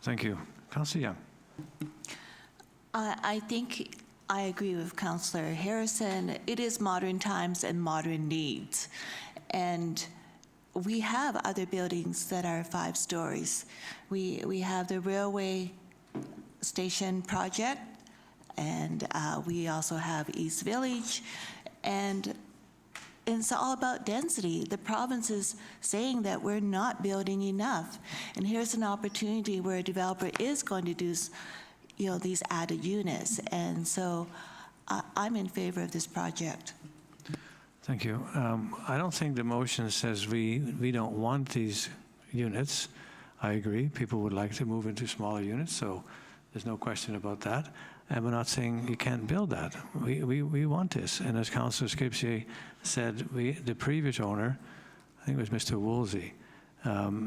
Thank you. Councillor Young. I think I agree with Councillor Harrison. It is modern times and modern needs. And we have other buildings that are 5 stories. We have the railway station project, and we also have East Village, and it's all about density. The province is saying that we're not building enough, and here's an opportunity where a developer is going to do, these added units, and so I'm in favor of this project. Thank you. I don't think the motion says we don't want these units. I agree. People would like to move into smaller units, so there's no question about that. And we're not saying you can't build that. We want this. And as Councillor Skipsey said, the previous owner, I think it was Mr. Woolsey,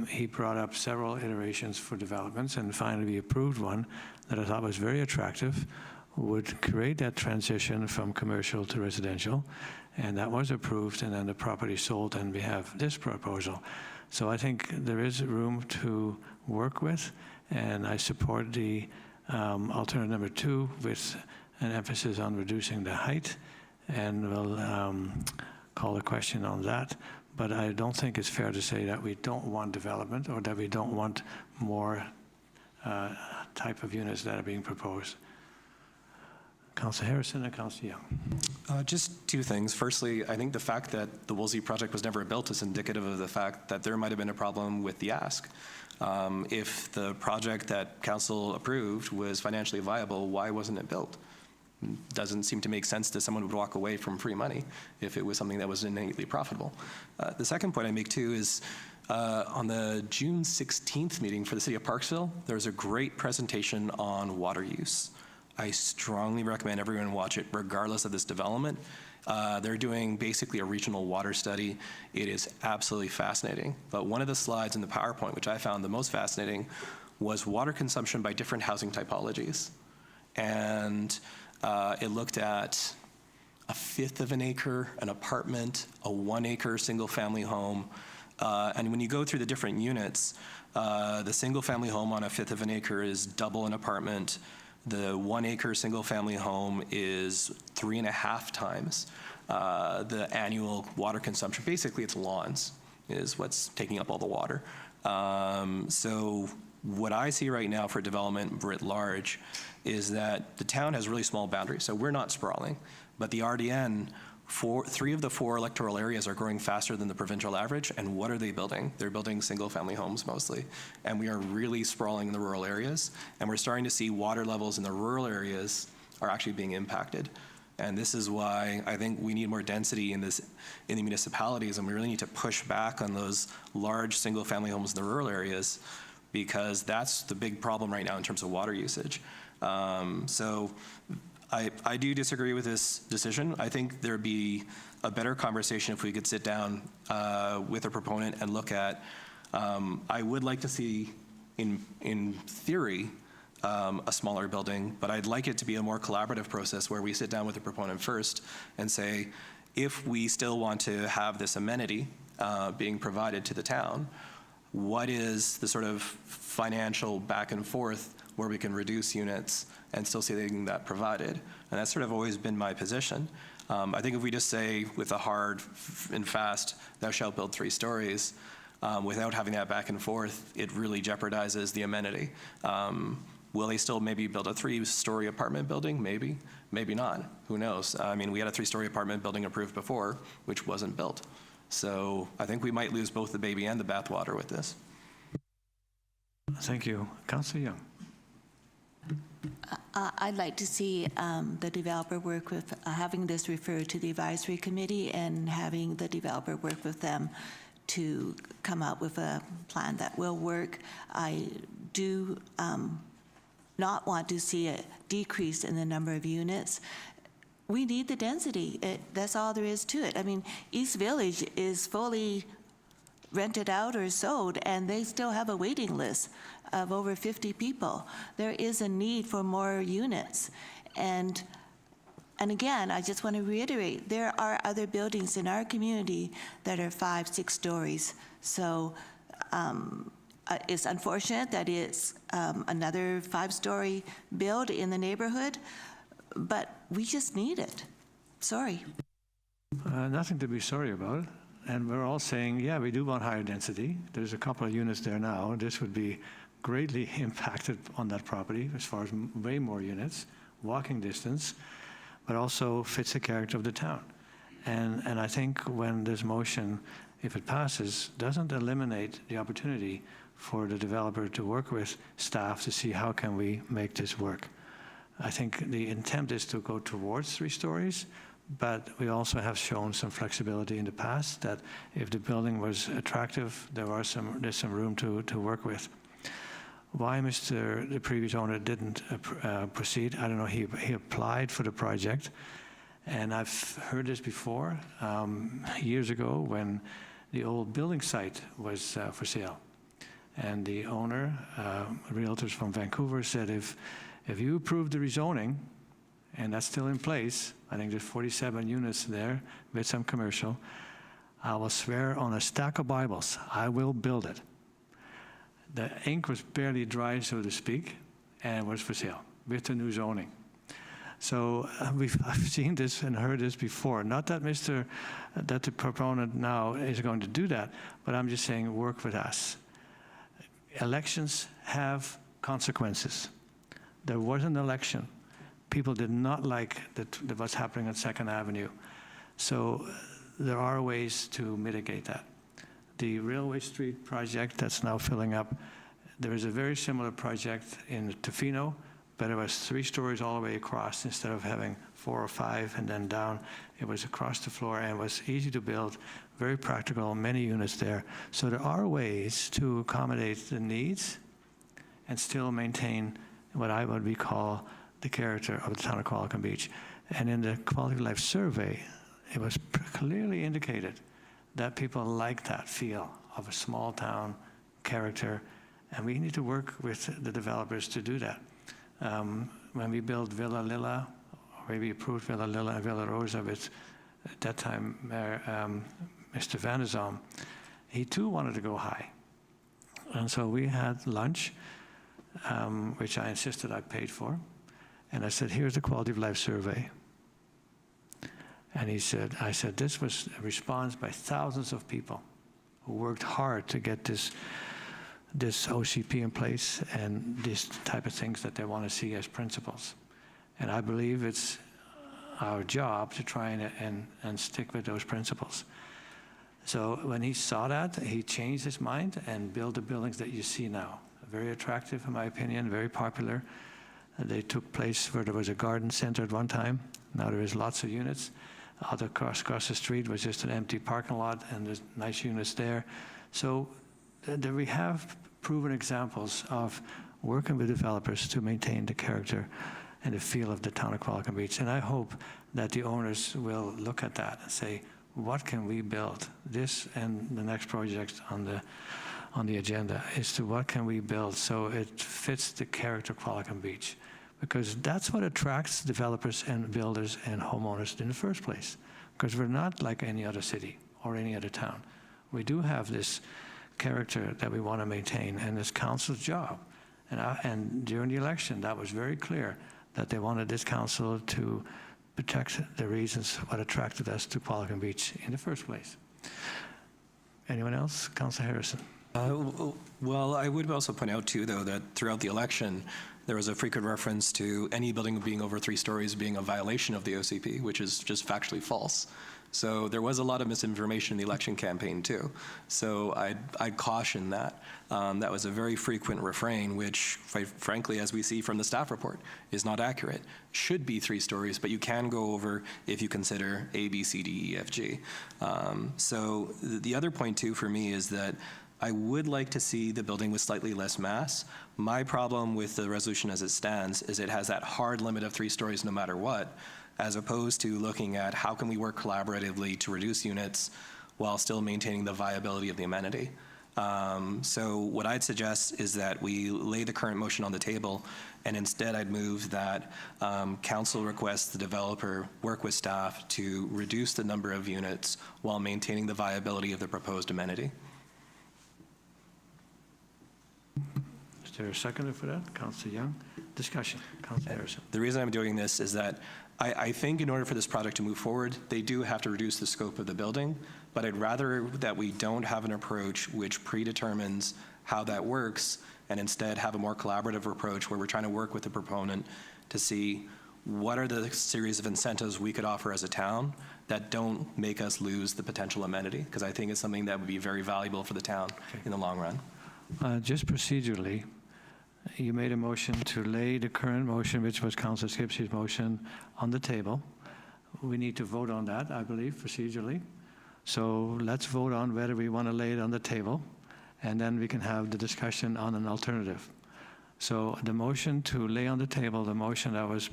he brought up several iterations for developments, and finally we approved one that I thought was very attractive, would create that transition from commercial to residential, and that was approved, and then the property sold, and we have this proposal. So I think there is room to work with, and I support the alternative number 2 with an emphasis on reducing the height, and we'll call a question on that. But I don't think it's fair to say that we don't want development or that we don't want more type of units that are being proposed. Councillor Harrison and Councillor Young. Just 2 things. Firstly, I think the fact that the Woolsey project was never built is indicative of the fact that there might have been a problem with the ask. If the project that council approved was financially viable, why wasn't it built? Doesn't seem to make sense that someone would walk away from free money if it was something that was innately profitable. The second point I make too is on the June 16th meeting for the City of Parksville, there was a great presentation on water use. I strongly recommend everyone watch it regardless of this development. They're doing basically a regional water study. It is absolutely fascinating. But one of the slides in the PowerPoint, which I found the most fascinating, was water consumption by different housing typologies. And it looked at a 1/5 of an acre, an apartment, a 1 acre single family home. And when you go through the different units, the single family home on a 1/5 of an acre is double an apartment. The 1 acre single family home is 3.5 times the annual water consumption. Basically, it's lawns is what's taking up all the water. So what I see right now for development writ large is that the town has really small boundaries. So we're not sprawling, but the RDN, 3 of the 4 electoral areas are growing faster than the provincial average. And what are they building? They're building single family homes mostly. And we are really sprawling in the rural areas. And we're starting to see water levels in the rural areas are actually being impacted. And this is why I think we need more density in the municipalities, and we really need to push back on those large single family homes in the rural areas, because that's the big problem right now in terms of water usage. So I do disagree with this decision. I think there'd be a better conversation if we could sit down with a proponent and look at, I would like to see in theory, a smaller building, but I'd like it to be a more collaborative process where we sit down with the proponent first and say, if we still want to have this amenity being provided to the town, what is the sort of financial back and forth where we can reduce units and still seeing that provided? And that's sort of always been my position. I think if we just say with a hard and fast, thou shalt build 3 stories, without having that back and forth, it really jeopardizes the amenity. Will they still maybe build a 3-story apartment building? Maybe, maybe not, who knows? I mean, we had a 3-story apartment building approved before, which wasn't built. So I think we might lose both the baby and the bathwater with this. Thank you. Councillor Young. I'd like to see the developer work with having this referred to the advisory committee and having the developer work with them to come up with a plan that will work. I do not want to see a decrease in the number of units. We need the density. That's all there is to it. I mean, East Village is fully rented out or sold, and they still have a waiting list of over 50 people. There is a need for more units. And again, I just want to reiterate, there are other buildings in our community that are 5, 6 stories. So it's unfortunate that it's another 5-story build in the neighborhood, but we just need it. Sorry. Nothing to be sorry about. And we're all saying, yeah, we do want higher density. There's a couple of units there now. This would be greatly impacted on that property as far as way more units, walking distance, but also fits the character of the town. And I think when this motion, if it passes, doesn't eliminate the opportunity for the developer to work with staff to see how can we make this work. I think the intent is to go towards 3 stories, but we also have shown some flexibility in the past that if the building was attractive, there's some room to work with. Why the previous owner didn't proceed, I don't know. He applied for the project, and I've heard this before, years ago when the old building site was for sale. And the owner, realtors from Vancouver, said if you approve the rezoning, and that's still in place, I think there's 47 units there with some commercial, I will swear on a stack of Bibles, I will build it. The ink was barely dry, so to speak, and was for sale with the new zoning. So I've seen this and heard this before. Not that that the proponent now is going to do that, but I'm just saying work with us. Elections have consequences. There was an election. People did not like what's happening on 2nd Avenue. So there are ways to mitigate that. The Railway Street project that's now filling up, there is a very similar project in Tofino, but it was 3 stories all the way across instead of having 4 or 5 and then down. It was across the floor and it was easy to build, very practical, many units there. So there are ways to accommodate the needs and still maintain what I would call the character of the town of Qualicum Beach. And in the quality of life survey, it was clearly indicated that people like that feel of a small town character, and we need to work with the developers to do that. When we built Villa Lilla, or maybe approved Villa Lilla and Villa Rosa with, at that time, Mr. Vander, he too wanted to go high. And so we had lunch, which I insisted I paid for, and I said, here's the quality of life survey. And I said, this was a response by thousands of people who worked hard to get this OCP in place and these type of things that they want to see as principles. And I believe it's our job to try and stick with those principles. So when he saw that, he changed his mind and built the buildings that you see now. Very attractive, in my opinion, very popular. They took place where there was a garden center at one time. Now there is lots of units. Out across the street was just an empty parking lot, and there's nice units there. So we have proven examples of working with developers to maintain the character and the feel of the town of Qualicum Beach. And I hope that the owners will look at that and say, what can we build? This and the next project on the agenda is to what can we build so it fits the character of Qualicum Beach. Because that's what attracts developers and builders and homeowners in the first place. Because we're not like any other city or any other town. We do have this character that we want to maintain, and it's council's job. And during the election, that was very clear that they wanted this council to protect the reasons what attracted us to Qualicum Beach in the first place. Anyone else? Councillor Harrison. Well, I would also point out, too, though, that throughout the election, there was a frequent reference to any building being over 3 stories being a violation of the OCP, which is just factually false. So there was a lot of misinformation in the election campaign, too. So I'd caution that. That was a very frequent refrain, which, quite frankly, as we see from the staff report, is not accurate. Should be 3 stories, but you can go over if you consider A, B, C, D, E, F, G. So the other point, too, for me is that I would like to see the building with slightly less mass. My problem with the resolution as it stands is it has that hard limit of 3 stories no matter what, as opposed to looking at how can we work collaboratively to reduce units while still maintaining the viability of the amenity. So what I'd suggest is that we lay the current motion on the table, and instead I'd move that council requests the developer work with staff to reduce the number of units while maintaining the viability of the proposed amenity. Is there a seconder for that? Councillor Young. discussion. Councillor Harrison. The reason I'm doing this is that I think in order for this project to move forward, they do have to reduce the scope of the building, but I'd rather that we don't have an approach which predetermines how that works and instead have a more collaborative approach where we're trying to work with the proponent to see what are the series of incentives we could offer as a town that don't make us lose the potential amenity, because I think it's something that would be very valuable for the town in the long run. Just procedurally, you made a motion to lay the current motion, which was Councillor Skipsey's motion, on the table. We need to vote on that, I believe, procedurally. So let's vote on whether we want to lay it on the table, and then we can have the discussion on an alternative. So the motion to lay on the table, the motion that was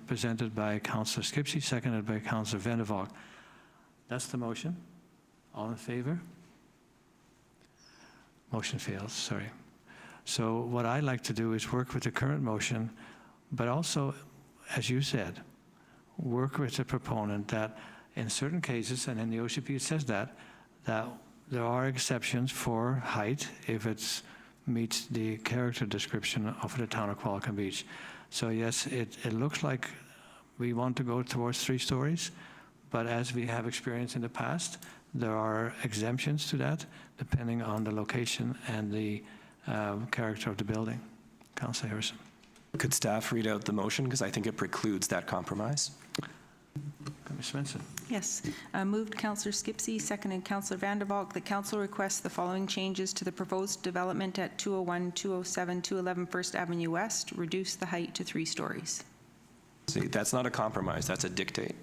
presented by Councillor Skipsey, seconded by Councillor Vander. That's the motion. All in favor? Motion fails, sorry. So what I'd like to do is work with the current motion, but also, as you said, work with the proponent that in certain cases, and in the OCP it says that there are exceptions for height if it meets the character description of the town of Qualicum Beach. So yes, it looks like we want to go towards 3 stories, but as we have experienced in the past, there are exemptions to that depending on the location and the character of the building. Councillor Harrison. Could staff read out the motion, because I think it precludes that compromise? Ms. Svensson. Yes. Moved Councillor Skipsey, seconded Councillor Vander. The Council requests the following changes to the proposed development at 201, 207, 211 First Avenue West. Reduce the height to 3 stories. See, that's not a compromise, that's a dictate.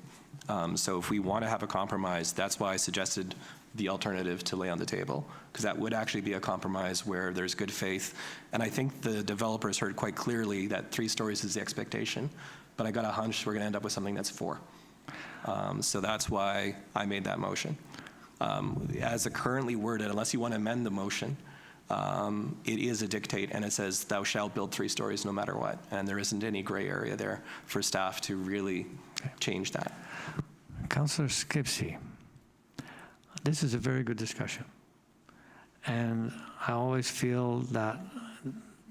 So if we want to have a compromise, that's why I suggested the alternative to lay on the table, because that would actually be a compromise where there's good faith. And I think the developers heard quite clearly that 3 stories is the expectation, but I got a hunch we're going to end up with something that's 4. So that's why I made that motion. As it currently worded, unless you want to amend the motion, it is a dictate, and it says thou shalt build 3 stories no matter what, and there isn't any gray area there for staff to really change that. Councillor Skipsey, this is a very good discussion, and I always feel that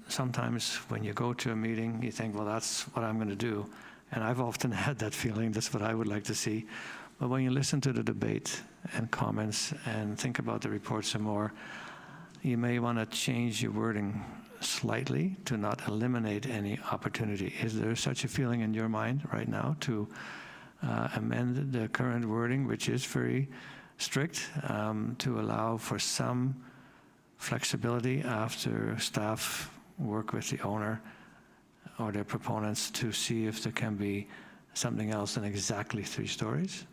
sometimes when you go to a meeting, you think, well, that's what I'm going to do, and I've often had that feeling, that's what I would like to see. But when you listen to the debate and comments and think about the report some more, you may want to change your wording slightly to not eliminate any opportunity. Is there such a feeling in your mind right now to amend the current wording, which is very strict, to allow for some flexibility after staff work with the owner or their proponents to see if there can be something else than exactly 3 stories?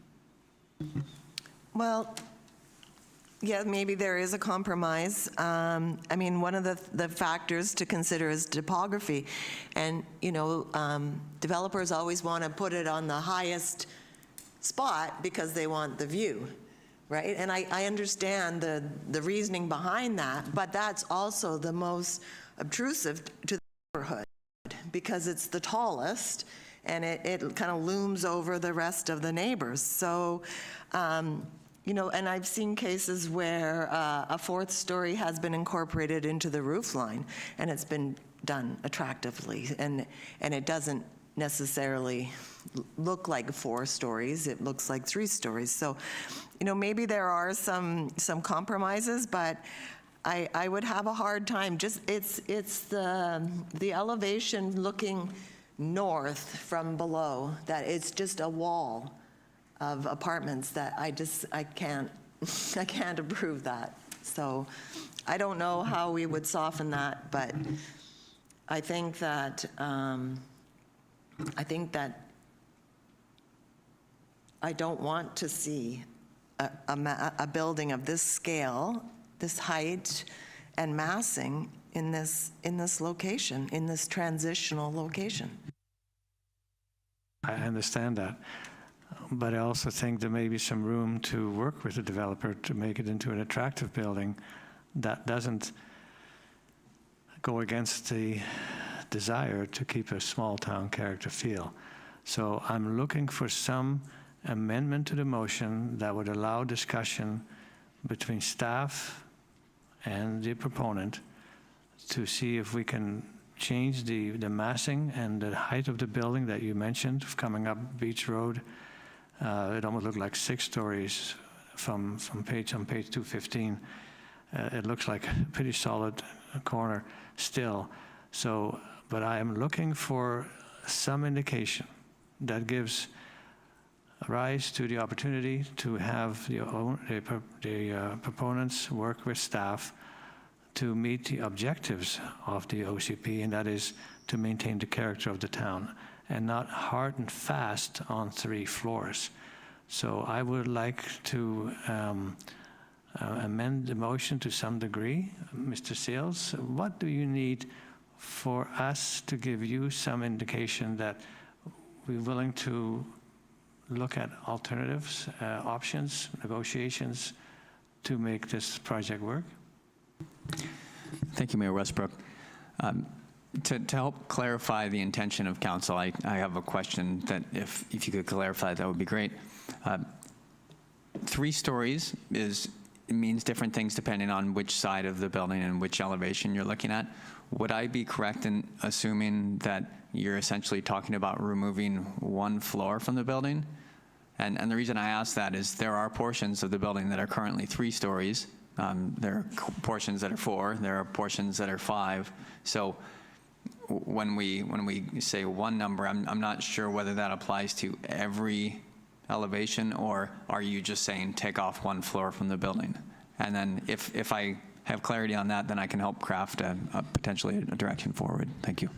Well, yeah, maybe there is a compromise. I mean, one of the factors to consider is topography. And, you know, developers always want to put it on the highest spot because they want the view, right? And I understand the reasoning behind that, but that's also the most obtrusive to the neighborhood because it's the tallest and it kind of looms over the rest of the neighbors. So, you know, and I've seen cases where a 4th story has been incorporated into the roof line, and it's been done attractively, and it doesn't necessarily look like 4 stories. It looks like 3 stories. So, you know, maybe there are some compromises, but I would have a hard time. Just it's the elevation looking north from below that it's just a wall of apartments that I can't approve that. So I don't know how we would soften that, but I think that I don't want to see a building of this scale, this height and massing in this location, in this transitional location. I understand that. But I also think there may be some room to work with the developer to make it into an attractive building that doesn't go against the desire to keep a small town character feel. So I'm looking for some amendment to the motion that would allow discussion between staff and the proponent to see if we can change the massing and the height of the building that you mentioned coming up Beach Road. It almost looked like 6 stories on page 215. It looks like a pretty solid corner still. So, but I am looking for some indication that gives rise to the opportunity to have the proponents work with staff to meet the objectives of the OCP, and that is to maintain the character of the town and not hard and fast on 3 floors. So I would like to amend the motion to some degree. Mr. Sales, what do you need for us to give you some indication that we're willing to look at alternatives, options, negotiations to make this project work? Thank you, Mayor Westbrook. To help clarify the intention of council, I have a question that if you could clarify, that would be great. 3 stories means different things depending on which side of the building and which elevation you're looking at. Would I be correct in assuming that you're essentially talking about removing 1 floor from the building? And the reason I ask that is there are portions of the building that are currently 3 stories. There are portions that are 4. There are portions that are 5. So when we say 1 number, I'm not sure whether that applies to every elevation, or are you just saying take off 1 floor from the building? And then if I have clarity on that, then I can help craft potentially a direction forward. Thank you.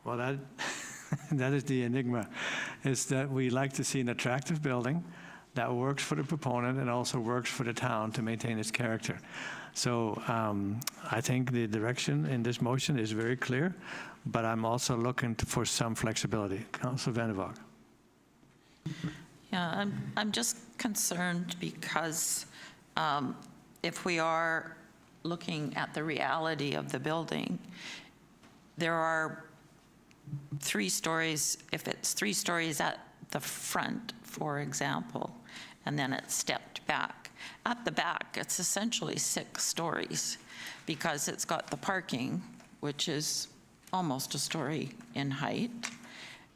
Well, that is the enigma, is that we like to see an attractive building that works for the proponent and also works for the town to maintain its character. So I think the direction in this motion is very clear, but I'm also looking for some flexibility. Councillor Vander. Yeah, I'm just concerned because if we are looking at the reality of the building, there are 3 stories, if it's 3 stories at the front, for example, and then it's stepped back. At the back, it's essentially 6 stories because it's got the parking, which is almost a story in height.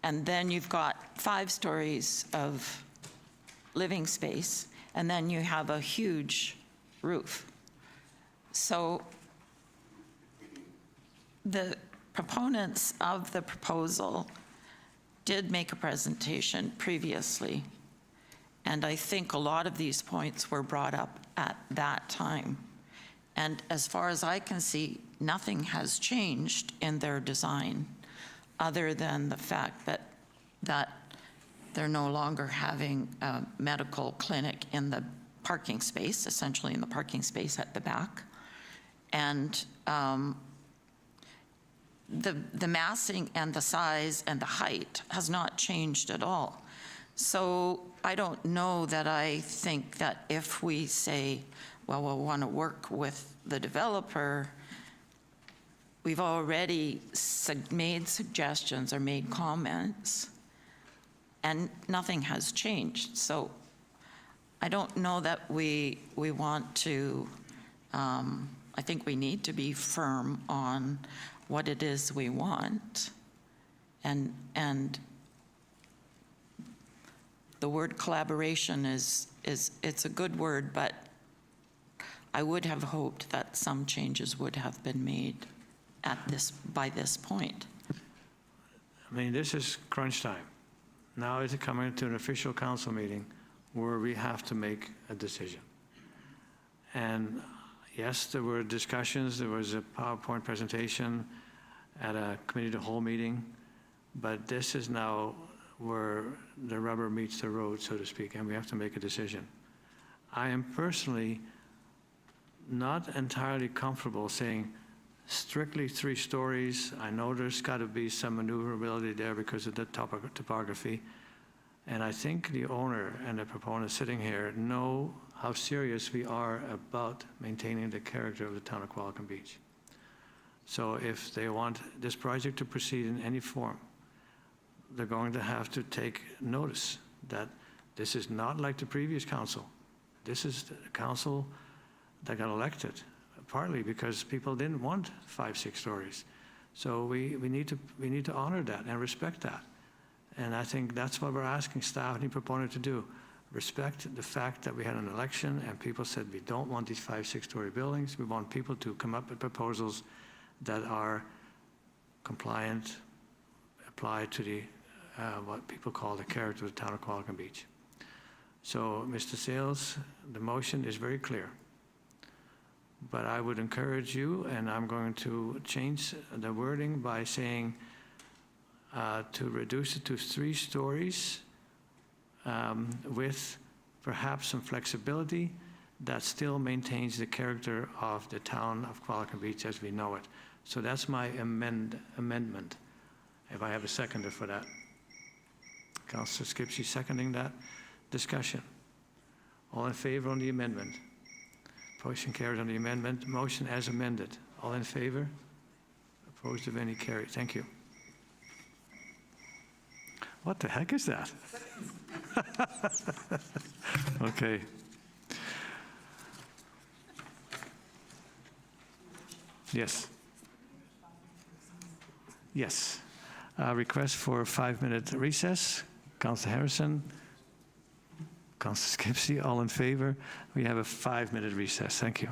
And then you've got 5 stories of living space, and then you have a huge roof. So the proponents of the proposal did make a presentation previously, and I think a lot of these points were brought up at that time. And as far as I can see, nothing has changed in their design other than the fact that they're no longer having a medical clinic in the parking space, essentially in the parking space at the back. And the massing and the size and the height has not changed at all. So I don't know that I think that if we say, well, we'll want to work with the developer, we've already made suggestions or made comments, and nothing has changed. So I don't know that we want to, I think we need to be firm on what it is we want. And the word collaboration it's a good word, but I would have hoped that some changes would have been made by this point. I mean, this is crunch time. Now is it coming to an official council meeting where we have to make a decision. And yes, there were discussions, there was a PowerPoint presentation at a committee of the whole meeting, but this is now where the rubber meets the road, so to speak, and we have to make a decision. I am personally not entirely comfortable saying strictly 3 stories. I know there's got to be some maneuverability there because of the topography. And I think the owner and the proponent sitting here know how serious we are about maintaining the character of the town of Qualicum Beach. So if they want this project to proceed in any form, they're going to have to take notice that this is not like the previous council. This is the council that got elected, partly because people didn't want 5, 6 stories. So we need to honor that and respect that. And I think that's what we're asking staff and the proponent to do. Respect the fact that we had an election and people said we don't want these 5, 6-story buildings. We want people to come up with proposals that are compliant, apply to the what people call the character of the town of Qualicum Beach. So, Mr. Sales, the motion is very clear. But I would encourage you, and I'm going to change the wording by saying to reduce it to 3 stories with perhaps some flexibility that still maintains the character of the town of Qualicum Beach as we know it. So that's my amendment. If I have a seconder for that. Councillor Skipsey seconding that. Discussion. All in favor on the amendment? Motion carried on the amendment. Motion as amended. All in favor? Opposed, if any, carried. Thank you. What the heck is that? Okay. Yes. Yes. Request for a 5-minute recess. Councillor Harrison. Councillor Skipsey, all in favor? We have a 5-minute recess. Thank you.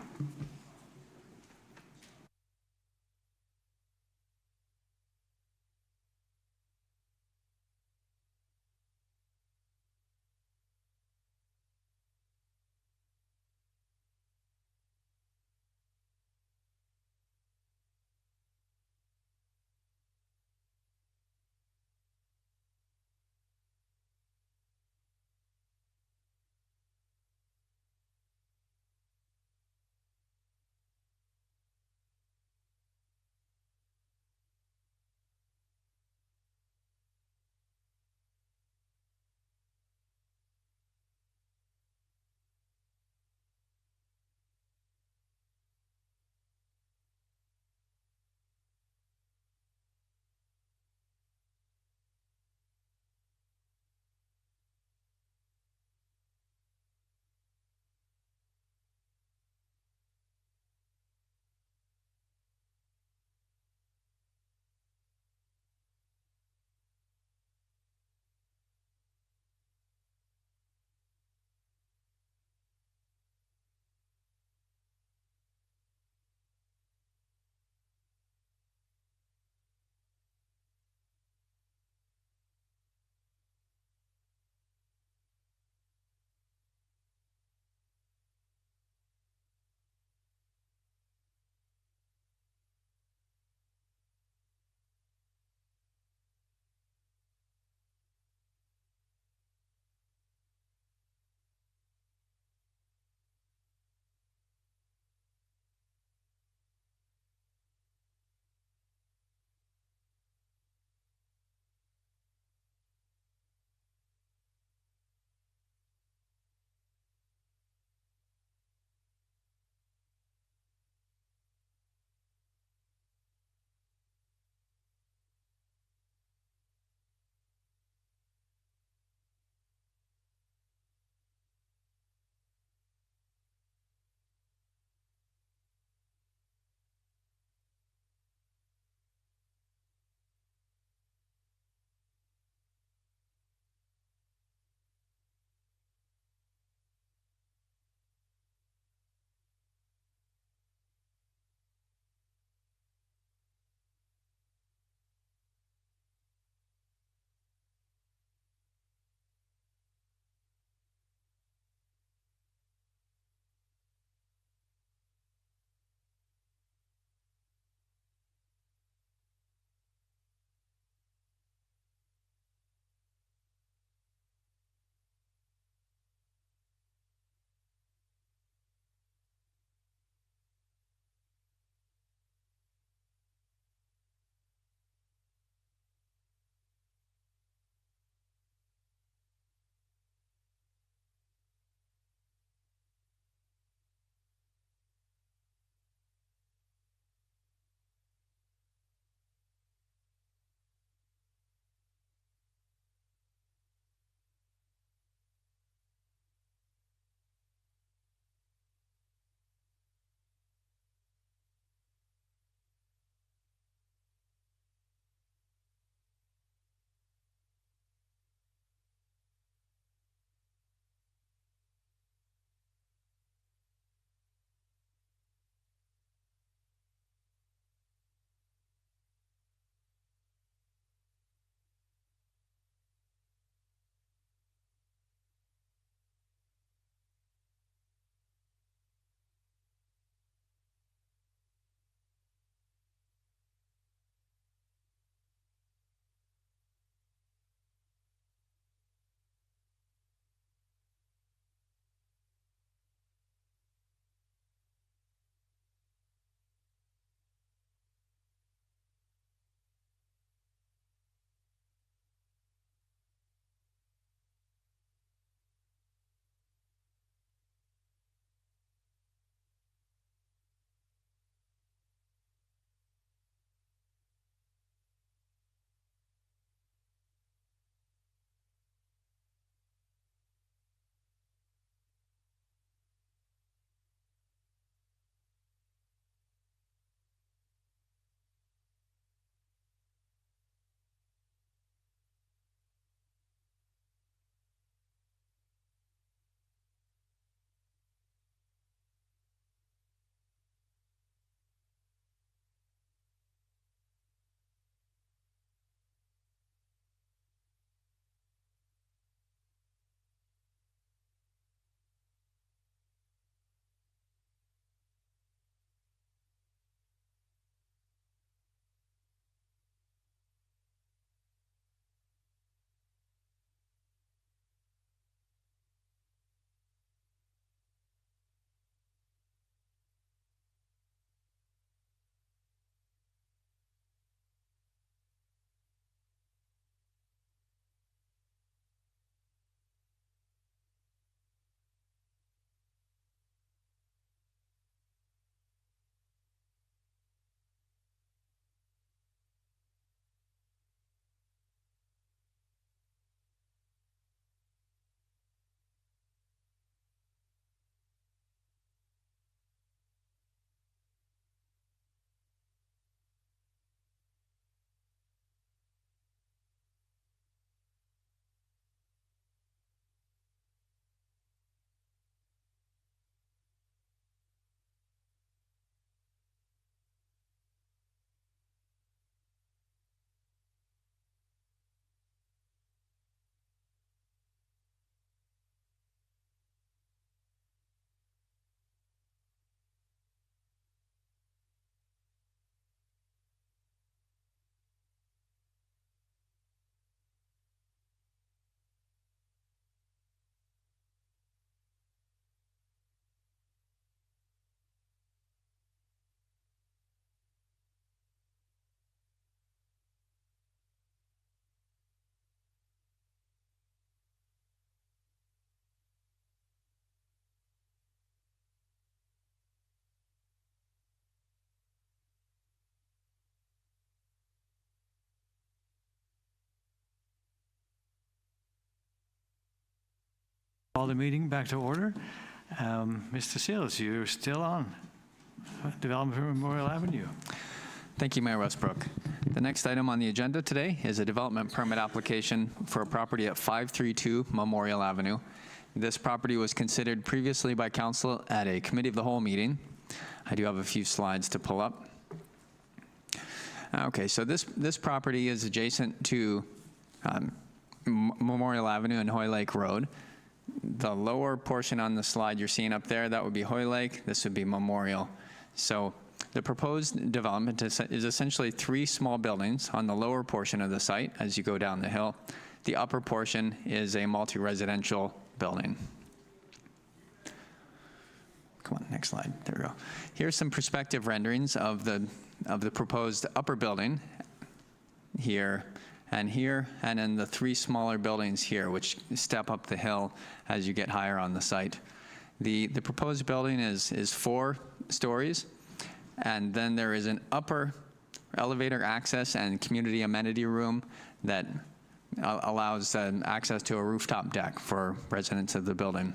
call the meeting back to order. Mr. Sales, you're still on. Development for Memorial Avenue. Thank you, Mayor Westbrook. The next item on the agenda today is a development permit application for a property at 532 Memorial Avenue. This property was considered previously by council at a committee of the whole meeting. I do have a few slides to pull up. Okay, so this property is adjacent to Memorial Avenue and Hoylake Road. The lower portion on the slide you're seeing up there, that would be Hoylake, this would be Memorial. So the proposed development is essentially 3 small buildings on the lower portion of the site as you go down the hill. The upper portion is a multi-residential building. Come on, next slide, there we go. Here's some perspective renderings of the proposed upper building here, and then the 3 smaller buildings here, which step up the hill as you get higher on the site. The proposed building is 4 stories, and then there is an upper elevator access and community amenity room that allows access to a rooftop deck for residents of the building.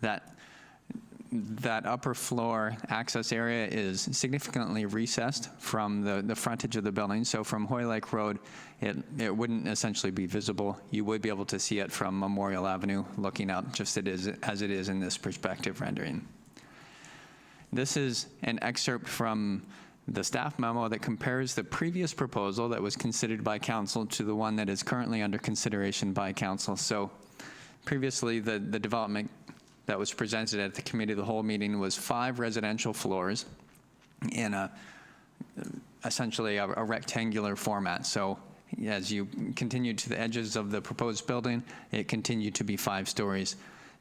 That upper floor access area is significantly recessed from the frontage of the building. So from Hoylake Road, it wouldn't essentially be visible. You would be able to see it from Memorial Avenue looking up just as it is in this perspective rendering. This is an excerpt from the staff memo that compares the previous proposal that was considered by council to the one that is currently under consideration by council. So previously, the development that was presented at the committee of the whole meeting was 5 residential floors in essentially a rectangular format. So as you continued to the edges of the proposed building, it continued to be 5 stories.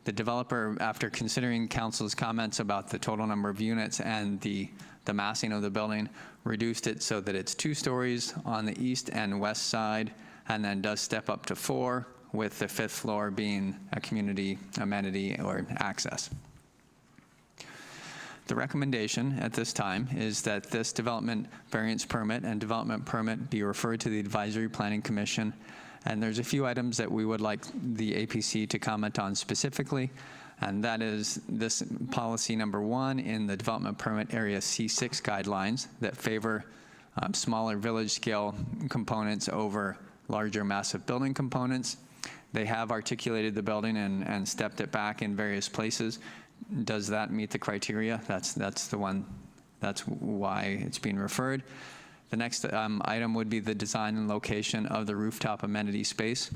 The developer, after considering council's comments about the total number of units and the massing of the building, reduced it so that it's 2 stories on the east and west side, and then does step up to 4, with the 5th floor being a community amenity or access. The recommendation at this time is that this development variance permit and development permit be referred to the Advisory Planning Commission. And there's a few items that we would like the APC to comment on specifically, and that is this policy number 1 in the development permit area C6 guidelines that favor smaller village scale components over larger massive building components. They have articulated the building and stepped it back in various places. Does that meet the criteria? That's the one, that's why it's being referred. The next item would be the design and location of the rooftop amenity space.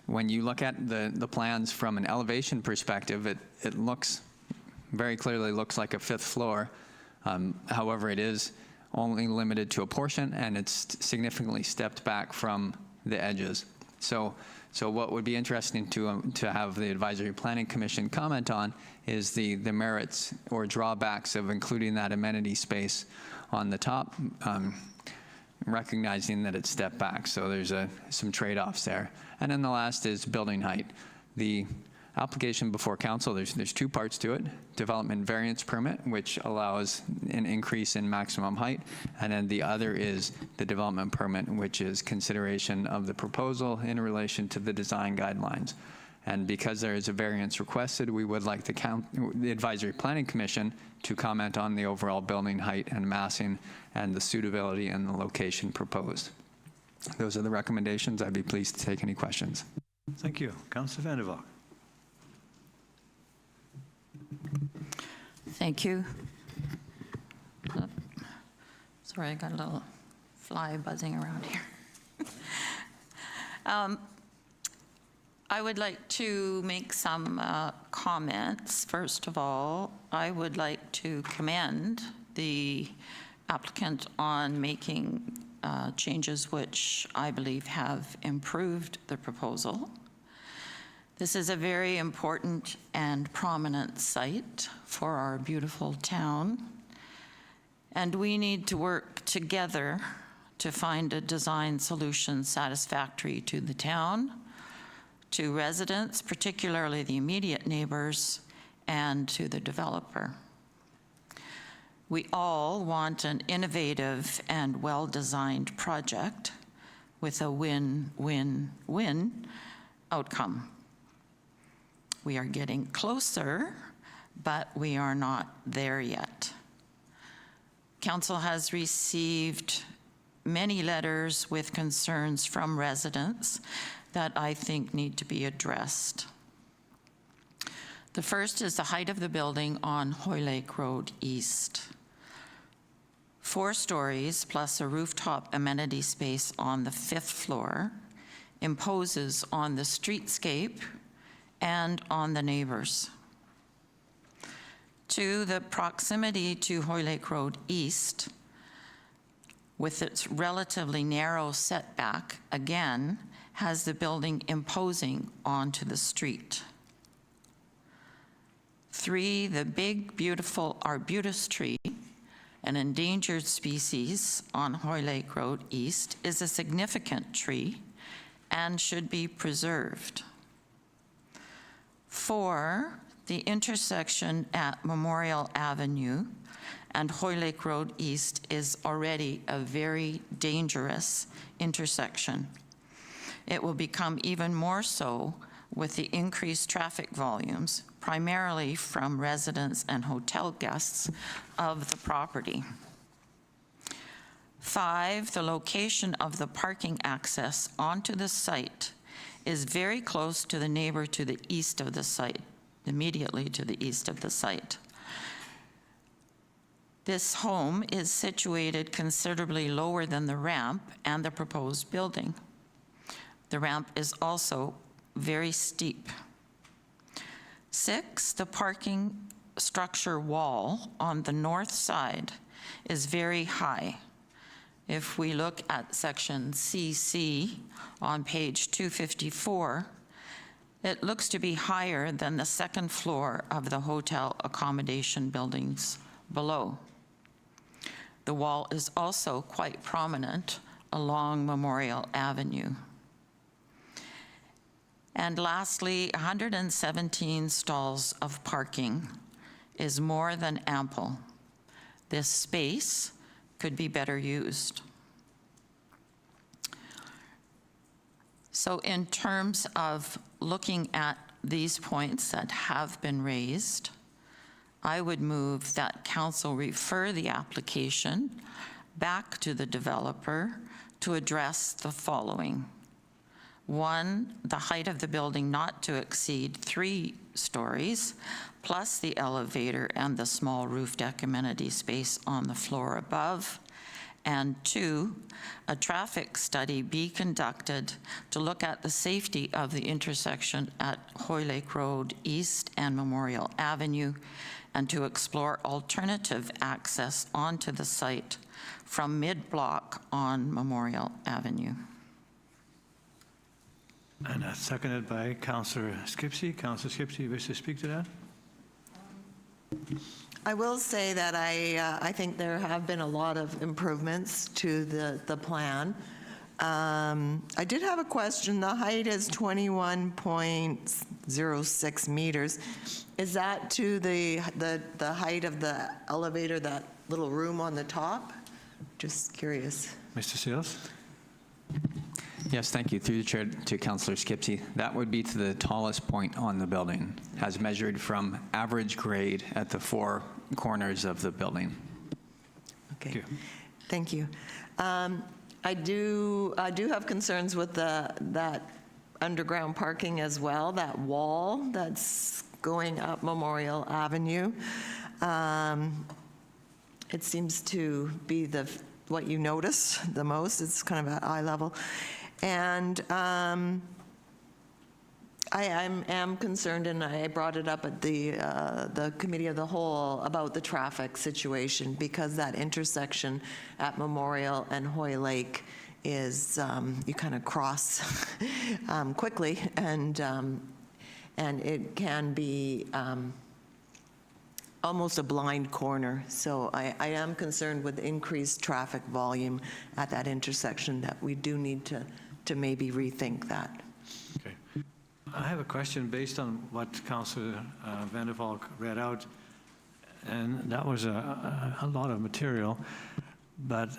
When you look at the plans from an elevation perspective, it looks, very clearly looks like a 5th floor. However, it is only limited to a portion, and it's significantly stepped back from the edges. So what would be interesting to have the Advisory Planning Commission comment on is the merits or drawbacks of including that amenity space on the top, recognizing that it's stepped back. So there's some trade-offs there. And then the last is building height. The application before council, there's 2 parts to it. Development variance permit, which allows an increase in maximum height, and then the other is the development permit, which is consideration of the proposal in relation to the design guidelines. And because there is a variance requested, we would like the Advisory Planning Commission to comment on the overall building height and massing and the suitability and the location proposed. Those are the recommendations. I'd be pleased to take any questions. Thank you. Councillor Vander. Thank you. Sorry, I got a little fly buzzing around here. I would like to make some comments. First of all, I would like to commend the applicant on making changes which I believe have improved the proposal. This is a very important and prominent site for our beautiful town, and we need to work together to find a design solution satisfactory to the town, to residents, particularly the immediate neighbors, and to the developer. We all want an innovative and well-designed project with a win-win-win outcome. We are getting closer, but we are not there yet. Council has received many letters with concerns from residents that I think need to be addressed. The first is the height of the building on Hoylake Road East. 4 stories plus a rooftop amenity space on the 5th floor imposes on the streetscape and on the neighbors. 2, the proximity to Hoylake Road East, with its relatively narrow setback, again, has the building imposing onto the street. 3, the big, beautiful arbutus tree, an endangered species on Hoylake Road East, is a significant tree and should be preserved. 4, the intersection at Memorial Avenue and Hoylake Road East is already a very dangerous intersection. It will become even more so with the increased traffic volumes, primarily from residents and hotel guests of the property. 5, the location of the parking access onto the site is very close to the neighbor to the east of the site, immediately to the east of the site. This home is situated considerably lower than the ramp and the proposed building. The ramp is also very steep. 6, the parking structure wall on the north side is very high. If we look at section CC on page 254, it looks to be higher than the 2nd floor of the hotel accommodation buildings below. The wall is also quite prominent along Memorial Avenue. And lastly, 117 stalls of parking is more than ample. This space could be better used. So in terms of looking at these points that have been raised, I would move that council refer the application back to the developer to address the following. 1, the height of the building not to exceed 3 stories, plus the elevator and the small roof deck amenity space on the floor above. And 2, a traffic study be conducted to look at the safety of the intersection at Hoylake Road East and Memorial Avenue, and to explore alternative access onto the site from mid-block on Memorial Avenue. And that's seconded by Councillor Skipsey. Councillor Skipsey, you wish to speak to that? I will say that I think there have been a lot of improvements to the plan. I did have a question. The height is 21.06 meters. Is that to the height of the elevator, that little room on the top? Just curious. Mr. Seals? Yes, thank you. Through the chair to Councillor Skipsey. That would be to the tallest point on the building, as measured from average grade at the 4 corners of the building. Okay. Thank you. I do have concerns with that underground parking as well, that wall that's going up Memorial Avenue. It seems to be what you notice the most. It's kind of at eye level. And I am concerned, and I brought it up at the Committee of the Whole about the traffic situation, because that intersection at Memorial and Hoylake is, you kind of cross quickly, and it can be almost a blind corner. So I am concerned with increased traffic volume at that intersection, that we do need to maybe rethink that. Okay. I have a question based on what Councillor Vander Valk read out, and that was a lot of material. But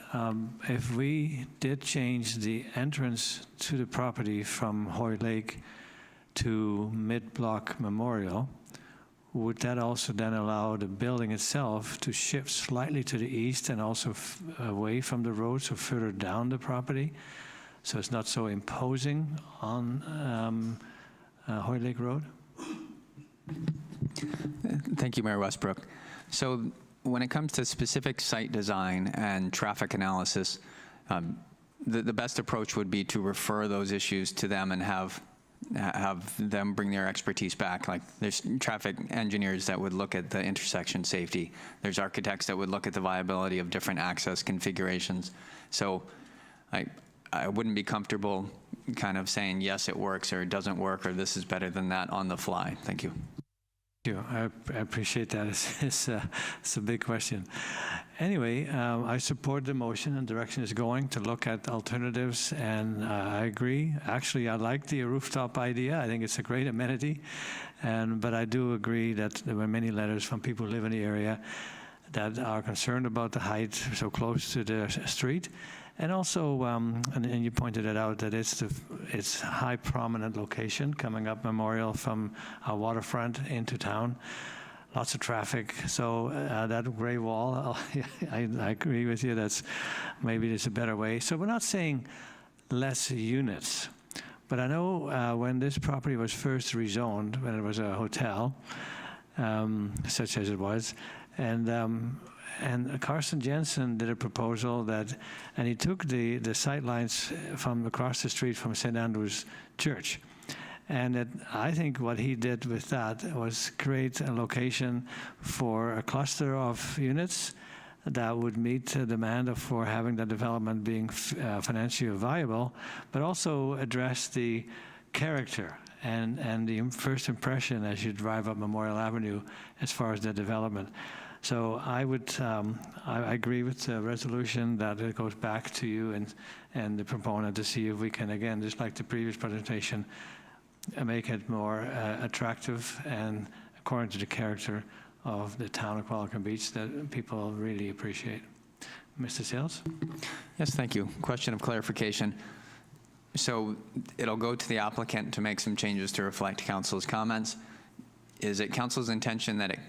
if we did change the entrance to the property from Hoylake to mid-block Memorial, would that also then allow the building itself to shift slightly to the east and also away from the road, so further down the property, so it's not so imposing on Hoy Lake Road? Thank you, Mayor Westbrook. So when it comes to specific site design and traffic analysis, the best approach would be to refer those issues to them and have them bring their expertise back. Like there's traffic engineers that would look at the intersection safety. There's architects that would look at the viability of different access configurations. So I wouldn't be comfortable kind of saying, yes, it works, or it doesn't work, or this is better than that on the fly. Thank you. Thank you. I appreciate that. It's a big question. Anyway, I support the motion and direction is going to look at alternatives, and I agree. Actually, I like the rooftop idea. I think it's a great amenity, but I do agree that there were many letters from people who live in the area that are concerned about the height so close to the street. And also, and you pointed it out, that it's high prominent location coming up Memorial from our waterfront into town. Lots of traffic. So that gray wall, I agree with you. Maybe there's a better way. So we're not saying less units, but I know when this property was first rezoned, when it was a hotel, such as it was, and Carson Jensen did a proposal and he took the sight lines from across the street from St. Andrew's Church. And I think what he did with that was create a location for a cluster of units that would meet the demand for having the development being financially viable, but also address the character and the first impression as you drive up Memorial Avenue as far as the development. So I agree with the resolution that it goes back to you and the proponent to see if we can, again, just like the previous presentation, make it more attractive and according to the character of the town of Qualicum Beach that people really appreciate. Mr. Sales? Yes, thank you. Question of clarification. So it'll go to the applicant to make some changes to reflect council's comments. Is it council's intention that it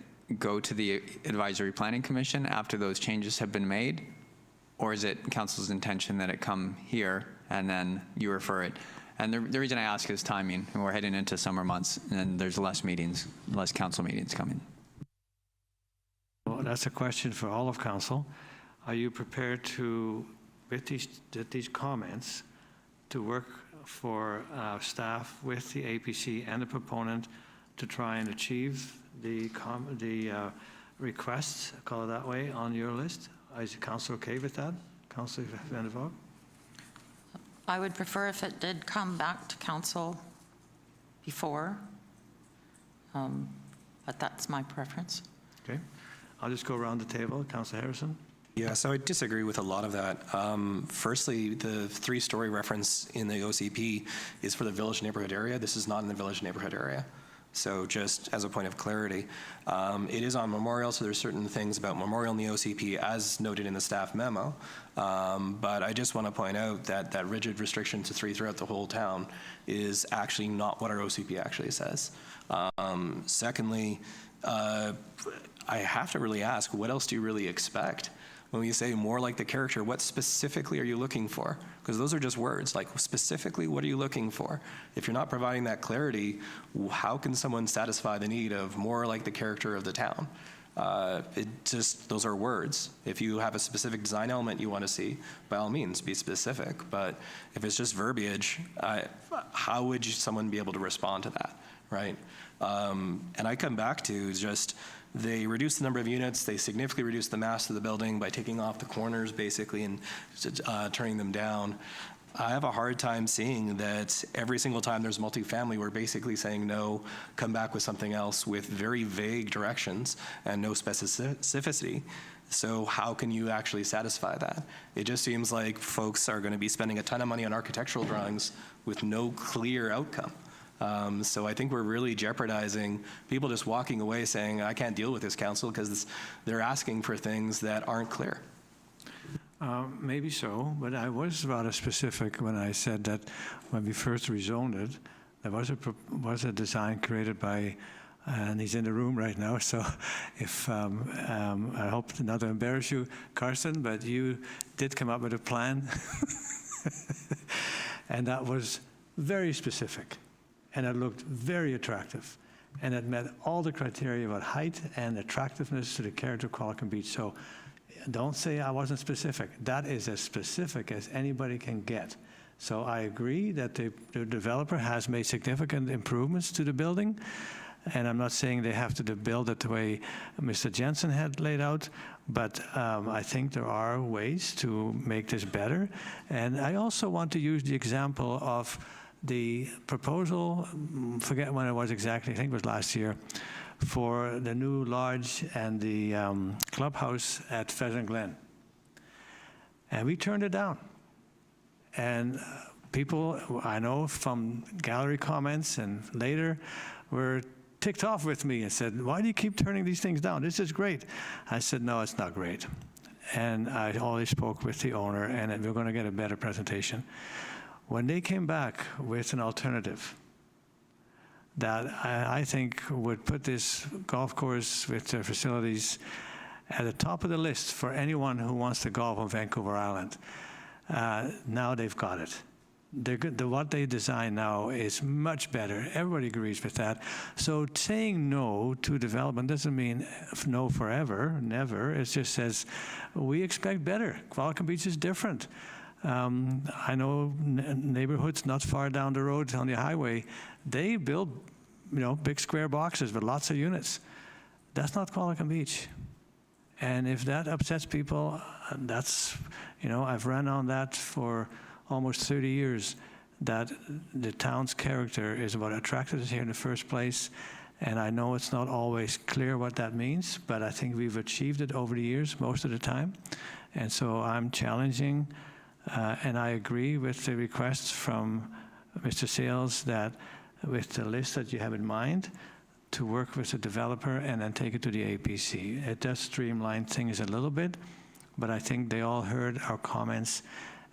go to the Advisory Planning Commission after those changes have been made? Or is it council's intention that it come here and then you refer it? And the reason I ask is timing. We're heading into summer months and there's less council meetings coming. Well, that's a question for all of council. Are you prepared to, with these comments, to work for staff with the APC and the proponent to try and achieve the requests, call it that way, on your list? Is the council okay with that? Councillor Vander? I would prefer if it did come back to council before, but that's my preference. Okay. I'll just go around the table. Councillor Harrison? Yeah, so I disagree with a lot of that. Firstly, the 3-story reference in the OCP is for the village neighborhood area. This is not in the village neighborhood area. So just as a point of clarity, it is on Memorial, so there's certain things about Memorial in the OCP as noted in the staff memo. But I just want to point out that that rigid restriction to 3 throughout the whole town is actually not what our OCP actually says. Secondly, I have to really ask, what else do you really expect? When we say more like the character, what specifically are you looking for? Because those are just words. Like, specifically, what are you looking for? If you're not providing that clarity, how can someone satisfy the need of more like the character of the town? Those are words. If you have a specific design element you want to see, by all means, be specific. But if it's just verbiage, how would someone be able to respond to that, right? And I come back to just, they reduce the number of units, they significantly reduce the mass of the building by taking off the corners, basically, and turning them down. I have a hard time seeing that every single time there's multifamily, we're basically saying no, come back with something else with very vague directions and no specificity. So how can you actually satisfy that? It just seems like folks are going to be spending a ton of money on architectural drawings with no clear outcome. So I think we're really jeopardizing people just walking away saying, I can't deal with this council because they're asking for things that aren't clear. Maybe so, but I was rather specific when I said that when we first rezoned it, There was a design created by, and he's in the room right now, so if, I hope not to embarrass you, Carson, but you did come up with a plan. And that was very specific, and it looked very attractive, and it met all the criteria about height and attractiveness to the character of Qualicum Beach. So don't say I wasn't specific. That is as specific as anybody can get. So I agree that the developer has made significant improvements to the building, and I'm not saying they have to build it the way Mr. Jensen had laid out, but I think there are ways to make this better. And I also want to use the example of the proposal, forget when it was exactly, I think it was last year, for the new lodge and the clubhouse at Pheasant Glen. And we turned it down. And people, I know from gallery comments and later, were ticked off with me and said, why do you keep turning these things down? This is great. I said, no, it's not great. And I always spoke with the owner, and we're going to get a better presentation. When they came back with an alternative that I think would put this golf course with their facilities at the top of the list for anyone who wants to golf on Vancouver Island, now they've got it. What they design now is much better. Everybody agrees with that. So saying no to development doesn't mean no forever, never. It just says we expect better. Qualicum Beach is different. I know neighborhoods not far down the road on the highway, they build, big square boxes with lots of units. That's not Qualicum Beach. And if that upsets people, that's, I've ran on that for almost 30 years, that the town's character is what attracted us here in the first place. And I know it's not always clear what that means, but I think we've achieved it over the years most of the time. And so I'm challenging, and I agree with the requests from Mr. Sales that with the list that you have in mind, to work with the developer and then take it to the APC. It does streamline things a little bit, but I think they all heard our comments.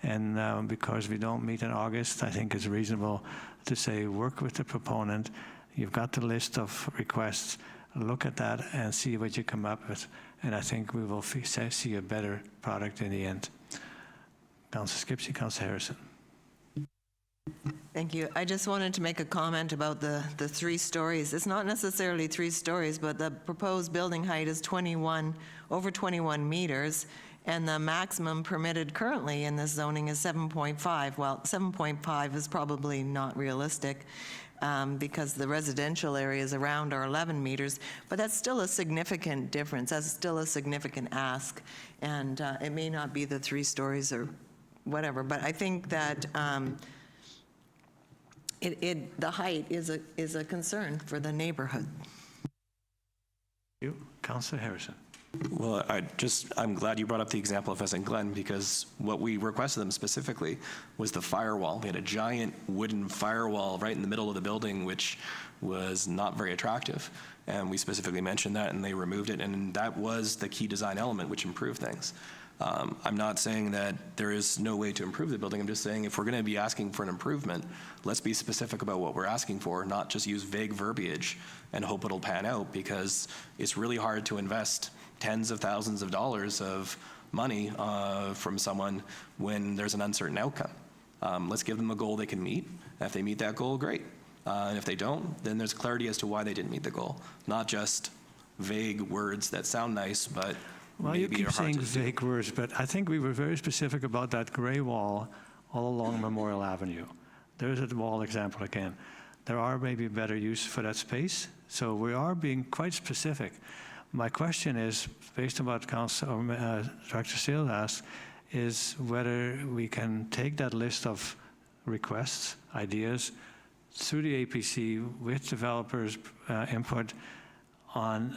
And because we don't meet in August, I think it's reasonable to say, work with the proponent. You've got the list of requests. Look at that and see what you come up with. And I think we will see a better product in the end. Councillor Skipsey, Councillor Harrison. Thank you. I just wanted to make a comment about the 3 stories. It's not necessarily 3 stories, but the proposed building height is over 21 meters. And the maximum permitted currently in this zoning is 7.5. Well, 7.5 is probably not realistic because the residential areas around are 11 meters, but that's still a significant difference. That's still a significant ask. And it may not be the 3 stories or whatever, but I think that the height is a concern for the neighborhood. You, Councillor Harrison. Well, I'm glad you brought up the example of Pheasant Glen, because what we requested them specifically was the firewall. They had a giant wooden firewall right in the middle of the building, which was not very attractive. And we specifically mentioned that, and they removed it, and that was the key design element, which improved things. I'm not saying that there is no way to improve the building. I'm just saying if we're going to be asking for an improvement, let's be specific about what we're asking for, not just use vague verbiage and hope it'll pan out, because it's really hard to invest tens of thousands of dollars of money from someone when there's an uncertain outcome. Let's give them a goal they can meet. And if they meet that goal, great. And if they don't, then there's clarity as to why they didn't meet the goal, not just vague words that sound nice, but well, you keep saying vague words, but I think we were very specific about that gray wall all along Memorial Avenue. There's a wall example again. There are maybe better use for that space, so we are being quite specific. My question is, based on what Director Steele asked, is whether we can take that list of requests, ideas, through the APC with developers' input on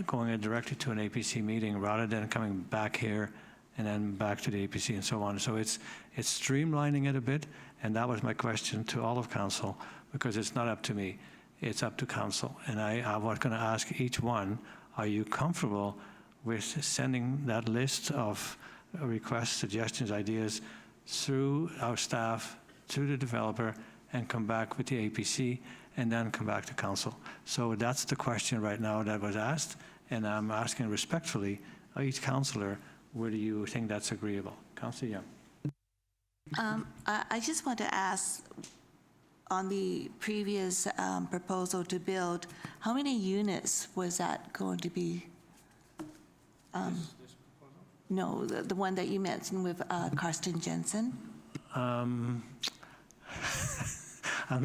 going directly to an APC meeting rather than coming back here and then back to the APC and so on. So it's streamlining it a bit, and that was my question to all of council, because it's not up to me, it's up to council. And I was going to ask each one, are you comfortable with sending that list of requests, suggestions, ideas through our staff, to the developer, and come back with the APC, and then come back to council. So that's the question right now that was asked, and I'm asking respectfully each councillor, whether you think that's agreeable. Councillor Young. I just want to ask, on the previous proposal to build, how many units was that going to be? No, the one that you mentioned with Karsten Jensen? I'm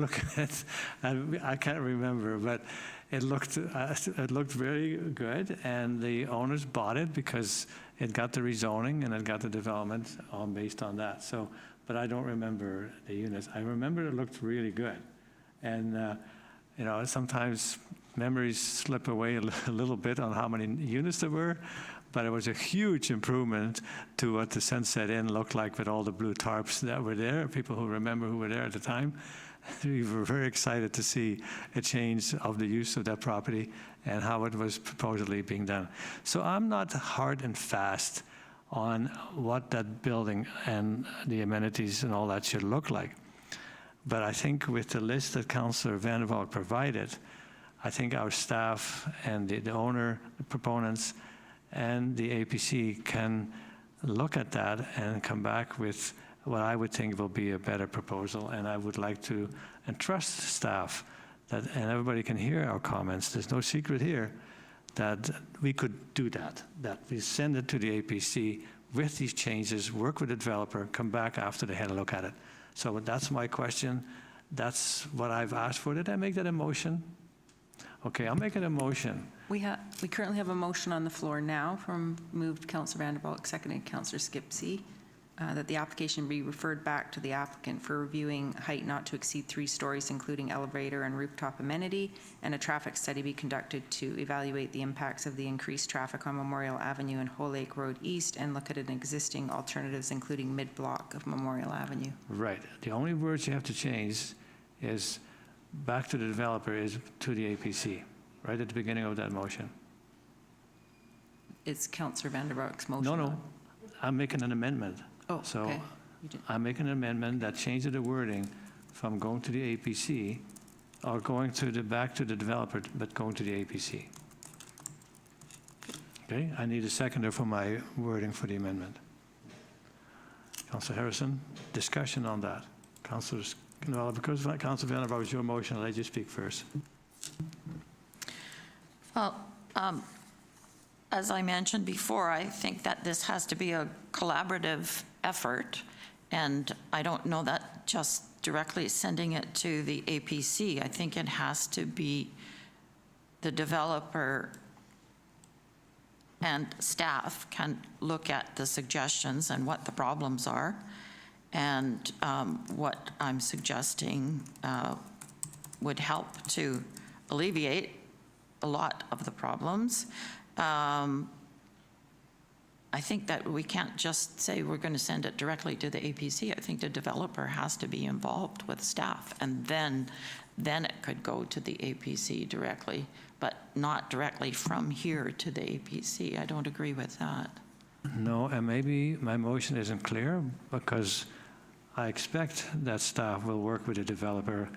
looking at, I can't remember, but it looked very good, and the owners bought it because it got the rezoning and it got the development all based on that. So, but I don't remember the units. I remember it looked really good, and you know, sometimes memories slip away a little bit on how many units there were, but it was a huge improvement to what the Sunset Inn looked like with all the blue tarps that were there. People who remember who were there at the time, we were very excited to see a change of the use of that property and how it was proposally being done. So I'm not hard and fast on what that building and the amenities and all that should look like. But I think with the list that Councillor Vander provided, I think our staff and the owner, the proponents, and the APC can look at that and come back with what I would think will be a better proposal. And I would like to entrust staff that, and everybody can hear our comments, there's no secret here, that we could do that we send it to the APC with these changes, work with the developer, come back after they had a look at it. So that's my question. That's what I've asked for. Did I make that a motion? Okay, I'll make it a motion. We currently have a motion on the floor now from moved Councillor Vander, seconded Councillor Skipsey, that the application be referred back to the applicant for reviewing height not to exceed 3 stories, including elevator and rooftop amenity, and a traffic study be conducted to evaluate the impacts of the increased traffic on Memorial Avenue and Whole Lake Road East, and look at an existing alternatives, including mid-block of Memorial Avenue. Right. The only words you have to change is back to the developer is to the APC, right at the beginning of that motion. It's Councillor Vanderbilt motion. No, I'm making an amendment. Oh, so okay. I'm making an amendment that changes the wording from going to the APC or going to the back to the developer, but going to the APC. Okay, I need a seconder for my wording for the amendment. Councillor Harrison, discussion on that. Councillors, well, because Councillor Vanderbilt was your motion, I'll let you speak first. Well, as I mentioned before, I think that this has to be a collaborative effort, and I don't know that just directly sending it to the APC. I think it has to be the developer and staff can look at the suggestions and what the problems are, and what I'm suggesting would help to alleviate a lot of the problems. I think that we can't just say we're going to send it directly to the APC. I think the developer has to be involved with staff, and then it could go to the APC directly, but not directly from here to the APC. I don't agree with that. No, and maybe my motion isn't clear, because I expect that staff will work with the developer,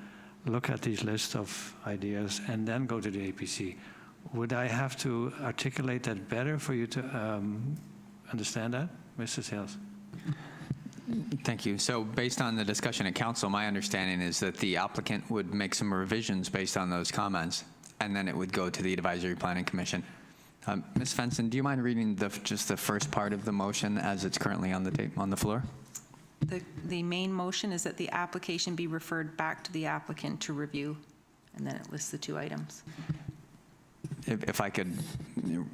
look at these lists of ideas, and then go to the APC. Would I have to articulate that better for you to understand that, Mrs. Hills? Thank you. So based on the discussion at council, my understanding is that the applicant would make some revisions based on those comments, and then it would go to the Advisory Planning Commission. Ms. Fenson, do you mind reading just the first part of the motion as it's currently on the floor? The main motion is that the application be referred back to the applicant to review, and then it lists the 2 items. If I could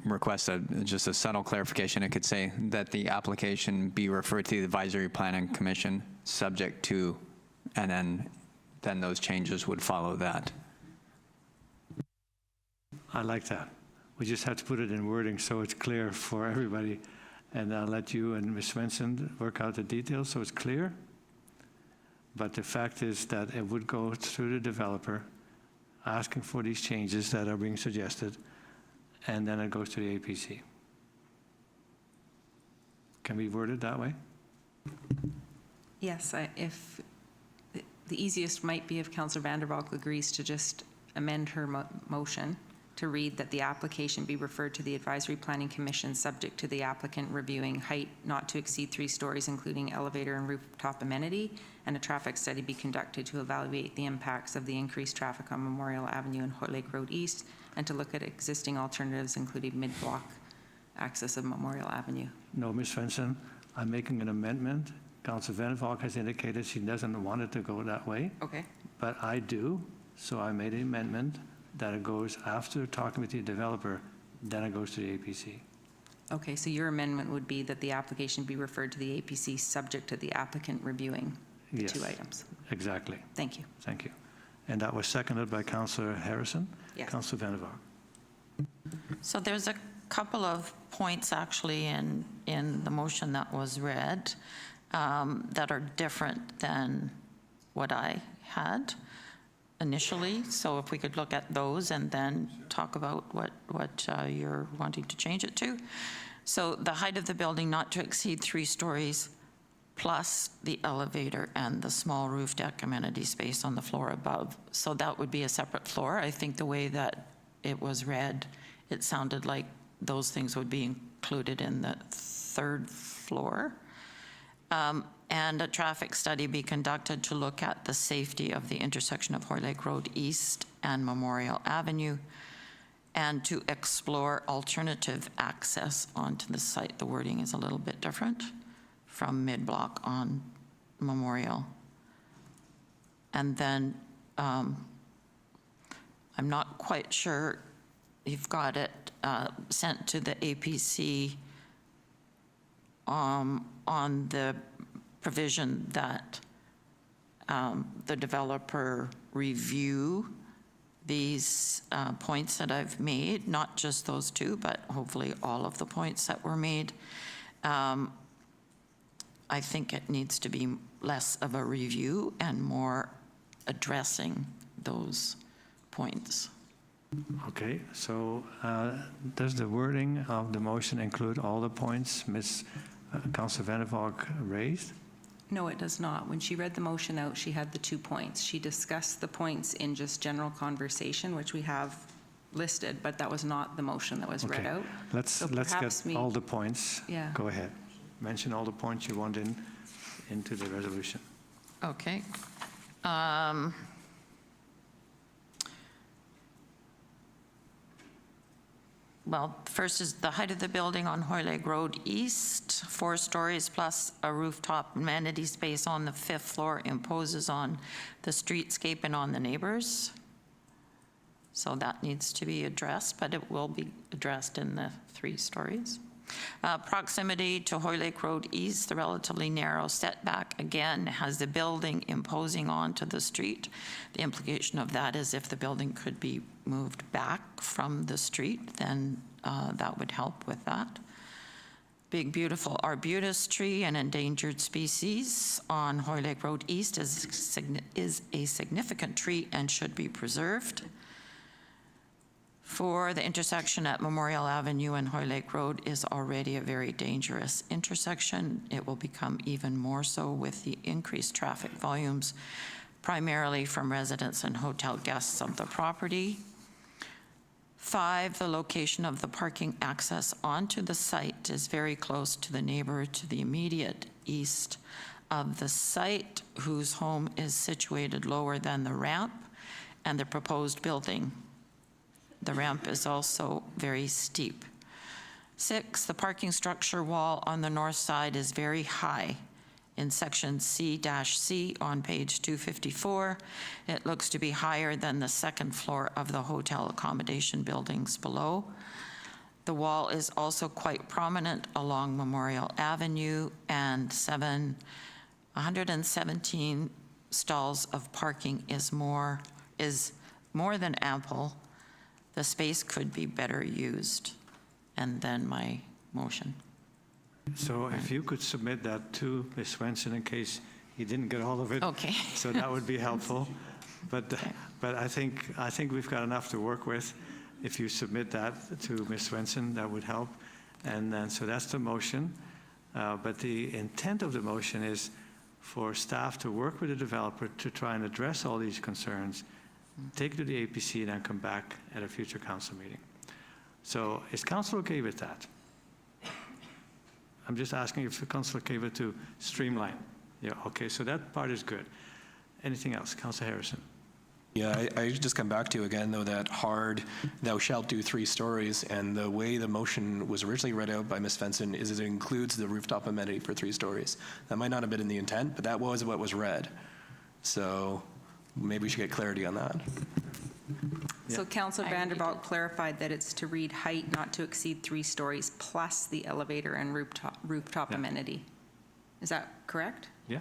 request just a subtle clarification, it could say that the application be referred to the Advisory Planning Commission subject to, and then those changes would follow that. I like that. We just have to put it in wording so it's clear for everybody, and I'll let you and Ms. Svensson work out the details so it's clear. But the fact is that it would go through the developer asking for these changes that are being suggested, and then it goes to the APC. Can we word it that way? Yes, the easiest might be if Councillor Vander Valk agrees to just amend her motion to read that the application be referred to the Advisory Planning Commission subject to the applicant reviewing height not to exceed 3 stories, including elevator and rooftop amenity, and a traffic study be conducted to evaluate the impacts of the increased traffic on Memorial Avenue and Hoyle Lake Road East, and to look at existing alternatives, including mid-block access of Memorial Avenue. No, Ms. Svensson, I'm making an amendment. Councillor Vander Valk has indicated she doesn't want it to go that way. Okay. But I do, so I made an amendment that it goes after talking with the developer, then it goes to the APC. Okay, so your amendment would be that the application be referred to the APC subject to the applicant reviewing the Yes, 2 items. Exactly. Thank you. Thank you. And that was seconded by Councillor Harrison. Yes. Councillor Vander Valk. So there's a couple of points actually in the motion that was read that are different than what I had initially. So if we could look at those and then talk about what you're wanting to change it to. So the height of the building not to exceed 3 stories plus the elevator and the small roof deck amenity space on the floor above. So that would be a separate floor. I think the way that it was read, it sounded like those things would be included in the 3rd floor. And a traffic study be conducted to look at the safety of the intersection of Hoyle Lake Road East and Memorial Avenue, and to explore alternative access onto the site. The wording is a little bit different from mid-block on Memorial. And then I'm not quite sure you've got it sent to the APC on the provision that the developer review these points that I've made, not just those 2, but hopefully all of the points that were made. I think it needs to be less of a review and more addressing those points. Okay, so does the wording of the motion include all the points Ms. Councillor Vander Valk raised? No, it does not. When she read the motion out, she had the 2 points. She discussed the points in just general conversation, which we have listed, but that was not the motion that was read out. Let's get all the points. Yeah. Go ahead. Mention all the points you want into the resolution. Okay. Well, first is the height of the building on Hoyle Lake Road East, 4 stories plus a rooftop amenity space on the 5th floor imposes on the streetscape and on the neighbors. So that needs to be addressed, but it will be addressed in the 3 stories. Proximity to Hoyle Lake Road East, the relatively narrow setback, again, has the building imposing onto the street. The implication of that is if the building could be moved back from the street, then that would help with that. Big, beautiful arbutus tree, an endangered species on Hoyle Lake Road East, is a significant tree and should be preserved. For the intersection at Memorial Avenue and Hoyle Lake Road is already a very dangerous intersection. It will become even more so with the increased traffic volumes, primarily from residents and hotel guests of the property. 5, the location of the parking access onto the site is very close to the neighbor to the immediate east of the site, whose home is situated lower than the ramp and the proposed building. The ramp is also very steep. 6, the parking structure wall on the north side is very high. In section C-C on page 254, it looks to be higher than the 2nd floor of the hotel accommodation buildings below. The wall is also quite prominent along Memorial Avenue, and 117 stalls of parking is more than ample. The space could be better used. And then my motion. So if you could submit that to Ms. Svensson in case you didn't get all of it. Okay. So that would be helpful. But I think we've got enough to work with. If you submit that to Ms. Svensson, that would help. And then, so that's the motion. But the intent of the motion is for staff to work with the developer to try and address all these concerns, take it to the APC, and then come back at a future council meeting. So is council okay with that? I'm just asking if the council okay with to streamline. Yeah, okay, so that part is good. Anything else? Councillor Harrison. Yeah, I just come back to, again, though, that hard, thou shalt do 3 stories, and the way the motion was originally read out by Ms. Svensson is it includes the rooftop amenity for 3 stories. That might not have been in the intent, but that was what was read. So maybe we should get clarity on that. So Councillor Vander clarified that it's to read height not to exceed 3 stories plus the elevator and rooftop amenity. Is that correct? Yeah.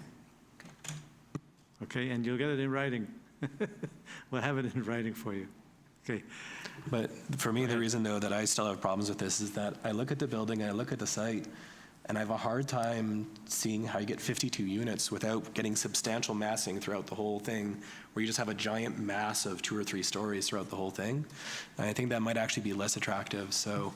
Okay, and you'll get it in writing. We'll have it in writing for you. Okay. But for me, the reason, though, that I still have problems with this is that I look at the building and I look at the site, and I have a hard time seeing how you get 52 units without getting substantial massing throughout the whole thing, where you just have a giant mass of 2 or 3 stories throughout the whole thing. And I think that might actually be less attractive. So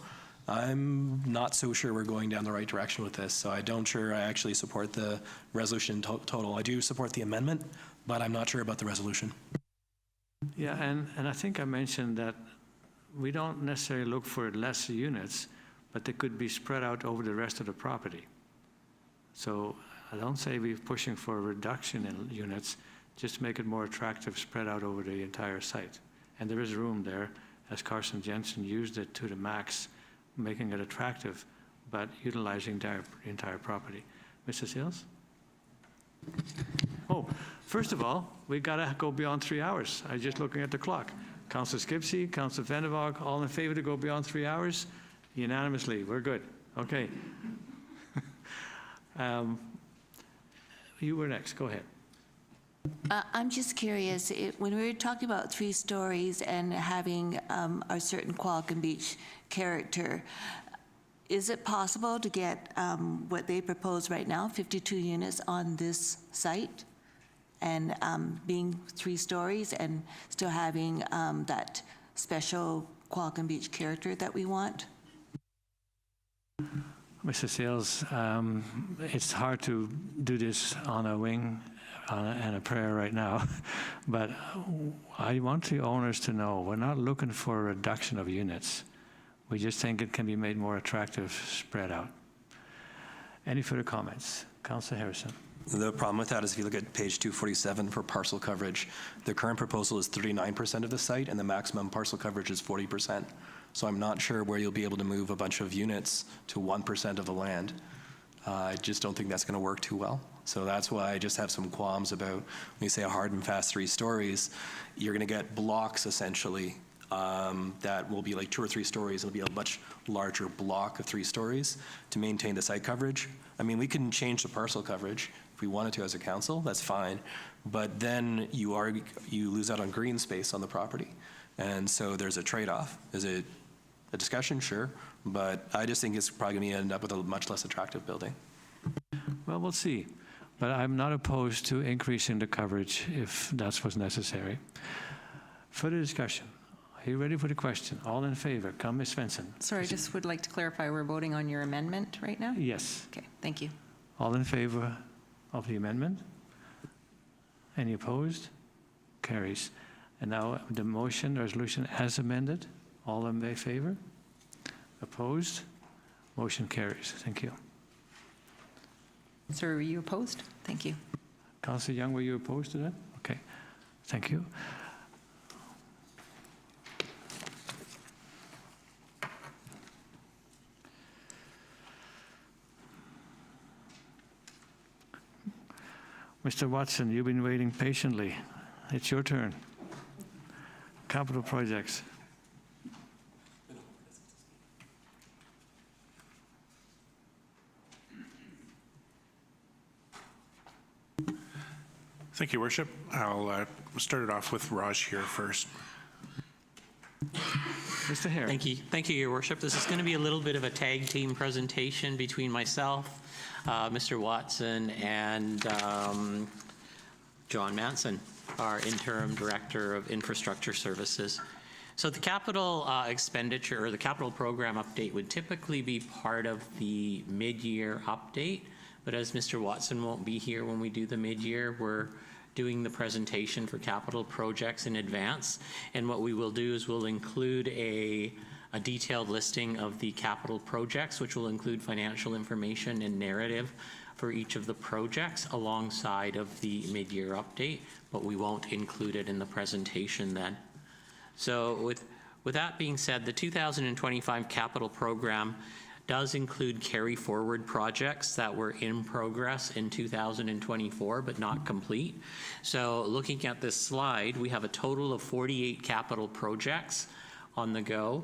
I'm not so sure we're going down the right direction with this. So I don't sure I actually support the resolution total. I do support the amendment, but I'm not sure about the resolution. Yeah, and I think I mentioned that we don't necessarily look for less units, but they could be spread out over the rest of the property. So I don't say we're pushing for a reduction in units, just make it more attractive, spread out over the entire site. And there is room there, as Carson Jensen used it to the max, making it attractive, but utilizing the entire property. Mr. Seals? Oh, first of all, we got to go beyond 3 hours. I'm just looking at the clock. Councillor Skipsey, Councillor Vander, all in favor to go beyond 3 hours? Unanimously, we're good. Okay. You were next, go ahead. I'm just curious, when we were talking about 3 stories and having a certain Qualicum Beach character, is it possible to get what they propose right now, 52 units on this site, and being 3 stories and still having that special Qualicum Beach character that we want? Mr. Sales, it's hard to do this on a wing and a prayer right now, but I want the owners to know we're not looking for a reduction of units. We just think it can be made more attractive, spread out. Any further comments? Councillor Harrison. The problem with that is if you look at page 247 for parcel coverage, the current proposal is 39% of the site and the maximum parcel coverage is 40%. So I'm not sure where you'll be able to move a bunch of units to 1% of the land. I just don't think that's going to work too well. So that's why I just have some qualms about when you say a hard and fast 3 stories, you're going to get blocks essentially that will be like 2 or 3 stories. It'll be a much larger block of 3 stories to maintain the site coverage. I mean, we can change the parcel coverage if we wanted to as a council, that's fine. But then you lose out on green space on the property. And so there's a trade-off. Is it a discussion? Sure. But I just think it's probably going to end up with a much less attractive building. Well, we'll see. But I'm not opposed to increasing the coverage if that's what's necessary. Further discussion. Are you ready for the question? All in favor? Come, Ms. Svensson. Sorry, I just would like to clarify, we're voting on your amendment right now? Yes. Okay, thank you. All in favor of the amendment? Any opposed? Carries. And now the motion, the resolution as amended. All in favor? Opposed? Motion carries. Thank you. Sir, were you opposed? Thank you. Councillor Young, were you opposed to that? Okay. Thank you. Mr. Watson, you've been waiting patiently. It's your turn. Capital projects. Thank you, Worship. I'll start it off with Raj here first. Mr. Hare. Thank you, Your Worship. This is going to be a little bit of a tag team presentation between myself, Mr. Watson, and John Manson, our Interim Director of Infrastructure Services. So the capital expenditure, or the capital program update, would typically be part of the mid-year update, but as Mr. Watson won't be here when we do the mid-year, we're doing the presentation for capital projects in advance. And what we will do is we'll include a detailed listing of the capital projects, which will include financial information and narrative for each of the projects alongside of the mid-year update, but we won't include it in the presentation then. So with that being said, the 2025 capital program does include carry forward projects that were in progress in 2024 but not complete. So looking at this slide, we have a total of 48 capital projects on the go,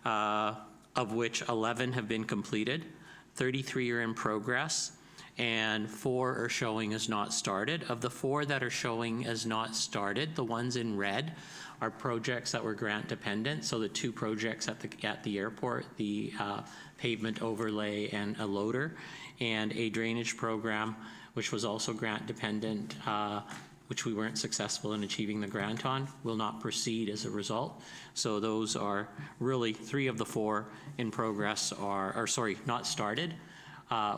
of which 11 have been completed, 33 are in progress, and 4 are showing as not started. Of the 4 that are showing as not started, the ones in red are projects that were grant dependent. So the 2 projects at the airport, the pavement overlay and a loader, and a drainage program, which was also grant dependent, which we weren't successful in achieving the grant on, will not proceed as a result. So those are really 3 of the 4 in progress not started.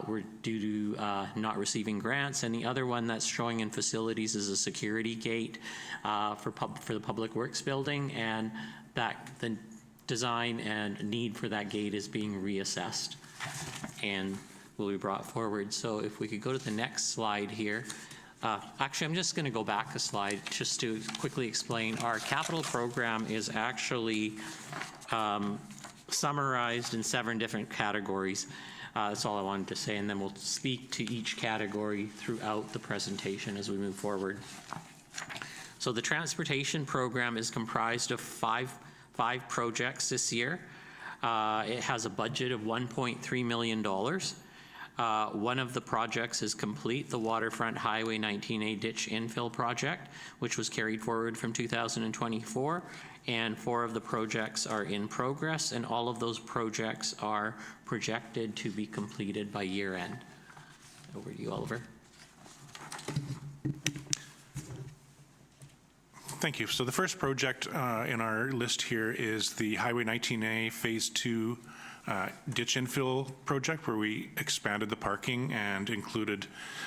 Were due to not receiving grants, and the other one that's showing in facilities is a security gate for the Public Works building, and that the design and need for that gate is being reassessed and will be brought forward. So if we could go to the next slide here. Actually, I'm just going to go back a slide just to quickly explain. Our capital program is actually summarized in 7 different categories. That's all I wanted to say, and then we'll speak to each category throughout the presentation as we move forward. So the transportation program is comprised of five projects this year. It has a budget of $1.3 million. One of the projects is complete, the Waterfront Highway 19A Ditch Infill Project, which was carried forward from 2024, and 4 of the projects are in progress, and all of those projects are projected to be completed by year end. Over to you, Oliver. Thank you. So the first project in our list here is the Highway 19A Phase 2 ditch infill project, where we expanded the parking and included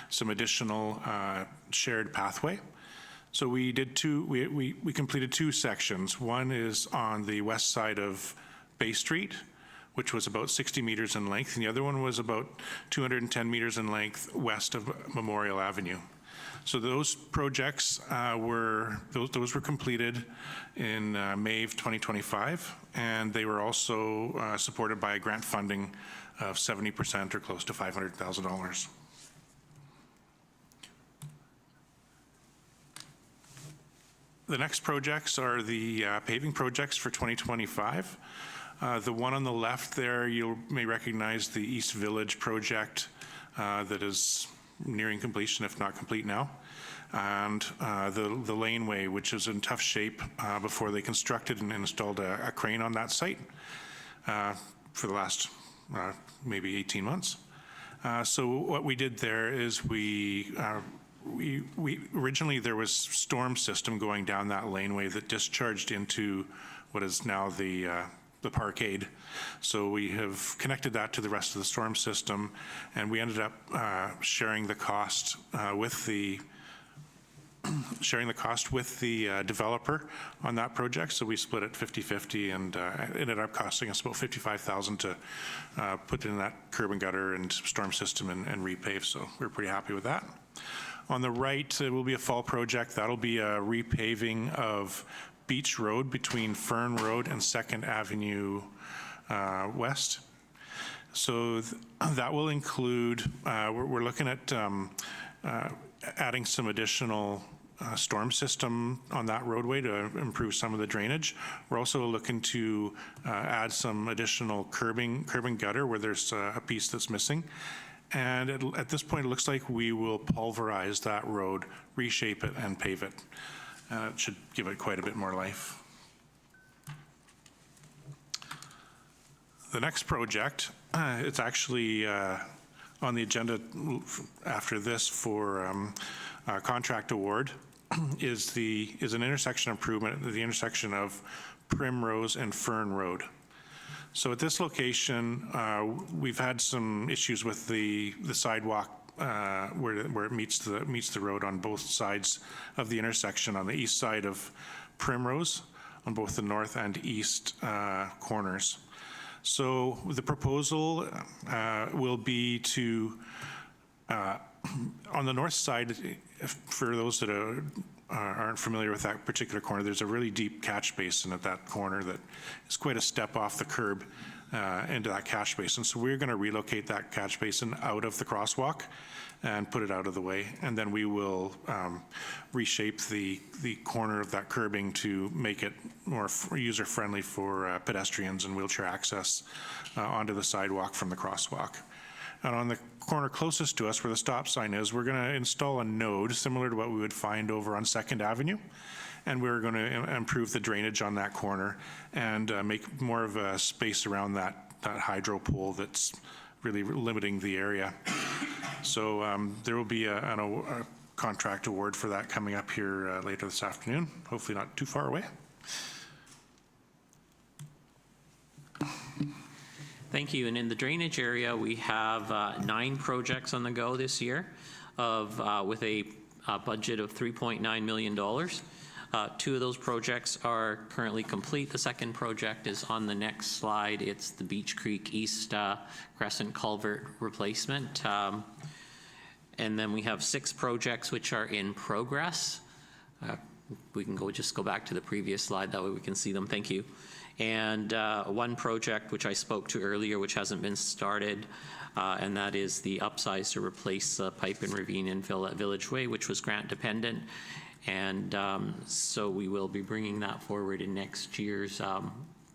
some additional shared pathway. So we did we completed 2 sections. One is on the west side of Bay Street, which was about 60 meters in length, and the other one was about 210 meters in length west of Memorial Avenue. So those projects were completed in May of 2025, and they were also supported by a grant funding of 70% or close to $500,000. The next projects are the paving projects for 2025. The one on the left there, you may recognize the East Village project that is nearing completion, if not complete now, and the laneway, which is in tough shape before they constructed and installed a crane on that site for the last maybe 18 months. So what we did there is we originally there was storm system going down that laneway that discharged into what is now the parkade. So we have connected that to the rest of the storm system, and we ended up sharing the cost with the developer on that project. So we split it 50-50, and it ended up costing us about $55,000 to put in that curb and gutter and storm system and repave. So we're pretty happy with that. On the right, it will be a fall project. That'll be a repaving of Beach Road between Fern Road and 2nd Avenue West. So that will include, we're looking at adding some additional storm system on that roadway to improve some of the drainage. We're also looking to add some additional curb and gutter where there's a piece that's missing. And at this point, it looks like we will pulverize that road, reshape it, and pave it. It should give it quite a bit more life. The next project, it's actually on the agenda after this for contract award, is an intersection improvement at the intersection of Primrose and Fern Road. So at this location, we've had some issues with the sidewalk where it meets the road on both sides of the intersection, on the east side of Primrose, on both the north and east corners. So the proposal will be to, on the north side, for those that aren't familiar with that particular corner, there's a really deep catch basin at that corner that is quite a step off the curb into that catch basin. So we're going to relocate that catch basin out of the crosswalk and put it out of the way. And then we will reshape the corner of that curbing to make it more user-friendly for pedestrians and wheelchair access onto the sidewalk from the crosswalk. And on the corner closest to us where the stop sign is, we're going to install a node similar to what we would find over on 2nd Avenue. And we're going to improve the drainage on that corner and make more of a space around that hydro pole that's really limiting the area. So there will be a contract award for that coming up here later this afternoon, hopefully not too far away. Thank you. And in the drainage area, we have 9 projects on the go this year with a budget of $3.9 million. 2 of those projects are currently complete. The second project is on the next slide. It's the Beach Creek East Crescent Culvert replacement. And then we have 6 projects which are in progress. We can just go back to the previous slide, that way we can see them. Thank you. And 1 project which I spoke to earlier, which hasn't been started, and that is the upsize to replace the pipe and ravine infill at Village Way, which was grant dependent. And so we will be bringing that forward in next year's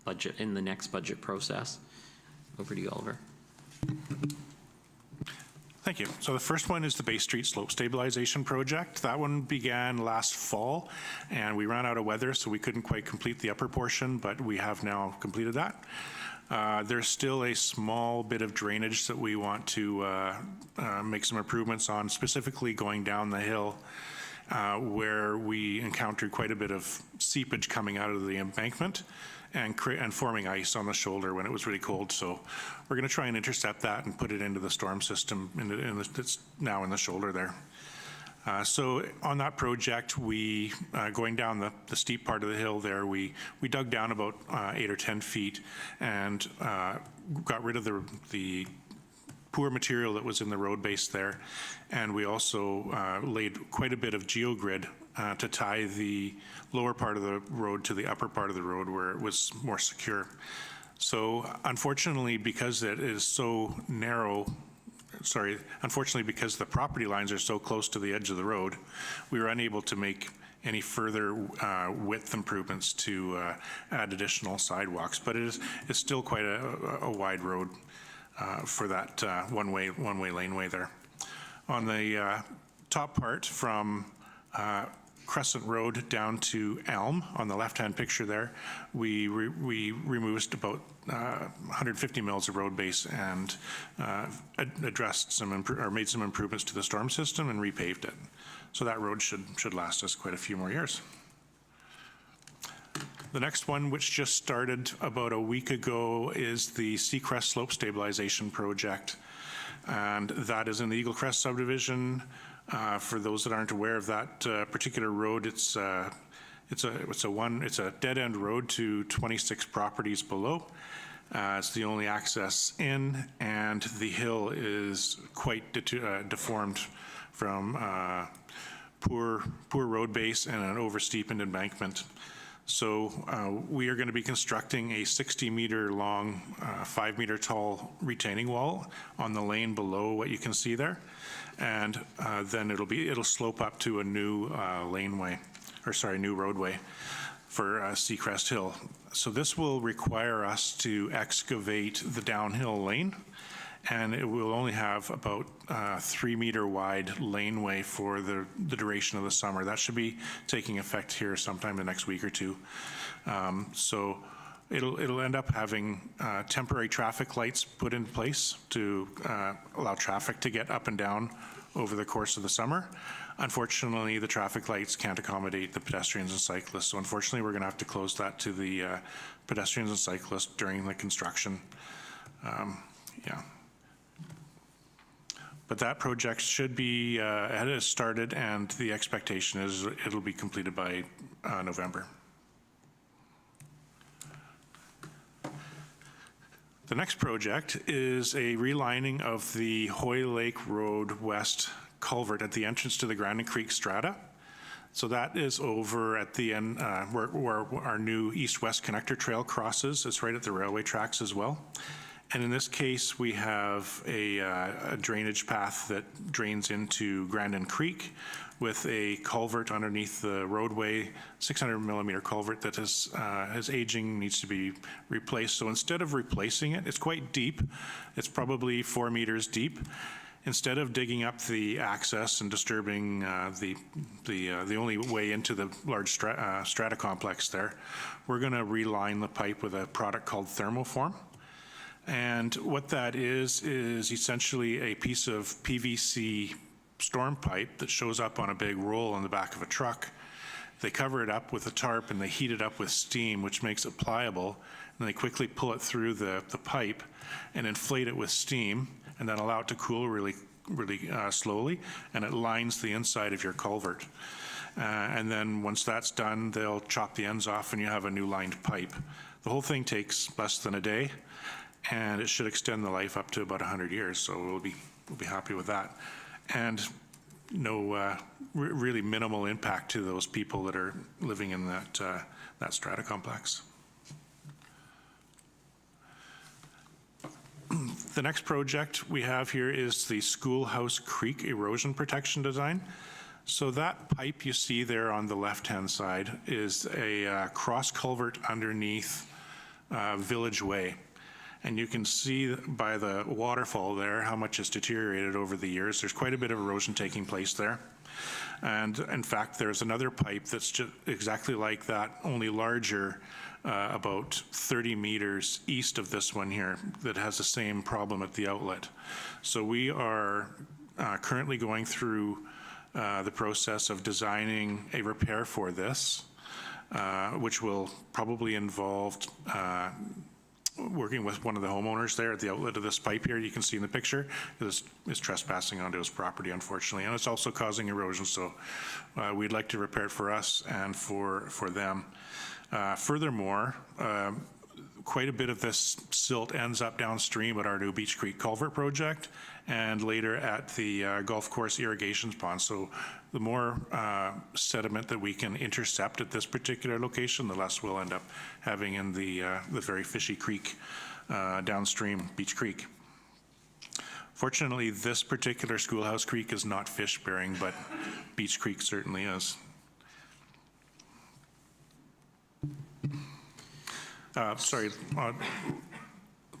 budget, in the next budget process. Over to you, Oliver. Thank you. So the first one is the Bay Street Slope Stabilization Project. That one began last fall, and we ran out of weather, so we couldn't quite complete the upper portion, but we have now completed that. There's still a small bit of drainage that we want to make some improvements on, specifically going down the hill where we encountered quite a bit of seepage coming out of the embankment and forming ice on the shoulder when it was really cold. So we're going to try and intercept that and put it into the storm system that's now in the shoulder there. So on that project, we going down the steep part of the hill there, we dug down about 8 or 10 feet and got rid of the poor material that was in the road base there. And we also laid quite a bit of geogrid to tie the lower part of the road to the upper part of the road where it was more secure. So unfortunately, because it is so narrow, unfortunately, because the property lines are so close to the edge of the road, we were unable to make any further width improvements to add additional sidewalks. But it's still quite a wide road for that one-way laneway there. On the top part from Crescent Road down to Elm, on the left-hand picture there, we removed about 150 mils of road base and addressed made some improvements to the storm system and repaved it. So that road should last us quite a few more years. The next one, which just started about a week ago, is the Seacrest Slope Stabilization Project. And that is in the Eagle Crest subdivision. For those that aren't aware of that particular road, it's a dead-end road to 26 properties below. It's the only access in, and the hill is quite deformed from poor road base and an oversteepened embankment. So we are going to be constructing a 60-meter long, 5-meter tall retaining wall on the lane below what you can see there, and then it'll slope up to a new new roadway for Seacrest Hill. So this will require us to excavate the downhill lane, and it will only have about 3-meter wide laneway for the duration of the summer. That should be taking effect here sometime the next week or two. So it'll end up having temporary traffic lights put in place to allow traffic to get up and down over the course of the summer. Unfortunately, the traffic lights can't accommodate the pedestrians and cyclists, so unfortunately we're going to have to close that to the pedestrians and cyclists during the construction. Yeah. But that project should be, it has started, and the expectation is it'll be completed by November. The next project is a relining of the Hoy Lake Road West culvert at the entrance to the Grandin Creek Strata. So that is over at the end where our new east-west connector trail crosses. It's right at the railway tracks as well. And in this case, we have a drainage path that drains into Grandin Creek with a culvert underneath the roadway, 600 millimeter culvert that is aging, needs to be replaced. So instead of replacing it, it's quite deep. It's probably 4 meters deep. Instead of digging up the access and disturbing the only way into the large strata complex there, we're going to reline the pipe with a product called thermoform. And what that is essentially a piece of PVC storm pipe that shows up on a big roll on the back of a truck. They cover it up with a tarp and they heat it up with steam, which makes it pliable. And they quickly pull it through the pipe and inflate it with steam, and then allow it to cool really slowly, and it lines the inside of your culvert. And then once that's done, they'll chop the ends off and you have a new lined pipe. The whole thing takes less than a day, and it should extend the life up to about 100 years, so we'll be happy with that. And no really minimal impact to those people that are living in that strata complex. The next project we have here is the Schoolhouse Creek Erosion Protection Design. So that pipe you see there on the left-hand side is a cross culvert underneath Village Way. And you can see by the waterfall there how much it's deteriorated over the years. There's quite a bit of erosion taking place there. And in fact, there's another pipe that's just exactly like that, only larger, about 30 meters east of this one here, that has the same problem at the outlet. So we are currently going through the process of designing a repair for this, which will probably involve working with one of the homeowners there at the outlet of this pipe here. You can see in the picture, this is trespassing onto his property, unfortunately, and it's also causing erosion. So we'd like to repair it for us and for them. Furthermore, quite a bit of this silt ends up downstream at our new Beach Creek Culvert project and later at the golf course irrigations pond. So the more sediment that we can intercept at this particular location, the less we'll end up having in the very fishy creek downstream Beach Creek. Fortunately, this particular Schoolhouse Creek is not fish bearing, but Beach Creek certainly is. Sorry,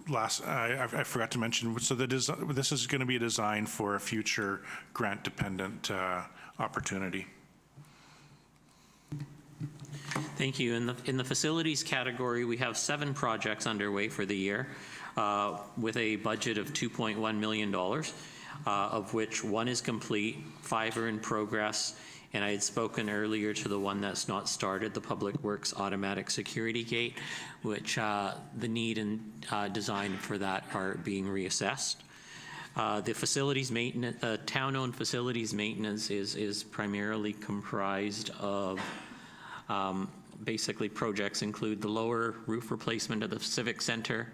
I forgot to mention, so this is going to be a design for a future grant-dependent opportunity. Thank you. In the facilities category, we have 7 projects underway for the year with a budget of $2.1 million, of which 1 is complete, 5 are in progress, and I had spoken earlier to the one that's not started, the Public Works Automatic Security Gate, which the need and design for that are being reassessed. The facilities maintenance, town-owned facilities maintenance is primarily comprised of basically projects include the lower roof replacement of the Civic Center,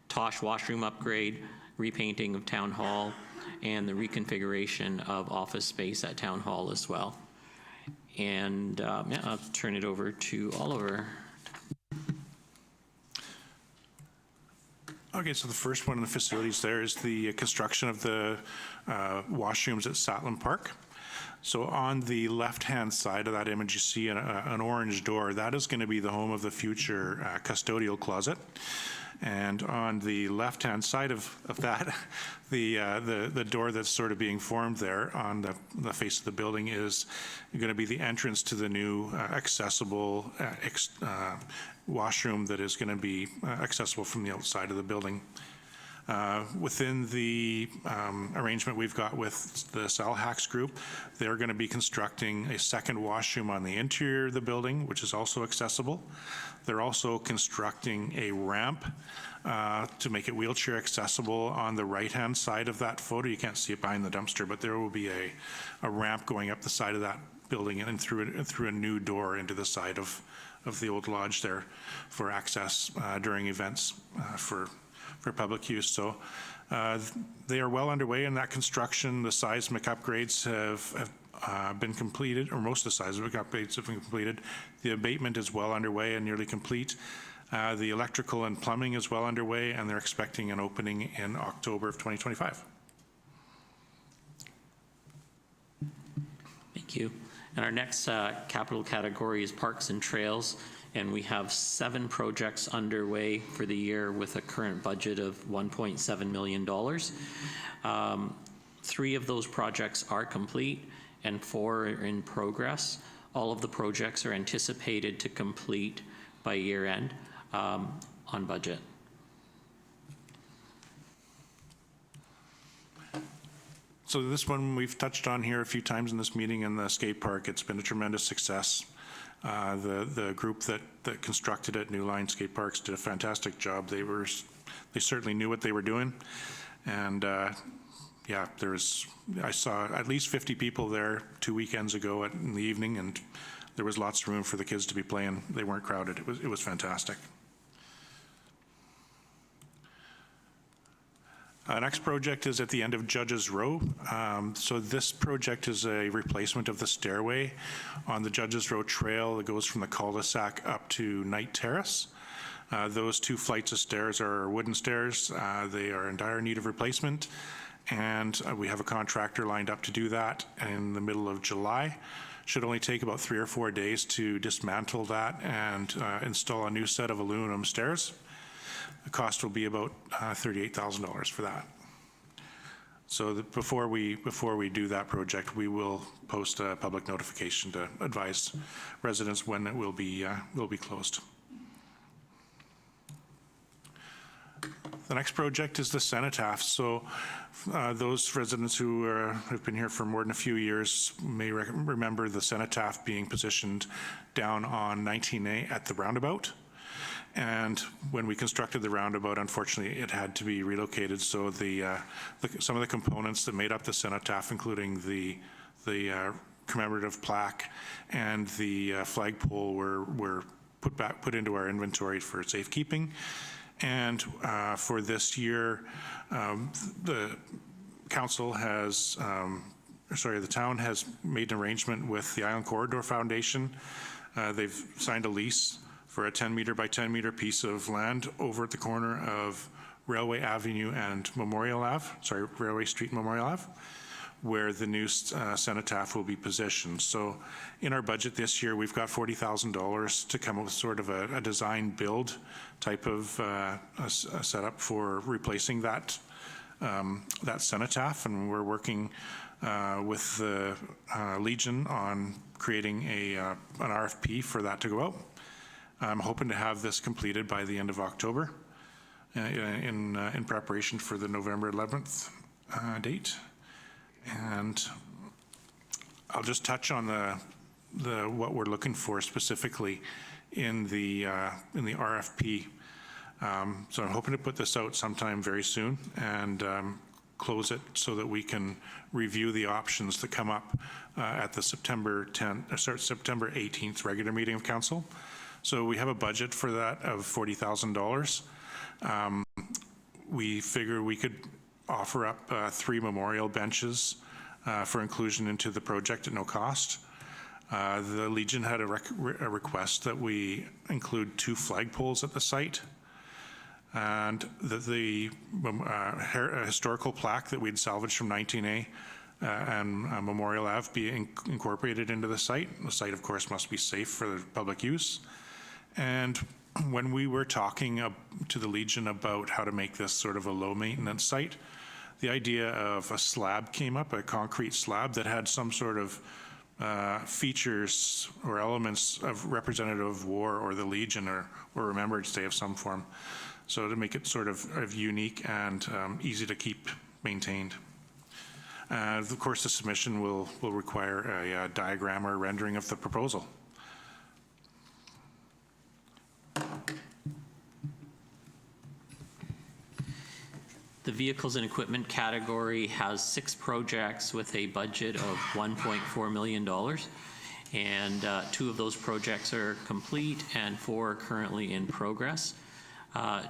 Tosh washroom upgrade, repainting of Town Hall, and the reconfiguration of office space at Town Hall as well. And yeah, I'll turn it over to Oliver. Okay, so the first one in the facilities there is the construction of the washrooms at Satlam Park. So on the left-hand side of that image, you see an orange door. That is going to be the home of the future custodial closet. And on the left-hand side of that, the door that's sort of being formed there on the face of the building is going to be the entrance to the new accessible washroom that is going to be accessible from the outside of the building. Within the arrangement we've got with the Salhacks group, they're going to be constructing a second washroom on the interior of the building, which is also accessible. They're also constructing a ramp to make it wheelchair accessible on the right-hand side of that photo. You can't see it behind the dumpster, but there will be a ramp going up the side of that building and through a new door into the side of the old lodge there for access during events for public use. So they are well underway in that construction. The seismic upgrades have been completed, or most of the seismic upgrades have been completed. The abatement is well underway and nearly complete. The electrical and plumbing is well underway, and they're expecting an opening in October of 2025. Thank you. And our next capital category is parks and trails. And we have 7 projects underway for the year with a current budget of $1.7 million. 3 of those projects are complete and 4 are in progress. All of the projects are anticipated to complete by year end on budget. So this one we've touched on here a few times in this meeting in the skate park. It's been a tremendous success. The group that constructed it, New Line Skate Parks, did a fantastic job. They certainly knew what they were doing, and yeah, I saw at least 50 people there 2 weekends ago in the evening, and there was lots of room for the kids to be playing. They weren't crowded. It was fantastic. Next project is at the end of Judges Row. So this project is a replacement of the stairway on the Judges Row trail that goes from the cul-de-sac up to Knight Terrace. Those 2 flights of stairs are wooden stairs. They are in dire need of replacement, and we have a contractor lined up to do that in the middle of July. Should only take about 3 or 4 days to dismantle that and install a new set of aluminum stairs. The cost will be about $38,000 for that. So before we do that project, we will post a public notification to advise residents when it will be closed. The next project is the cenotaph. So those residents who have been here for more than a few years may remember the cenotaph being positioned down on 19A at the roundabout. And when we constructed the roundabout, unfortunately, it had to be relocated. So some of the components that made up the cenotaph, including the commemorative plaque and the flagpole, were put into our inventory for safekeeping. And for this year, the council has, the town has made an arrangement with the Island Corridor Foundation. They've signed a lease for a 10 meter by 10 meter piece of land over at the corner of Railway Avenue and Railway Street and Memorial Ave, where the new cenotaph will be positioned. So in our budget this year, we've got $40,000 to come up with sort of a design build type of a setup for replacing that cenotaph, and we're working with the Legion on creating an RFP for that to go out. I'm hoping to have this completed by the end of October in preparation for the November 11th date. And I'll just touch on what we're looking for specifically in the RFP. So I'm hoping to put this out sometime very soon and close it so that we can review the options that come up at the September 18th regular meeting of council. So we have a budget for that of $40,000. We figure we could offer up 3 memorial benches for inclusion into the project at no cost. The Legion had a request that we include 2 flagpoles at the site, and that the historical plaque that we'd salvaged from 19A and Memorial Ave be incorporated into the site. The site, of course, must be safe for public use. And when we were talking to the Legion about how to make this sort of a low maintenance site, the idea of a slab came up, a concrete slab that had some sort of features or elements of representative of war or the Legion or Remembrance Day of some form. So to make it sort of unique and easy to keep maintained. Of course, the submission will require a diagram or rendering of the proposal. The vehicles and equipment category has 6 projects with a budget of $1.4 million. And 2 of those projects are complete and 4 are currently in progress.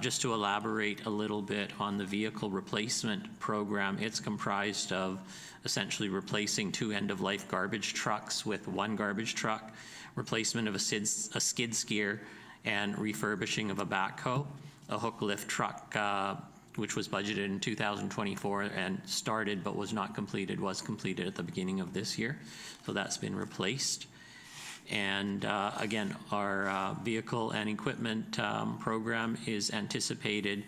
Just to elaborate a little bit on the vehicle replacement program, it's comprised of essentially replacing 2 end-of-life garbage trucks with 1 garbage truck, replacement of a skid steer, and refurbishing of a backhoe. A hook lift truck, which was budgeted in 2024 and started but was not completed, was completed at the beginning of this year. So that's been replaced. And again, our vehicle and equipment program is anticipated,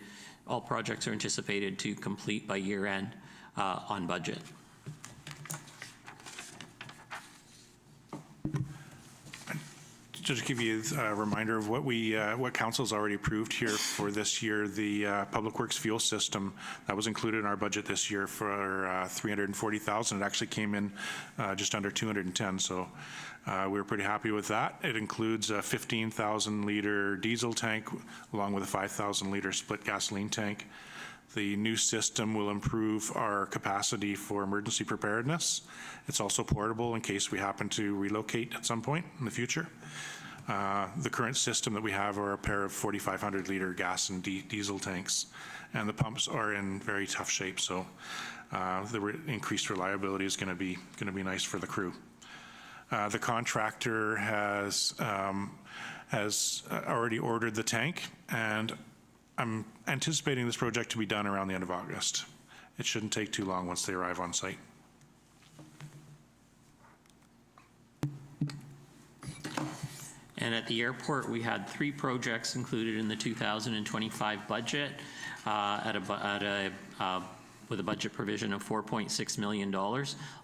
all projects are anticipated to complete by year end on budget. Just to give you a reminder of what Council's already approved here for this year, the Public Works fuel system that was included in our budget this year for $340,000. It actually came in just under 210, so we were pretty happy with that. It includes a 15,000-liter diesel tank along with a 5,000-liter split gasoline tank. The new system will improve our capacity for emergency preparedness. It's also portable in case we happen to relocate at some point in the future. The current system that we have are a pair of 4,500-liter gas and diesel tanks, and the pumps are in very tough shape. So the increased reliability is going to be nice for the crew. The contractor has already ordered the tank, and I'm anticipating this project to be done around the end of August. It shouldn't take too long once they arrive on site. And at the airport, we had 3 projects included in the 2025 budget with a budget provision of $4.6 million.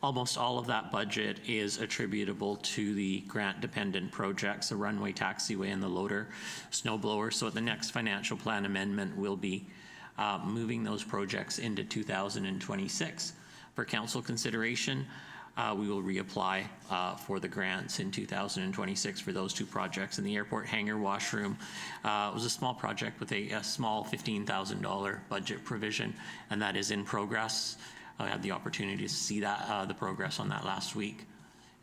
Almost all of that budget is attributable to the grant-dependent projects, the runway taxiway and the loader snowblower. So at the next financial plan amendment, we'll be moving those projects into 2026. For council consideration, we will reapply for the grants in 2026 for those 2 projects. And the airport hangar washroom was a small project with a small $15,000 budget provision, and that is in progress. I had the opportunity to see that the progress on that last week,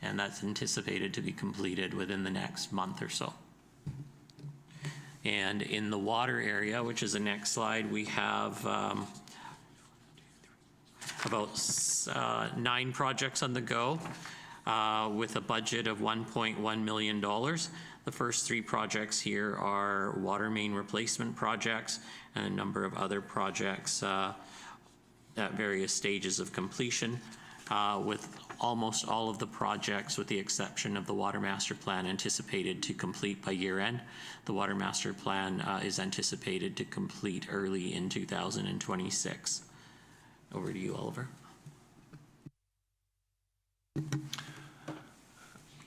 and that's anticipated to be completed within the next month or so. And in the water area, which is the next slide, we have about 9 projects on the go with a budget of $1.1 million. The first 3 projects here are water main replacement projects and a number of other projects at various stages of completion, with almost all of the projects, with the exception of the Water Master Plan, anticipated to complete by year end. The Water Master Plan is anticipated to complete early in 2026. Over to you, Oliver.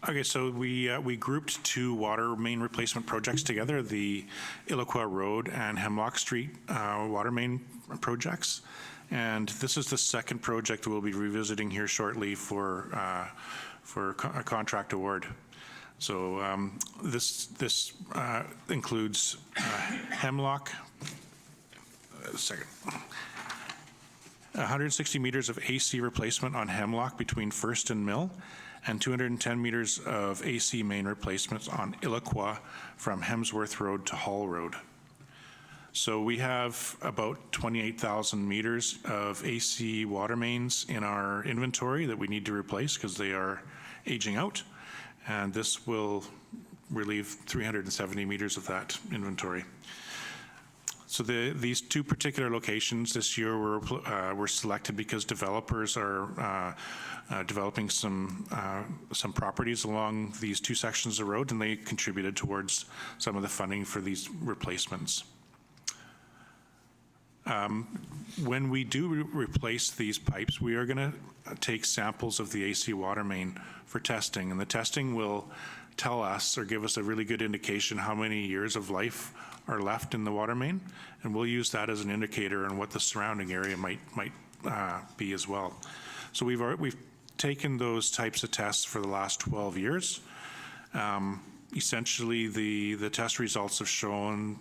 Okay, so we grouped 2 water main replacement projects together, the Iroquois Road and Hemlock Street water main projects. And this is the second project we'll be revisiting here shortly for a contract award. So this includes Hemlock. 160 meters of AC replacement on Hemlock between First and Mill, and 210 meters of AC main replacements on Iroquois from Hemsworth Road to Hall Road. So we have about 28,000 meters of AC water mains in our inventory that we need to replace because they are aging out, and this will relieve 370 meters of that inventory. So these 2 particular locations this year were selected because developers are developing some properties along these 2 sections of road, and they contributed towards some of the funding for these replacements. When we do replace these pipes, we are going to take samples of the AC water main for testing, and the testing will tell us or give us a really good indication how many years of life are left in the water main, and we'll use that as an indicator on what the surrounding area might be as well. So we've taken those types of tests for the last 12 years. Essentially, the test results have shown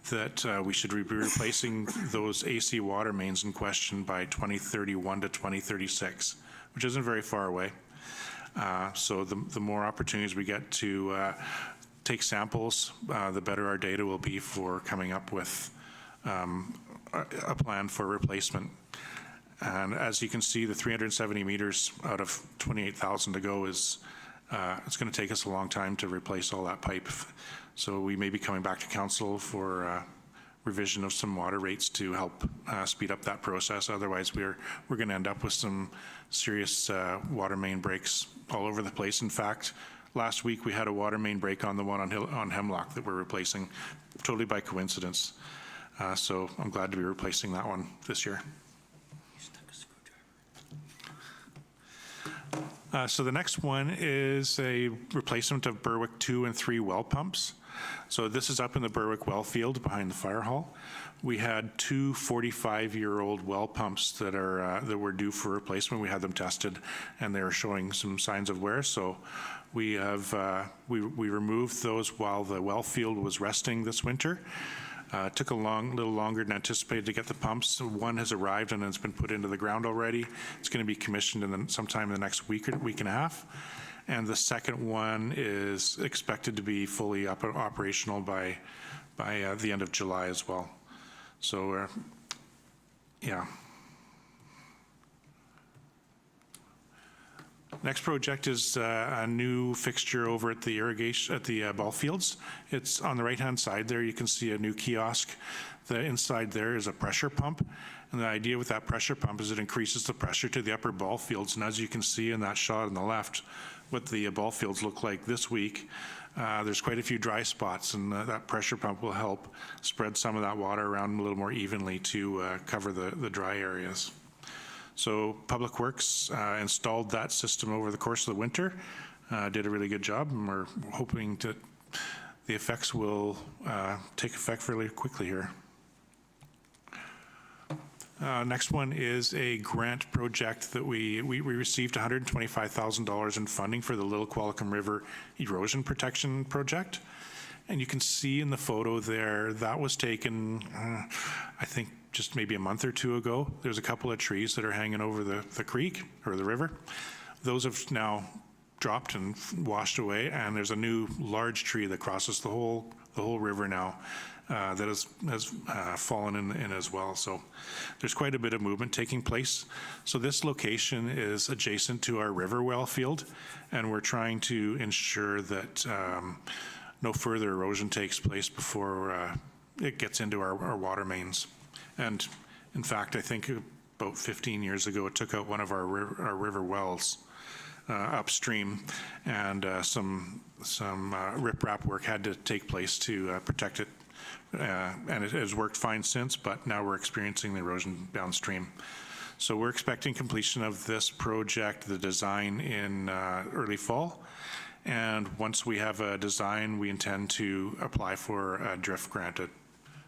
that we should be replacing those AC water mains in question by 2031 to 2036, which isn't very far away. So the more opportunities we get to take samples, the better our data will be for coming up with a plan for replacement. And as you can see, the 370 meters out of 28,000 to go is, it's going to take us a long time to replace all that pipe. So we may be coming back to council for revision of some water rates to help speed up that process. Otherwise, we're going to end up with some serious water main breaks all over the place. In fact, last week we had a water main break on the one on Hemlock that we're replacing, totally by coincidence. So I'm glad to be replacing that one this year. So the next one is a replacement of Berwick 2 and 3 well pumps. So this is up in the Berwick well field behind the fire hall. We had two 45-year-old well pumps that were due for replacement. We had them tested, and they were showing some signs of wear. So we have we removed those while the well field was resting this winter. It took a little longer than anticipated to get the pumps. One has arrived and it's been put into the ground already. It's going to be commissioned sometime in the next week and a half. And the second one is expected to be fully operational by the end of July as well. So, yeah. Next project is a new fixture over at the ball fields. It's on the right-hand side there. You can see a new kiosk. The inside there is a pressure pump. And the idea with that pressure pump is it increases the pressure to the upper ball fields. And as you can see in that shot on the left, what the ball fields look like this week, there's quite a few dry spots, and that pressure pump will help spread some of that water around a little more evenly to cover the dry areas. So Public Works installed that system over the course of the winter, did a really good job, and we're hoping that the effects will take effect fairly quickly here. Next one is a grant project that we received $125,000 in funding for the Little Qualicum River Erosion Protection Project. And you can see in the photo there, that was taken, I think, just maybe a month or two ago. There's a couple of trees that are hanging over the creek or the river. Those have now dropped and washed away, and there's a new large tree that crosses the whole river now that has fallen in as well. So there's quite a bit of movement taking place. So this location is adjacent to our river well field, and we're trying to ensure that no further erosion takes place before it gets into our water mains. And in fact, I think about 15 years ago, it took out one of our river wells upstream, and some riprap work had to take place to protect it. And it has worked fine since, but now we're experiencing the erosion downstream. So we're expecting completion of this project, the design, in early fall. And once we have a design, we intend to apply for a drift grant, a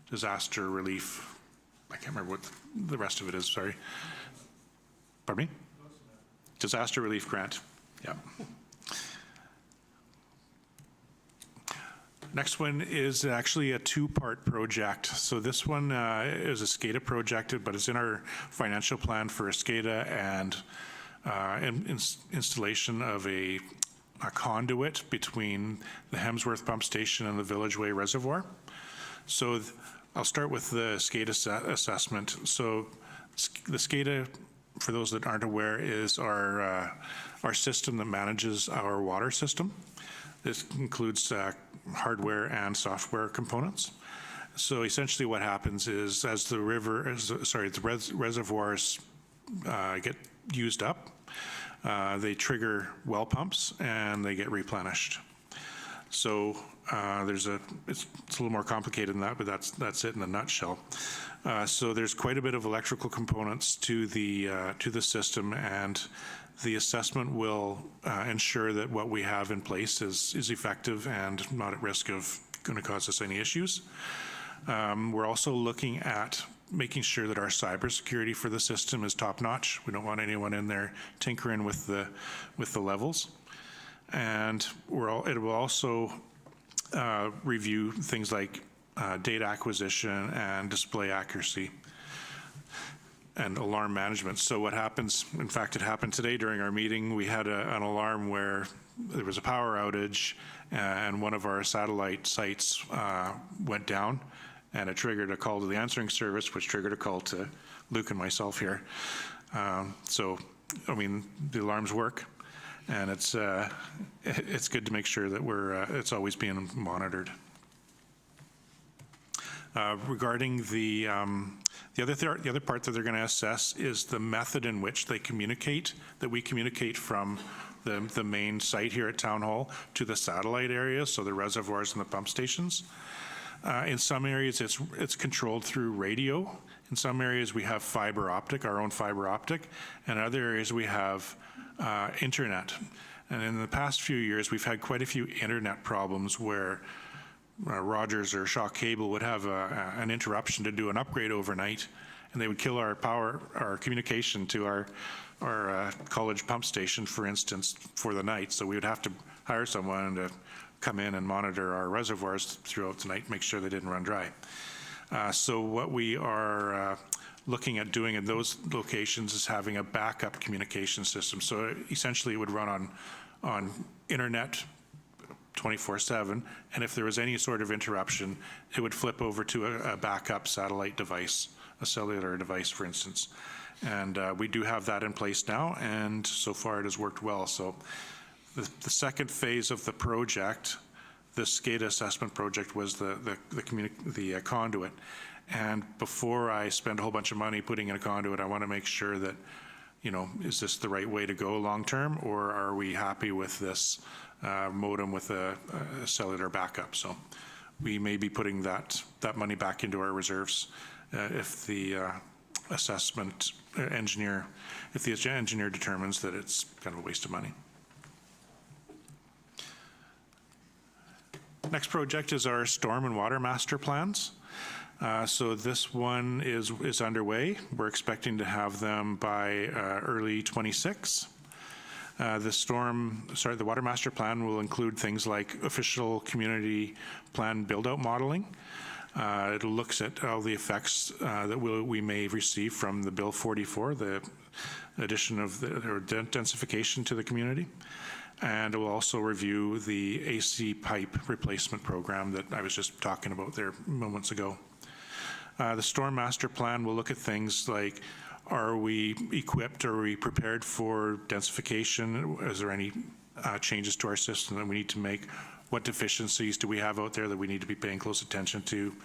disaster relief. I can't remember what the rest of it is, sorry. Pardon me? Disaster relief grant, yeah. Next one is actually a two-part project. So this one is a SCADA project, but it's in our financial plan for a SCADA and installation of a conduit between the Hemsworth Pump Station and the Village Way Reservoir. So I'll start with the SCADA assessment. So the SCADA, for those that aren't aware, is our system that manages our water system. This includes hardware and software components. So essentially what happens is as the reservoirs get used up, they trigger well pumps and they get replenished. So it's a little more complicated than that, but that's it in a nutshell. So there's quite a bit of electrical components to the system, and The assessment will ensure that what we have in place is effective and not at risk of going to cause us any issues. We're also looking at making sure that our cybersecurity for the system is top-notch. We don't want anyone in there tinkering with the levels. And it will also review things like data acquisition and display accuracy and alarm management. So what happens, in fact, it happened today during our meeting, we had an alarm where there was a power outage and one of our satellite sites went down, and it triggered a call to the answering service, which triggered a call to Luke and myself here. So, I mean, the alarms work, and it's good to make sure that it's always being monitored. Regarding the other part that they're going to assess is the method in which they communicate, that we communicate from the main site here at Town Hall to the satellite areas, so the reservoirs and the pump stations. In some areas, it's controlled through radio. In some areas, we have fiber optic, our own fiber optic, and in other areas, we have internet. And in the past few years, we've had quite a few internet problems where Rogers or Shaw Cable would have an interruption to do an upgrade overnight, and they would kill our communication to our college pump station, for instance, for the night. So we would have to hire someone to come in and monitor our reservoirs throughout the night, make sure they didn't run dry. So what we are looking at doing in those locations is having a backup communication system. So essentially it would run on internet 24/7, and if there was any sort of interruption, it would flip over to a backup satellite device, a cellular device, for instance. And we do have that in place now, and so far it has worked well. So the second phase of the project, the SCADA assessment project, was the conduit. And before I spend a whole bunch of money putting in a conduit, I want to make sure that, you know, is this the right way to go long term, or are we happy with this modem with a cellular backup? So we may be putting that money back into our reserves if the assessment engineer, if the engineer determines that it's kind of a waste of money. Next project is our storm and water master plans. So this one is underway. We're expecting to have them by early 26. The water master plan will include things like official community plan build-out modeling. It looks at all the effects that we may receive from the Bill 44, the addition of or densification to the community. And it will also review the AC pipe replacement program that I was just talking about there moments ago. The storm master plan will look at things like, are we equipped, are we prepared for densification? Is there any changes to our system that we need to make? What deficiencies do we have out there that we need to be paying close attention to?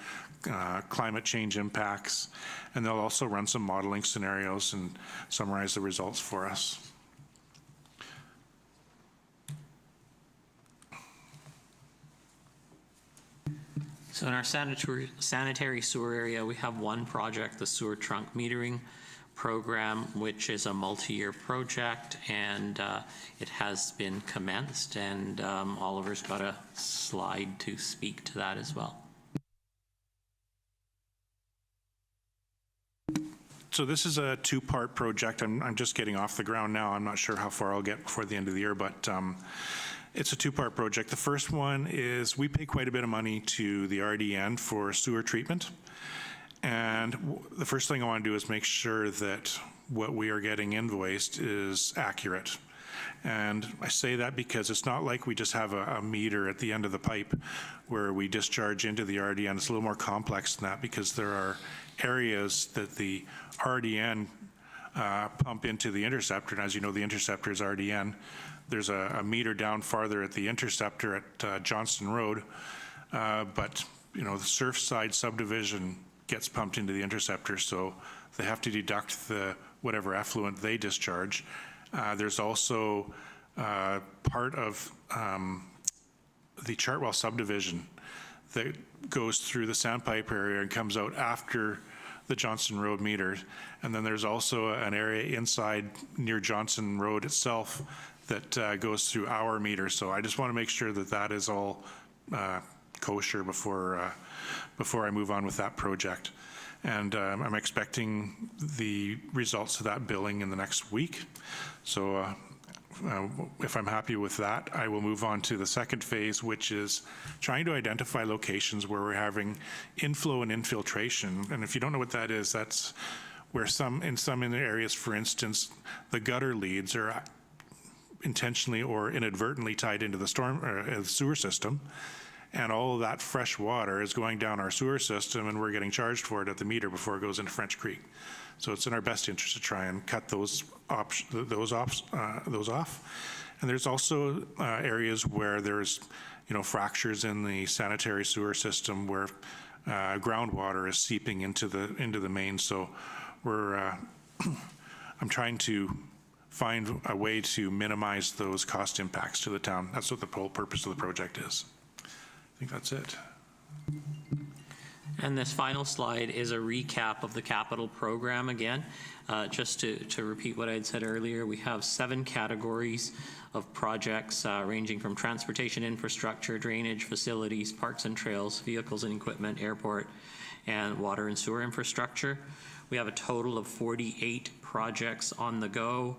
Climate change impacts. And they'll also run some modeling scenarios and summarize the results for us. So in our sanitary sewer area, we have one project, the sewer trunk metering program, which is a multi-year project, and it has been commenced, and Oliver's got a slide to speak to that as well. So this is a two-part project. I'm just getting off the ground now. I'm not sure how far I'll get before the end of the year, but it's a two-part project. The first one is we pay quite a bit of money to the RDN for sewer treatment. And the first thing I want to do is make sure that what we are getting invoiced is accurate. And I say that because it's not like we just have a meter at the end of the pipe where we discharge into the RDN. It's a little more complex than that, because there are areas that the RDN pump into the interceptor. And as you know, the interceptor is RDN. There's a meter down farther at the interceptor at Johnston Road, but you know, the Surfside subdivision gets pumped into the interceptor, so they have to deduct whatever effluent they discharge. There's also part of the Chartwell subdivision that goes through the sandpiper area and comes out after the Johnson Road meter. And then there's also an area inside near Johnson Road itself that goes through our meter. So I just want to make sure that that is all kosher before I move on with that project. And I'm expecting the results of that billing in the next week. So if I'm happy with that, I will move on to the second phase, which is trying to identify locations where we're having inflow and infiltration. And if you don't know what that is, that's where in some areas, for instance, the gutter leads are intentionally or inadvertently tied into the sewer system. And all of that fresh water is going down our sewer system, and we're getting charged for it at the meter before it goes into French Creek. So it's in our best interest to try and cut those off. And there's also areas where there's, fractures in the sanitary sewer system where groundwater is seeping into the main. So I'm trying to find a way to minimize those cost impacts to the town. That's what the whole purpose of the project is. I think that's it. And this final slide is a recap of the capital program again. Just to repeat what I had said earlier, we have 7 categories of projects ranging from transportation infrastructure, drainage, facilities, parks and trails, vehicles and equipment, airport, and water and sewer infrastructure. We have a total of 48 projects on the go.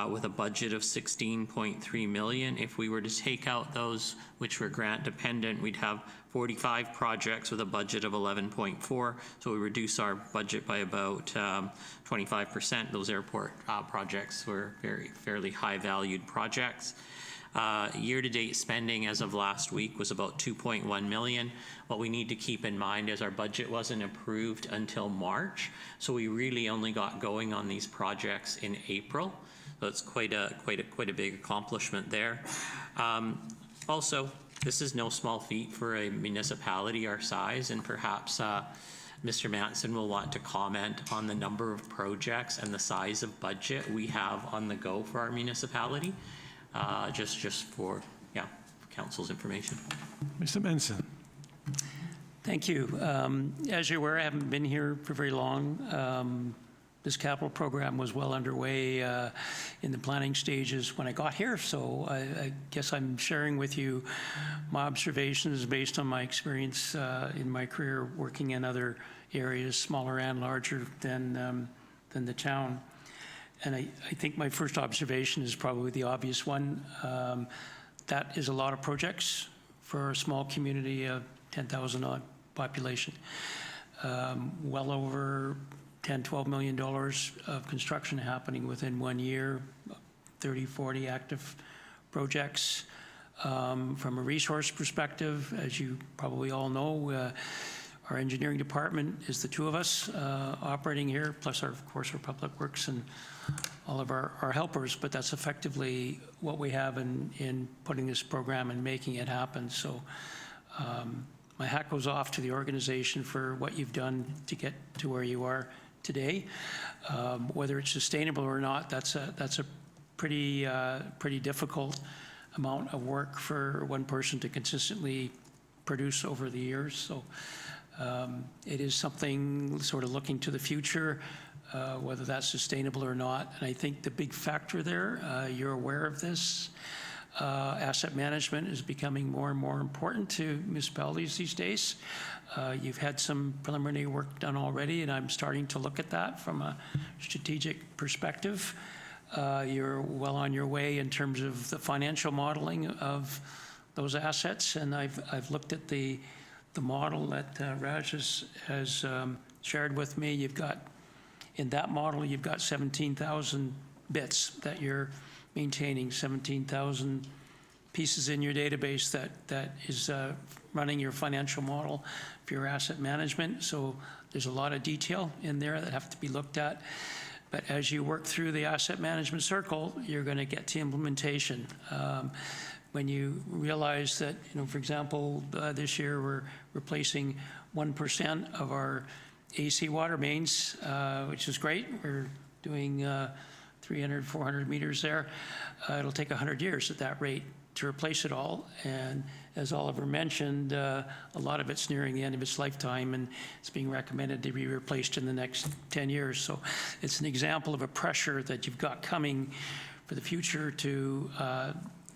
With a budget of $16.3 million. If we were to take out those which were grant dependent, we'd have 45 projects with a budget of 11.4. So we reduce our budget by about 25%. Those airport projects were fairly high valued projects. Year-to-date spending as of last week was about $2.1 million. What we need to keep in mind is our budget wasn't approved until March, so we really only got going on these projects in April. So it's quite a big accomplishment there. Also, this is no small feat for a municipality our size, and perhaps Mr. Manson will want to comment on the number of projects and the size of budget we have on the go for our municipality, just for council's information. Mr. Manson. Thank you. As you're aware, I haven't been here for very long. This capital program was well underway in the planning stages when I got here, so I guess I'm sharing with you my observations based on my experience in my career working in other areas, smaller and larger than the town. And I think my first observation is probably the obvious one. That is a lot of projects for a small community of 10,000 odd population. Well over $10–12 million of construction happening within 1 year, 30–40 active projects. From a resource perspective, as you probably all know, our engineering department is the 2 of us operating here, plus of course our public works and all of our helpers, but that's effectively what we have in putting this program and making it happen. So my hat goes off to the organization for what you've done to get to where you are today. Whether it's sustainable or not, that's a pretty difficult amount of work for one person to consistently produce over the years. So it is something sort of looking to the future, whether that's sustainable or not. And I think the big factor there, you're aware of this, asset management is becoming more and more important to municipalities these days. You've had some preliminary work done already, and I'm starting to look at that from a strategic perspective. You're well on your way in terms of the financial modeling of those assets, and I've looked at the model that Raj has shared with me. You've got, in that model, you've got 17,000 bits that you're maintaining, 17,000 pieces in your database that is running your financial model for your asset management. So there's a lot of detail in there that have to be looked at. But as you work through the asset management circle, you're going to get to implementation. When you realize that, for example, this year we're replacing 1% of our AC water mains, which is great. We're doing 300, 400 meters there. It'll take 100 years at that rate to replace it all. And as Oliver mentioned, a lot of it's nearing the end of its lifetime, and it's being recommended to be replaced in the next 10 years. So it's an example of a pressure that you've got coming for the future to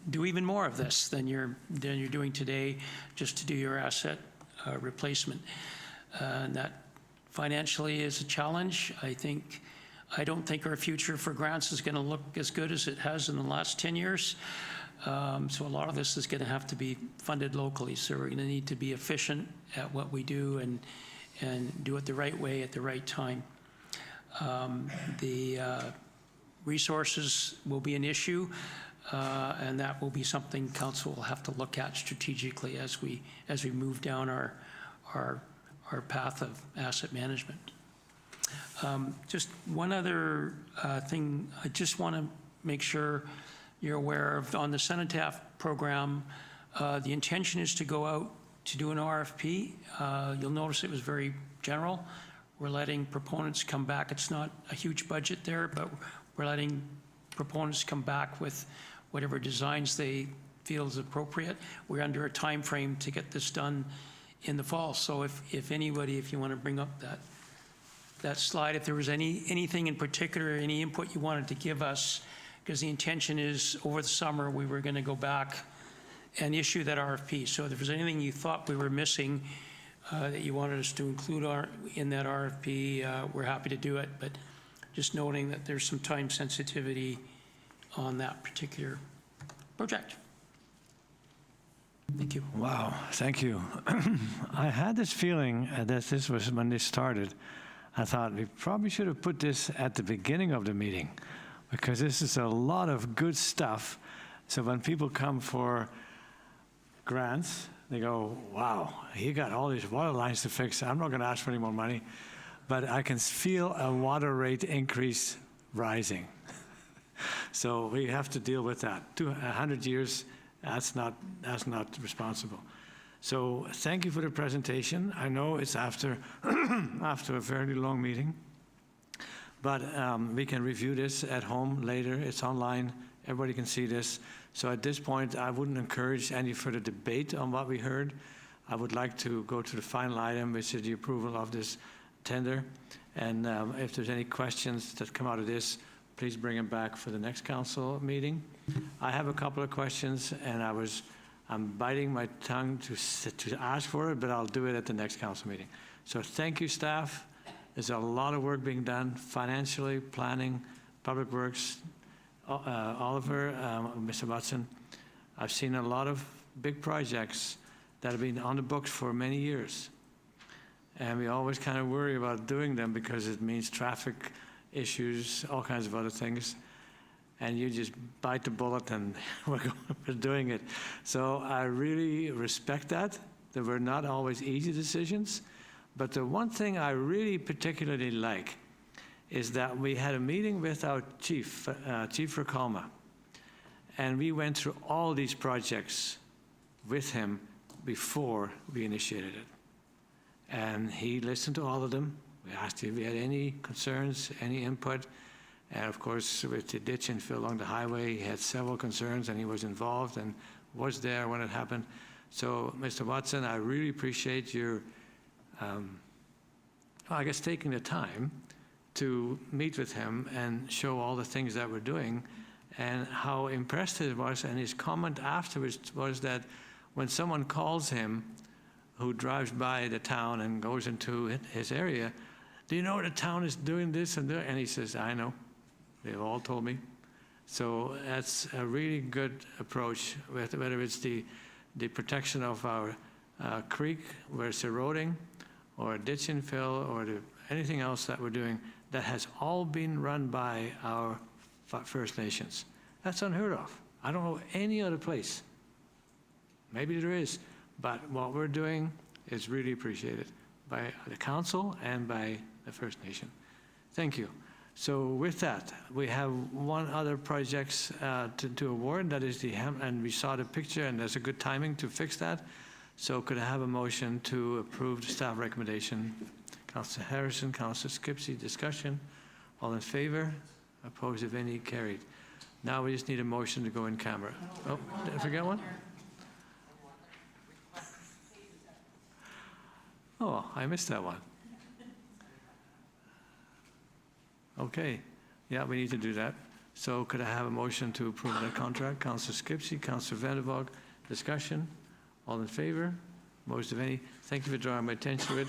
do even more of this than you're doing today, just to do your asset replacement. And that financially is a challenge. I don't think our future for grants is going to look as good as it has in the last 10 years. So a lot of this is going to have to be funded locally. So we're going to need to be efficient at what we do and do it the right way at the right time. The resources will be an issue, and that will be something council will have to look at strategically as we move down our path of asset management. Just one other thing I just want to make sure you're aware of. On the Cenotaph program, the intention is to go out to do an RFP. You'll notice it was very general. We're letting proponents come back. It's not a huge budget there, but we're letting proponents come back with whatever designs they feel is appropriate. We're under a time frame to get this done in the fall. So if anybody, if you want to bring up that slide, if there was anything in particular, any input you wanted to give us, because the intention is over the summer we were going to go back and issue that RFP. So if there was anything you thought we were missing that you wanted us to include in that RFP, we're happy to do it, but just noting that there's some time sensitivity on that particular project. Thank you. Wow, thank you. I had this feeling that this was when this started. I thought we probably should have put this at the beginning of the meeting, because this is a lot of good stuff. So when people come for grants, they go, wow, he got all these water lines to fix. I'm not going to ask for any more money. But I can feel a water rate increase rising. So we have to deal with that. 100 years, that's not responsible. So thank you for the presentation. I know it's after a fairly long meeting. But we can review this at home later. It's online. Everybody can see this. So at this point, I wouldn't encourage any further debate on what we heard. I would like to go to the final item, which is the approval of this tender. And if there's any questions that come out of this, please bring them back for the next council meeting. I have a couple of questions, and I'm biting my tongue to ask for it, but I'll do it at the next council meeting. So thank you, staff. There's a lot of work being done financially, planning, public works. Oliver, Mr. Watson, I've seen a lot of big projects that have been on the books for many years. And we always kind of worry about doing them because it means traffic issues, all kinds of other things. And you just bite the bullet and we're doing it. So I really respect that. There were not always easy decisions. But the one thing I really particularly like is that we had a meeting with our chief, Chief Racalma, and we went through all these projects with him before we initiated it. And he listened to all of them. We asked if he had any concerns, any input. And of course, with the ditch and fill along the highway, he had several concerns and he was involved and was there when it happened. So, Mr. Watson, I really appreciate your, I guess, taking the time to meet with him and show all the things that we're doing and how impressed he was. And his comment afterwards was that when someone calls him who drives by the town and goes into his area, do you know the town is doing this and that? And he says, I know. They've all told me. So that's a really good approach, whether it's the protection of our creek where it's eroding, or a ditch infill, or anything else that we're doing that has all been run by our First Nations. That's unheard of. I don't know any other place. Maybe there is, but what we're doing is really appreciated by the council and by the First Nation. Thank you. So with that, we have one other project to award, that is and we saw the picture, and there's a good timing to fix that. So could I have a motion to approve the staff recommendation? Councillor Harrison, Councillor Skipsey, discussion. All in favor? Opposed, if any, carried. Now we just need a motion to go in camera. Oh, did I forget one? Oh, I missed that one. Okay, yeah, we need to do that. So could I have a motion to approve that contract? Councillor Skipsey, Councillor Vander, discussion. All in favor? Most of any? Thank you for drawing my attention to it.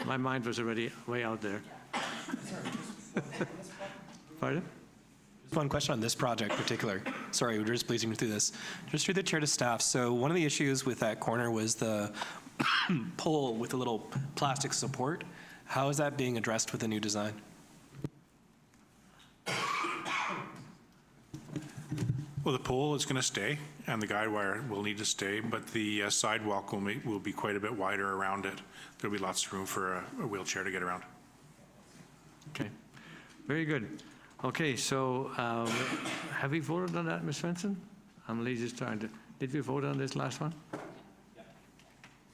My mind was already way out there. Pardon? Just one question on this project in particular. Sorry, we're just blazing through this. Just through the chair to staff. So one of the issues with that corner was the pole with a little plastic support. How is that being addressed with the new design? Well, the pole is going to stay, and the guide wire will need to stay, but the sidewalk will be quite a bit wider around it. There'll be lots of room for a wheelchair to get around. Okay, very good. Okay, so have we voted on that, Ms. Svensson? I'm just trying to, did we vote on this last one?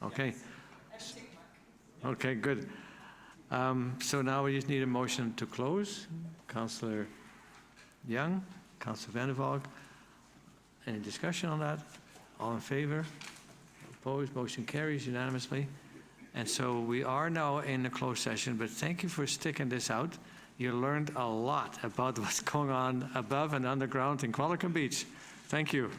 Okay. Okay, good. So now we just need a motion to close. Councillor Young, Councillor Vander. Any discussion on that? All in favor? Opposed? Motion carries unanimously. And so we are now in a closed session, but thank you for sticking this out. You learned a lot about what's going on above and underground in Qualicum Beach. Thank you.